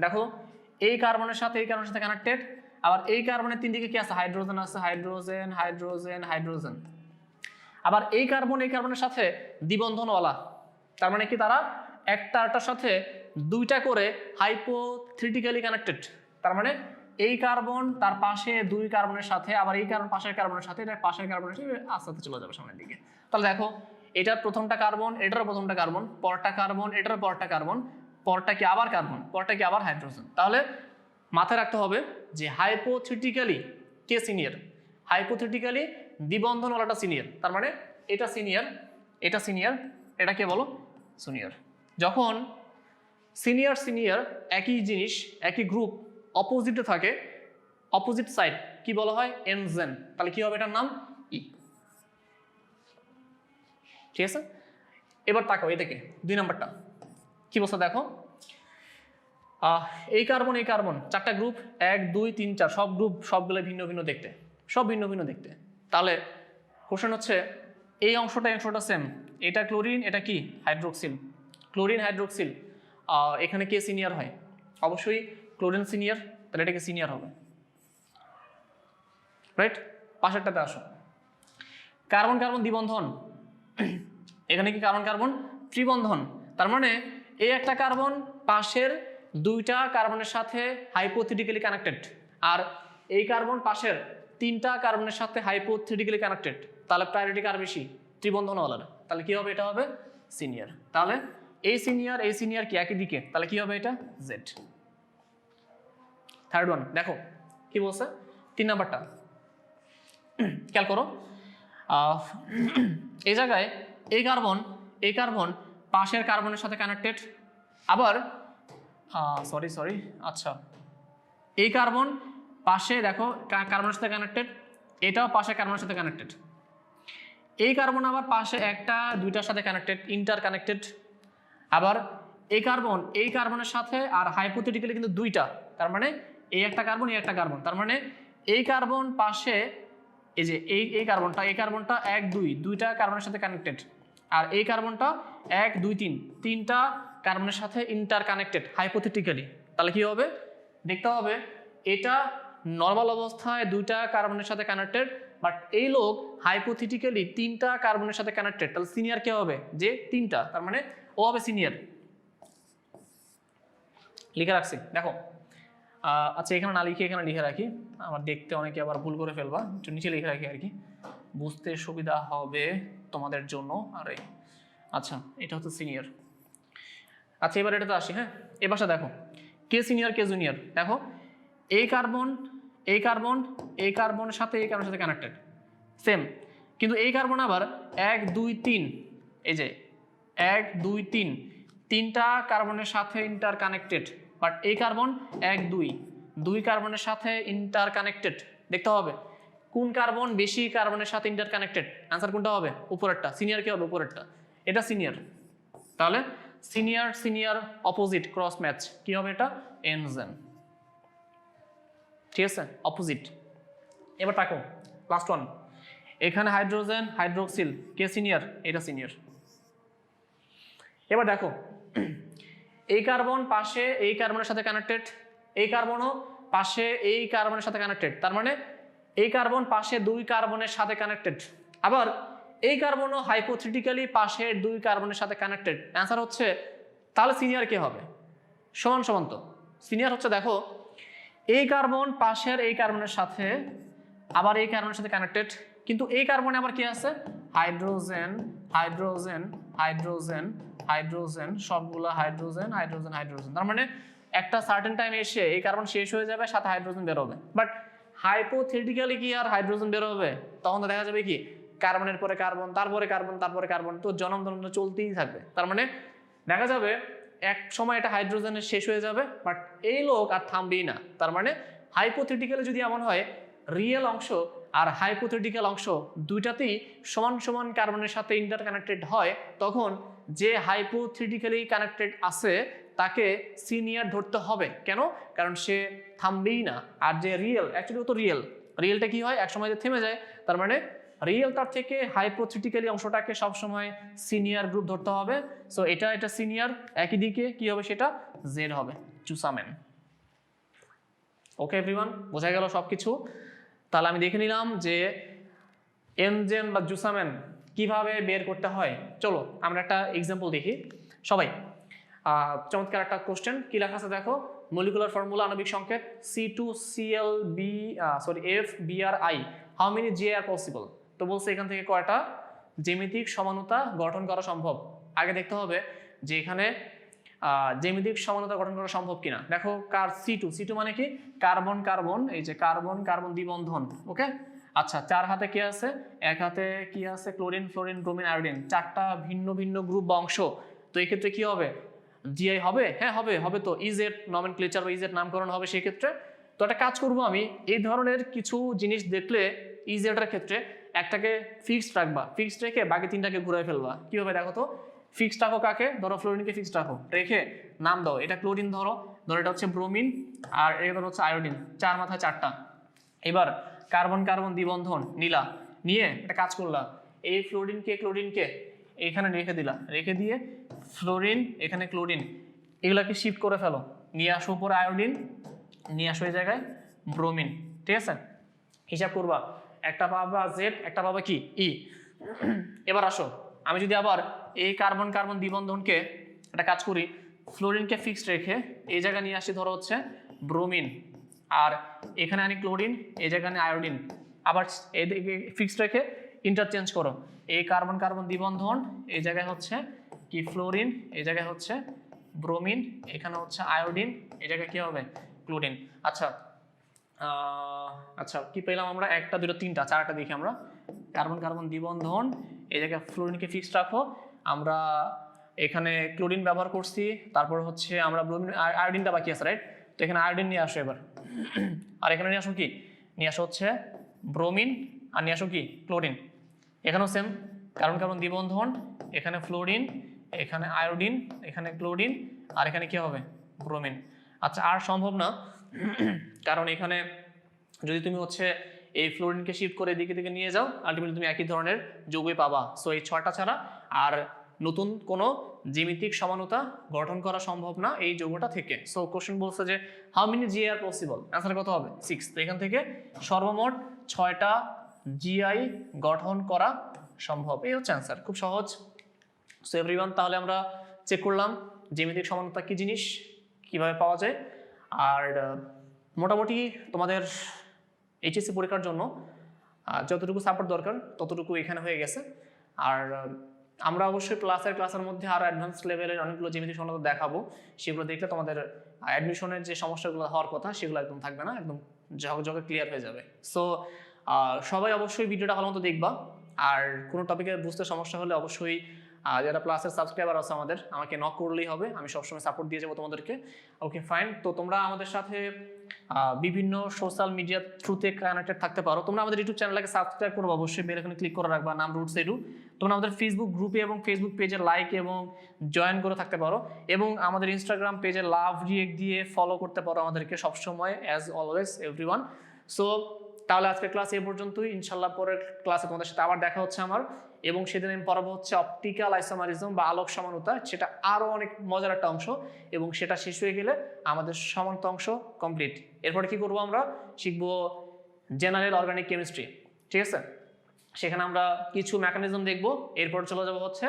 দেখো এই কার্বনের সাথে এই কার্বনের সাথে কানেক্টেড, আবার এই কার্বনের তিন দিকে কি আছে? হাইড্রোজেন আছে, হাইড্রোজেন হাইড্রোজেন হাইড্রোজেন। আবার এই কার্বনের সাথে দ্বিবন্ধনওয়ালা, তার মানে কি তারা একটার সাথে দুইটা করে হাইপোথেটিক্যালি কানেক্টেড। তার মানে এই কার্বন তার পাশে দুই কার্বনের সাথে, আবার এই কার্বন পাশের কার্বনের সাথে, এটা পাশের কার্বনের সাথে আস্তে আস্তে চলে যাবে সামনের দিকে। তাহলে দেখো এটার প্রথমটা কার্বন, এটারও প্রথমটা কার্বন, পরটা কার্বন, এটারও পরটা কার্বন, পরটা কি আবার কার্বন, পরটা কি আবার হাইড্রোজেন। তাহলে মাথায় রাখতে হবে যে হাইপোথেটিক্যালি কে সিনিয়র? হাইপোথেটিক্যালি দ্বিবন্ধনওয়ালাটা সিনিয়র। তার মানে এটা সিনিয়র, এটা সিনিয়র, এটা কে বলো? জুনিয়র। যখন সিনিয়র সিনিয়র একই জিনিস একই গ্রুপ অপোজিটে থাকে, অপোজিট সাইড কি বলা হয়? এনজেন। তাহলে কি হবে এটার নাম? ই। ঠিক আছে, এবার তাকাও এদিকে 2 নাম্বারটা কি বলছে দেখো। এই কার্বন চারটা গ্রুপ, 1 2 3 4, সব গ্রুপ সবগুলো ভিন্ন ভিন্ন দেখতে, সব ভিন্ন ভিন্ন দেখতে। তাহলে কোশ্চেন হচ্ছে এই অংশটা সেম, এটা ক্লোরিন, এটা কি হাইড্রোক্সিল, ক্লোরিন হাইড্রোক্সিল। এখানে কে সিনিয়র হয়? অবশ্যই ক্লোরিন সিনিয়র, তাহলে এটাকে সিনিয়র হবে, রাইট? পাশেরটাতে আসো, কার্বন কার্বন দ্বিবন্ধন, এখানে কি কার্বন কার্বন ত্রিবন্ধন। তার মানে এই একটা কার্বন পাশের দুইটা কার্বনের সাথে হাইপোথেটিক্যালি কানেক্টেড, আর এই কার্বন পাশের তিনটা কার্বনের সাথে হাইপোথেটিক্যালি কানেক্টেড। তাহলে প্রায়োরিটি কার বেশি? ত্রিবন্ধনওয়ালার। তাহলে কি হবে? এটা হবে সিনিয়র। তাহলে এই সিনিয়র কি একই দিকে, তাহলে কি হবে? এটা জেড। থার্ড ওয়ান দেখো কি বলছে, 3 নাম্বারটা খেয়াল করো। এই জায়গায় এই কার্বন পাশের কার্বনের সাথে কানেক্টেড, আবার সরি আচ্ছা, এই কার্বন পাশে দেখো কার্বনের সাথে কানেক্টেড, এটাও পাশে কার্বনের সাথে কানেক্টেড। এই কার্বন আবার পাশে একটা দুইটার সাথে কানেক্টেড, ইন্টার কানেক্টেড। আবার এই কার্বনের সাথে আর হাইপোথেটিক্যালি কিন্তু দুইটা, তার মানে এই একটা কার্বন এই একটা কার্বন। তার মানে এই কার্বন পাশে এই যে এই কার্বনটা 1 2 দুইটা কার্বনের সাথে কানেক্টেড, আর এই কার্বনটা 1 2 3 তিনটা কার্বনের সাথে ইন্টার কানেক্টেড হাইপোথেটিক্যালি। তাহলে কি হবে? দেখতে হবে এটা নর্মাল অবস্থায় দুইটা কার্বনের সাথে কানেক্টেড, বাট এই লোক হাইপোথেটিক্যালি তিনটা কার্বনের সাথে কানেক্টেড। তাহলে সিনিয়র কে হবে? যে তিনটা, তার মানে ও হবে সিনিয়র। লিখে রাখছি দেখো। আচ্ছা এখানে না লিখে এখানে লিখে রাখি, আমার দেখতে অনেকে আবার ভুল করে ফেলবা, একটু নিচে লিখে রাখি আর কি, বুঝতে সুবিধা হবে তোমাদের জন্য। আরে আচ্ছা এটা হচ্ছে সিনিয়র। আচ্ছা এবার এটাতে আসি। হ্যাঁ এবার দেখো কে সিনিয়র কে জুনিয়র। দেখো এই কার্বনের সাথে এই কার্বনের সাথে কানেক্টেড সেম, কিন্তু এই কার্বন আবার 1 2 3, এই যে 1 2 3 তিনটা কার্বনের সাথে ইন্টার কানেক্টেড, বাট এই কার্বন 1 2 কার্বনের সাথে ইন্টার কানেক্টেড। দেখতে হবে কোন কার্বন বেশি কার্বনের সাথে ইন্টার কানেক্টেড। আনসার কোনটা হবে? উপরেরটা। সিনিয়র কি হবে? উপরেরটা। এটা সিনিয়র। তাহলে সিনিয়র অপোজিট ক্রস ম্যাচ কি হবে? এটা এনজেন। ঠিক আছে, অপোজিট। এবার তাকো লাস্ট ওয়ান, এখানে হাইড্রোজেন হাইড্রোক্সিল, কে সিনিয়র? এটা সিনিয়র। এবার দেখো এই কার্বন পাশে এই কার্বনের সাথে কানেক্টেড, এই কার্বনও পাশে এই কার্বনের সাথে কানেক্টেড, তার মানে এই কার্বন পাশে দুই কার্বনের সাথে কানেক্টেড। আবার এই কার্বনও হাইপোথেটিক্যালি পাশে দুই কার্বনের সাথে কানেক্টেড। অ্যান্সার হচ্ছে তাহলে সিনিয়র কে হবে? সমান সমান তো সিনিয়র হচ্ছে দেখো এই কার্বন পাশের এই কার্বনের সাথে আবার এই কার্বনের সাথে কানেক্টেড, কিন্তু এই কার্বনে আবার কি আছে? হাইড্রোজেন হাইড্রোজেন হাইড্রোজেন হাইড্রোজেন, সবগুলো হাইড্রোজেন হাইড্রোজেন হাইড্রোজেন। তার মানে একটা সার্টেন টাইম এসে এই কার্বন শেষ হয়ে যাবে, সাথে হাইড্রোজেন বের হবে। বাট হাইপোথেটিক্যালি কি আর হাইড্রোজেন বের হবে? তখন তো দেখা যাবে কি কার্বনের পরে কার্বন, তারপরে কার্বন, তারপরে কার্বন, তো জনম চলতেই থাকবে। তার মানে দেখা যাবে এক সময় এটা হাইড্রোজেনের শেষ হয়ে যাবে, বাট এই লোক আর থামবেই না। তার মানে হাইপোথেটিক্যালি যদি এমন হয় রিয়েল অংশ আর হাইপোথেটিক্যাল অংশ দুইটাতেই সমান সমান কার্বনের সাথে ইন্টার কানেক্টেড হয়, তখন যে হাইপোথেটিক্যালি কানেক্টেড আছে তাকে সিনিয়র ধরতে হবে। কেন? কারণ সে থামবেই না। আর যে রিয়েল, অ্যাকচুয়ালি ও তো রিয়েলটা কি হয়? একসময় যে থেমে যায়, তার মানে রিয়েলটার থেকে হাইপোথেটিক্যালি অংশটাকে সবসময় সিনিয়র গ্রুপ ধরতে হবে। সো এটা সিনিয়র, একই দিকে কি হবে সেটা জেড হবে, জুসামেন। ওকে এভরিওয়ান, বোঝা গেল সব কিছু? তাহলে আমি দেখে নিলাম যে এনজেন বা জুসামেন কিভাবে বের করতে হয়। চলো আমরা একটা এক্সাম্পল দেখি সবাই। চমৎকার একটা কোশ্চেন, কি লেখা আছে দেখো, মলিকুলার ফর্মুলা আণবিক সংকেত C2Cl how many GI are possible. তো বলছে এখান থেকে কয়টা জ্যামিতিক সমানুতা গঠন করা সম্ভব। আগে দেখতে হবে যে এখানে জ্যামিতিক সমানুতা গঠন করা সম্ভব কিনা। দেখো C2 মানে কি, কার্বন কার্বন, এই যে কার্বন কার্বন দ্বিবন্ধন। ওকে আচ্ছা, 4 হাতে কি আছে, এক হাতে কি আছে, ক্লোরিন ফ্লোরিন ব্রোমিন আয়োডিন, 4টা ভিন্ন ভিন্ন গ্রুপ বা অংশ। তো এই ক্ষেত্রে কি হবে, জিআই হবে? হ্যাঁ হবে তো ইজেড নমেনক্লেচার বা ইজেড নামকরণ হবে সেই ক্ষেত্রে। তো একটা কাজ করব আমি, এই ধরনের কিছু জিনিস দেখলে ইজেডের ক্ষেত্রে একটাকে ফিক্সড রাখবা, ফিক্সড রেখে বাকি 3টাকে ঘুরাই ফেলবা। কিভাবে দেখো তো, ফিক্সড রাখো কাকে, ধরো ফ্লোরিনকে ফিক্সড রাখো, রেখে নাম দাও, এটা ক্লোরিন ধরো এটা হচ্ছে ব্রোমিন, আর এটা ধরো হচ্ছে আয়োডিন, 4 মাথায় 4টা। এবার কার্বন কার্বন দ্বিবন্ধন নিলা, নিয়ে একটা কাজ করলা, এই ক্লোরিনকে এখানে রেখে দিলা, রেখে দিয়ে ফ্লোরিন এখানে ক্লোরিন, এগুলাকে শিফট করে ফেলো, নিয়ে আসো উপরে আয়োডিন, নিয়ে আসো এই জায়গায় ব্রোমিন। ঠিক আছে, হিসাব করবা, একটা পাবা জেড, একটা পাবা কি ই। এবার আসো, আমি যদি আবার এই কার্বন কার্বন দ্বিবন্ধনকে একটা কাজ করি, ফ্লোরিনকে ফিক্সড রেখে এই জায়গায় নিয়ে আসি ধরো হচ্ছে ব্রোমিন, আর এখানে আনি ক্লোরিন, এই জায়গায় আনি আয়োডিন, আবার এদিকে ফিক্সড রেখে ইন্টারচেঞ্জ করো, এই কার্বন কার্বন দ্বিবন্ধন এই জায়গায় হচ্ছে কি ফ্লোরিন, এই জায়গায় হচ্ছে ব্রোমিন, এখানে হচ্ছে আয়োডিন, এই জায়গায় কি হবে ক্লোরিন। আচ্ছা কি পেলাম আমরা, 1 2 3 4টা দেখি আমরা। কার্বন কার্বন দ্বিবন্ধন, এই জায়গায় ফ্লোরিনকে ফিক্সড রাখো, আমরা এখানে ক্লোরিন ব্যবহার করছি, তারপর হচ্ছে আমরা ব্রোমিন আয়োডিনটা বাকি আছে রাইট। তো এখানে আয়োডিন নিয়ে আসো এবার, আর এখানে নিয়ে আসো কি, নিয়ে আসো হচ্ছে ব্রোমিন, আর নিয়ে আসো কি ক্লোরিন। এখানেও সেম, কার্বন কার্বন দ্বিবন্ধন, এখানে ফ্লোরিন, এখানে আয়োডিন, এখানে ক্লোরিন, আর এখানে কি হবে ব্রোমিন। আচ্ছা আর সম্ভব না, কারণ এখানে যদি তুমি হচ্ছে এই ফ্লোরিনকে শিফট করে দিকে দিকে নিয়ে যাও, আলটিমেটলি তুমি একই ধরনের যৌগই পাবা। সো এই 6টা ছাড়া আর নতুন কোনো জ্যামিতিক সমানুতা গঠন করা সম্ভব না এই যৌগটা থেকে। সো কোশ্চেন বলছে যে how many GI are possible, answer কত হবে 6। তো এখান থেকে সর্বমোট 6টা জিআই গঠন করা সম্ভব, এই হচ্ছে অ্যান্সার, খুব সহজ। সো এভরিওয়ান, তাহলে আমরা চেক করলাম জ্যামিতিক সমানুতা কি জিনিস, কিভাবে পাওয়া যায়। আর মোটামুটি তোমাদের এইচএসসি পরীক্ষার জন্য যতটুকু সাপোর্ট দরকার ততটুকু এখানে হয়ে গেছে। আর আমরা অবশ্যই ক্লাসের মধ্যে আরও অ্যাডভান্স লেভেলের অনেকগুলো জ্যামিতিক সমানুতা দেখাবো, সেগুলো দেখলে তোমাদের অ্যাডমিশনের যে সমস্যাগুলো হওয়ার কথা সেগুলো একদম থাকবে না, একদম ঝকঝকে ক্লিয়ার হয়ে যাবে। সো সবাই অবশ্যই ভিডিওটা ভালো মতো দেখবা, আর কোনো টপিকে বুঝতে সমস্যা হলে অবশ্যই যারা প্লাসের সাবস্ক্রাইবার আছে আমাকে নক করলেই হবে, আমি সবসময় সাপোর্ট দিয়ে যাবো তোমাদেরকে। ওকে ফাইন, তো তোমরা আমাদের সাথে বিভিন্ন সোশ্যাল মিডিয়ার থ্রুতে কানেক্টেড থাকতে পারো। তোমরা আমাদের ইউটিউব চ্যানেলকে সাবস্ক্রাইব করবো, অবশ্যই বেল আইকনে ক্লিক করে রাখবা, নাম রুটস এডু। তোমরা আমাদের ফেসবুক গ্রুপে এবং ফেসবুক পেজে লাইক এবং জয়েন করে থাকতে পারো, এবং আমাদের ইনস্টাগ্রাম পেজে লাভ রিয়েক্ট দিয়ে ফলো করতে পারো আমাদেরকে সবসময়, অ্যাজ অলওয়েজ এভরিওয়ান। সো তাহলে আজকের ক্লাস এই পর্যন্তই, ইনশাল্লাহ পরের ক্লাসে তোমাদের সাথে আবার দেখা হচ্ছে আমার, এবং সেদিন আমি পড়াবো হচ্ছে অপটিক্যাল আইসোমারিজম বা আলোক সমানুতা, সেটা আরও অনেক মজার একটা অংশ, এবং সেটা শেষ হয়ে গেলে আমাদের সমান্ত অংশ কমপ্লিট। এরপরে কি করবো, আমরা শিখবো জেনারেল অর্গানিক কেমিস্ট্রি, ঠিক আছে। সেখানে আমরা কিছু মেকানিজম দেখবো, এরপর চলে যাবো হচ্ছে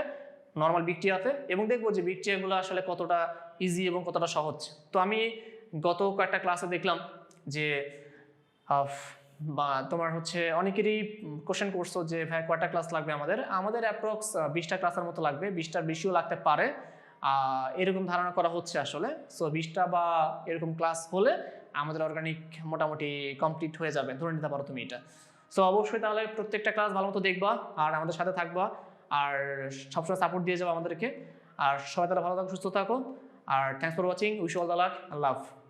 নর্মাল বিক্রিয়াতে, এবং দেখবো যে বিক্রিয়াগুলো আসলে কতটা ইজি এবং কতটা সহজ। তো আমি গত কয়েকটা ক্লাসে দেখলাম যে বা তোমার হচ্ছে অনেকেরই কোশ্চেন করছো যে ভাই কয়টা ক্লাস লাগবে, আমাদের অ্যাপ্রক্স 20টা ক্লাসের মতো লাগবে, 20টার বেশিও লাগতে পারে, এরকম ধারণা করা হচ্ছে আসলে। সো 20টা বা এরকম ক্লাস হলে আমাদের অর্গানিক মোটামুটি কমপ্লিট হয়ে যাবে, ধরে নিতে পারো তুমি এটা। সো অবশ্যই তাহলে প্রত্যেকটা ক্লাস ভালো মতো দেখবা, আর আমাদের সাথে থাকবা, আর সবসময় সাপোর্ট দিয়ে যাবো আমাদেরকে। আর সবাই তারা ভালো থাকো, সুস্থ থাকো, আর thanks for watching, wish all the luck, আল্লাহ হাফেজ।